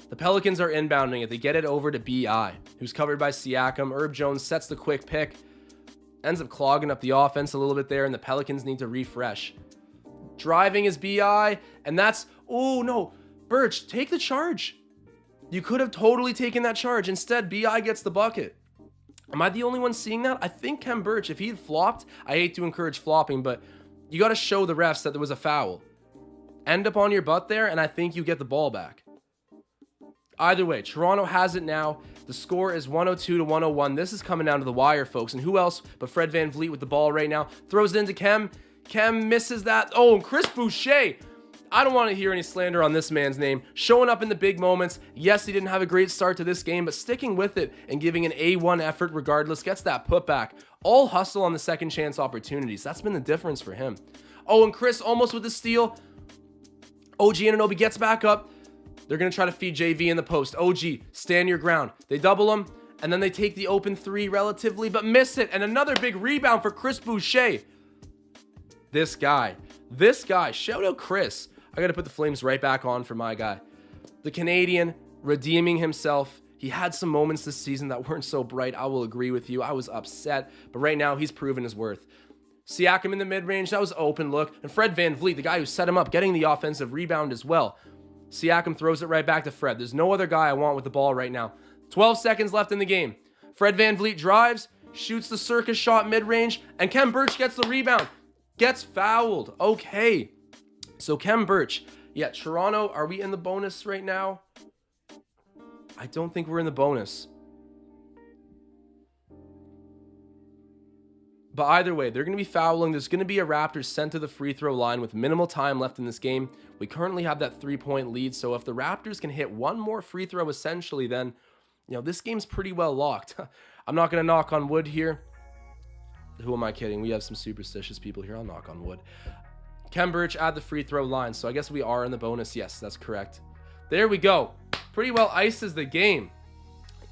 The Pelicans are inbounding it. They get it over to BI, who's covered by Siakam. Herb Jones sets the quick pick. Ends up clogging up the offense a little bit there, and the Pelicans need to refresh. Driving is BI, and that's, oh no, Birch, take the charge. You could have totally taken that charge. Instead, BI gets the bucket. Am I the only one seeing that? I think Kem Birch, if he had flopped, I hate to encourage flopping, but you got to show the refs that there was a foul. End up on your butt there, and I think you get the ball back. Either way, Toronto has it now. The score is 102-101. This is coming down to the wire, folks. And who else but Fred VanVleet with the ball right now? Throws it into Kem. Kem misses that. Oh, and Chris Boucher. I don't want to hear any slander on this man's name. Showing up in the big moments. Yes, he didn't have a great start to this game, but sticking with it and giving an A1 effort regardless. Gets that putback. All hustle on the second chance opportunities. That's been the difference for him. Oh, and Chris almost with the steal. OG Anunoby gets back up. They're going to try to feed JV in the post. OG, stand your ground. They double him, And then they take the open three relatively, but miss it. And another big rebound for Chris Boucher. This guy, shout out Chris. I got to put the flames right back on for my guy. The Canadian redeeming himself. He had some moments this season that weren't so bright. I will agree with you. I was upset, but right now he's proven his worth. Siakam in the mid-range, that was open look. And Fred VanVleet, the guy who set him up, getting the offensive rebound as well. Siakam throws it right back to Fred. There's no other guy I want with the ball right now. 12 seconds left in the game. Fred VanVleet drives, shoots the circus shot mid-range, and Khem Birch gets the rebound. Gets fouled. Okay. So Khem Birch. Yeah, Toronto, are we in the bonus right now? I don't think we're in the bonus. But either way, they're going to be fouling. There's going to be a Raptors sent to the free throw line with minimal time left in this game. We currently have that 3-point lead. So if the Raptors can hit one more free throw, essentially, then, you know, this game's pretty well locked. I'm not going to knock on wood here. Who am I kidding? We have some superstitious people here. I'll knock on wood. Khem Birch at the free throw line. So I guess we are in the bonus. Yes, that's correct. There we go. Pretty well ices the game.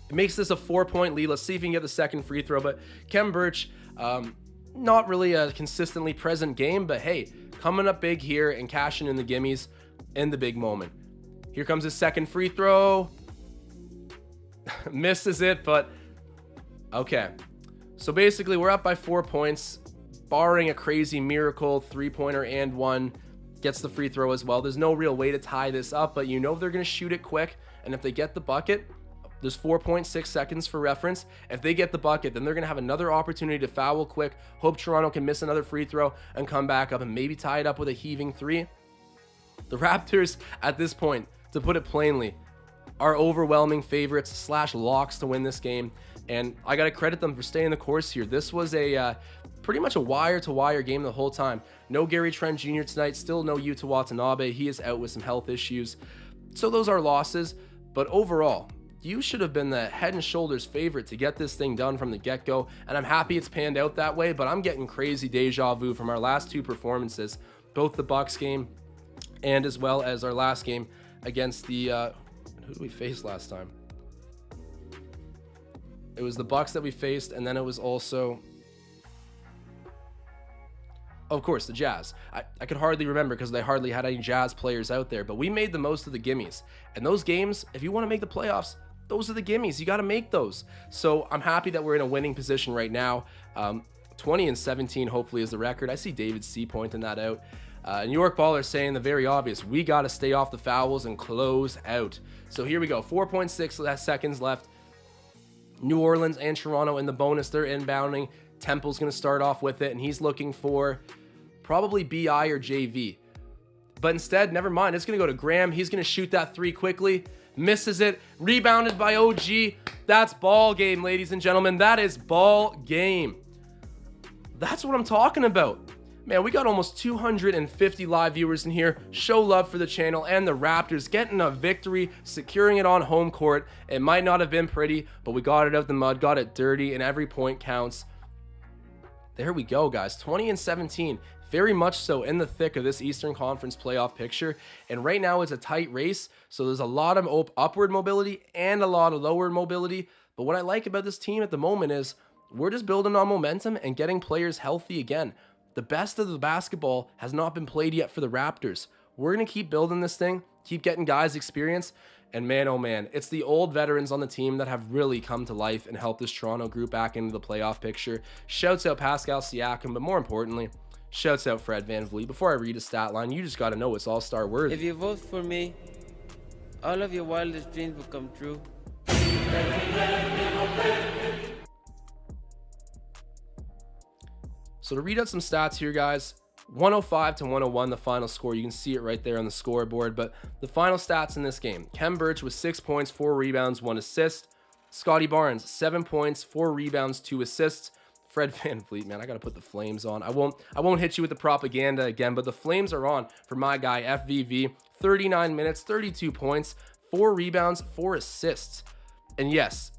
It makes this a 4-point lead. Let's see if we can get the second free throw. But Khem Birch, not really a consistently present game, but hey, coming up big here and cashing in the gimmies in the big moment. Here comes his second free throw. Misses it, but okay. So basically, we're up by 4 points, barring a crazy miracle 3-pointer and one. Gets the free throw as well. There's no real way to tie this up, but you know they're going to shoot it quick. And if they get the bucket, there's 4.6 seconds for reference. If they get the bucket, then they're going to have another opportunity to foul quick. Hope Toronto can miss another free throw and come back up and maybe tie it up with a heaving three. The Raptors, at this point, to put it plainly, are overwhelming favorites / locks to win this game. And I got to credit them for staying the course here. This was a pretty much a wire-to-wire game the whole time. No Gary Trent Jr. tonight. Still no Yuta Watanabe. He is out with some health issues. So those are losses. But overall, you should have been the head and shoulders favorite to get this thing done from the get-go. And I'm happy it's panned out that way. But I'm getting crazy deja vu from our last two performances. Both the Bucks game and as well as our last game against the... who did we face last time? It was the Bucks that we faced, and then it was also, of course, the Jazz. I could hardly remember because they hardly had any Jazz players out there, but we made the most of the gimmies. And those games, if you want to make the playoffs, those are the gimmies. You got to make those. So I'm happy that we're in a winning position right now. 20-17 hopefully is the record. I see David C pointing that out. New York Baller saying the very obvious. We got to stay off the fouls and close out. So here we go. 4.6 seconds left. New Orleans and Toronto in the bonus. They're inbounding. Temple's going to start off with it, and he's looking for probably BI or JV. But instead, never mind. It's going to go to Graham. He's going to shoot that three quickly. Misses it. Rebounded by OG. That's ball game, ladies and gentlemen. That is ball game. That's what I'm talking about. Man, we got almost 250 live viewers in here. Show love for the channel and the Raptors getting a victory, securing it on home court. It might not have been pretty, but we got it out the mud, got it dirty, and every point counts. There we go, guys. 20-17. Very much so in the thick of this Eastern Conference playoff picture. And right now it's a tight race, so there's a lot of upward mobility and a lot of lower mobility. But what I like about this team at the moment is we're just building on momentum and getting players healthy again. The best of the basketball has not been played yet for the Raptors. We're going to keep building this thing, keep getting guys experience, and man, oh man, it's the old veterans on the team that have really come to life and helped this Toronto group back into the playoff picture. Shouts out Pascal Siakam, but more importantly, shouts out Fred VanVleet. Before I read a stat line, you just got to know it's all-star worthy. If you vote for me, all of your wildest dreams will come true. So to read out some stats here, guys, 105-101, the final score. You can see it right there on the scoreboard. But the final stats in this game: Khem Birch with 6 points, 4 rebounds, 1 assist. Scottie Barnes, 7 points, 4 rebounds, 2 assists. Fred VanVleet, man, I got to put the flames on. I won't hit you with the propaganda again, but the flames are on for my guy, FVV. 39 minutes, 32 points, 4 rebounds, 4 assists. And yes,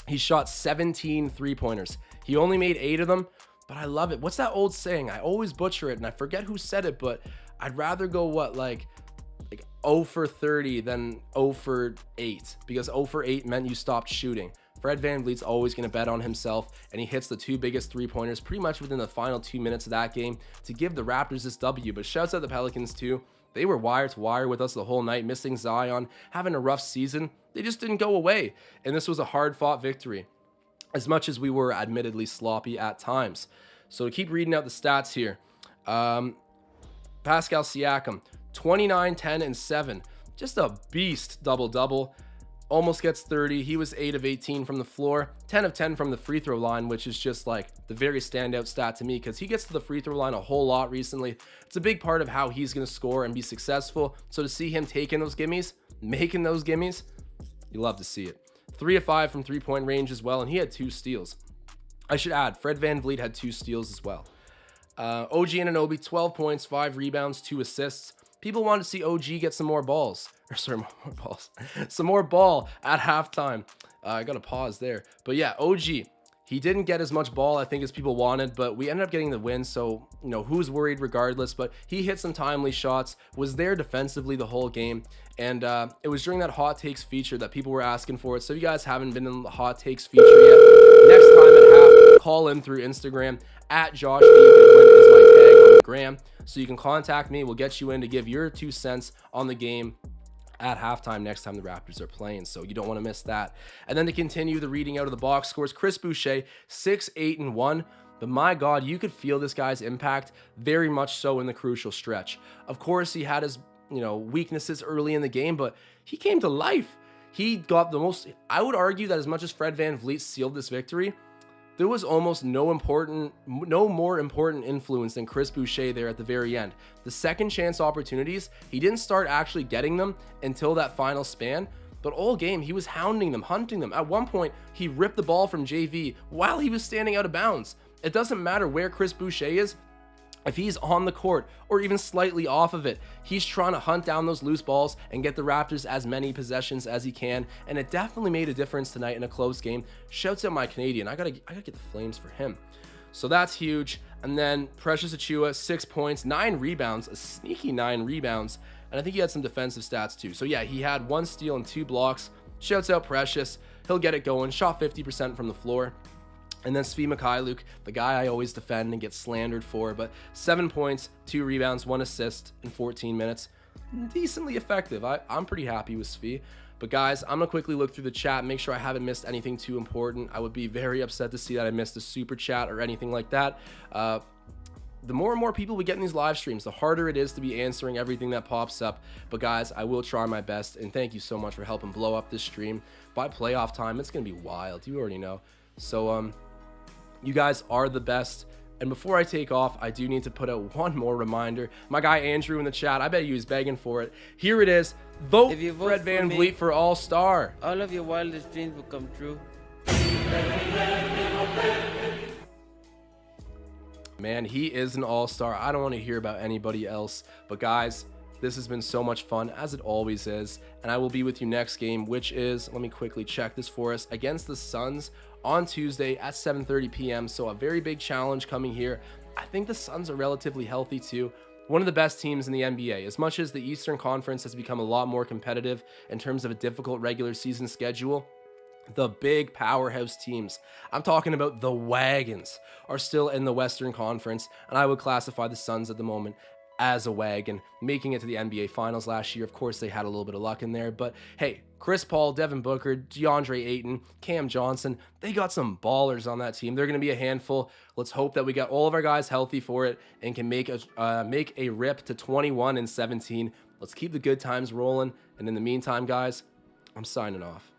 he shot 17 3-pointers. He only made 8 of them. But I love it. What's that old saying? I always butcher it, and I forget who said it, but I'd rather go, like 0 for 30 than 0 for 8, because 0 for 8 meant you stopped shooting. Fred VanVleet's always going to bet on himself, and he hits the 2 biggest 3-pointers pretty much within the final 2 minutes of that game to give the Raptors this W. But shouts out the Pelicans too. They were wire to wire with us the whole night, missing Zion, having a rough season. They just didn't go away, and this was a hard-fought victory, as much as we were admittedly sloppy at times. So to keep reading out the stats here, Pascal Siakam, 29, 10, and 7. Just a beast double-double. Almost gets 30. He was 8 of 18 from the floor, 10 of 10 from the free throw line, which is just like the very standout stat to me because he gets to the free throw line a whole lot recently. It's a big part of how he's going to score and be successful. So to see him taking those gimmies, making those gimmies, you love to see it. 3 of 5 from 3-point range as well, and he had 2 steals. I should add, Fred VanVleet had 2 steals as well. OG Anunoby, 12 points, 5 rebounds, 2 assists. People wanted to see OG get some more balls. Some more ball at halftime. I got to pause there. But yeah, OG, he didn't get as much ball, I think, as people wanted, but we ended up getting the win. So, you know, who's worried regardless? But he hit some timely shots, was there defensively the whole game. And it was during that Hot Takes feature that people were asking for it. So if you guys haven't been in the Hot Takes feature yet, next time at half, call in through Instagram. At Josh Goodwin is my tag on the gram. So you can contact me. We'll get you in to give your 2 cents on the game at halftime next time the Raptors are playing. So you don't want to miss that. And then to continue the reading out of the box scores, Chris Boucher, 6, 8, and 1. But my God, you could feel this guy's impact very much so in the crucial stretch. Of course, he had his, weaknesses early in the game, but he came to life. He got the most, I would argue that as much as Fred VanVleet sealed this victory, there was almost no more important influence than Chris Boucher there at the very end. The second chance opportunities, he didn't start actually getting them until that final span, but all game he was hounding them, hunting them. At one point, he ripped the ball from JV while he was standing out of bounds. It doesn't matter where Chris Boucher is. If he's on the court or even slightly off of it, he's trying to hunt down those loose balls and get the Raptors as many possessions as he can. And it definitely made a difference tonight in a close game. Shouts out my Canadian. I gotta get the flames for him. So that's huge. And then Precious Achiuwa, 6 points, 9 rebounds, a sneaky 9 rebounds. And I think he had some defensive stats too. So yeah, he had 1 steal and 2 blocks. Shouts out Precious. He'll get it going. Shot 50% from the floor. And then Svi Mikhailuk, the guy I always defend and get slandered for, but 7 points, 2 rebounds, 1 assist in 14 minutes. Decently effective. I'm pretty happy with Svi. But guys, I'm going to quickly look through the chat, make sure I haven't missed anything too important. I would be very upset to see that I missed a super chat or anything like that. The more and more people we get in these live streams, the harder it is to be answering everything that pops up. But guys, I will try my best, and thank you so much for helping blow up this stream. By playoff time, it's going to be wild. You already know. So, you guys are the best. And before I take off, I do need to put out one more reminder. My guy Andrew in the chat, I bet he was begging for it. Here it is. Vote Fred VanVleet for All-Star. All of your wildest dreams will come true. Man, he is an all-star. I don't want to hear about anybody else. But guys, this has been so much fun, as it always is. And I will be with you next game, which is, let me quickly check this for us, against the Suns on Tuesday at 7:30 p.m. So a very big challenge coming here. I think the Suns are relatively healthy too. One of the best teams in the NBA. As much as the Eastern Conference has become a lot more competitive in terms of a difficult regular season schedule, the big powerhouse teams, I'm talking about the wagons, are still in the Western Conference, and I would classify the Suns at the moment as a wagon, making it to the NBA Finals last year. Of course, they had a little bit of luck in there, but hey, Chris Paul, Devin Booker, DeAndre Ayton, Cam Johnson, they got some ballers on that team. They're going to be a handful. Let's hope that we got all of our guys healthy for it and can make a rip to 21-17. Let's keep the good times rolling, and in the meantime, guys, I'm signing off.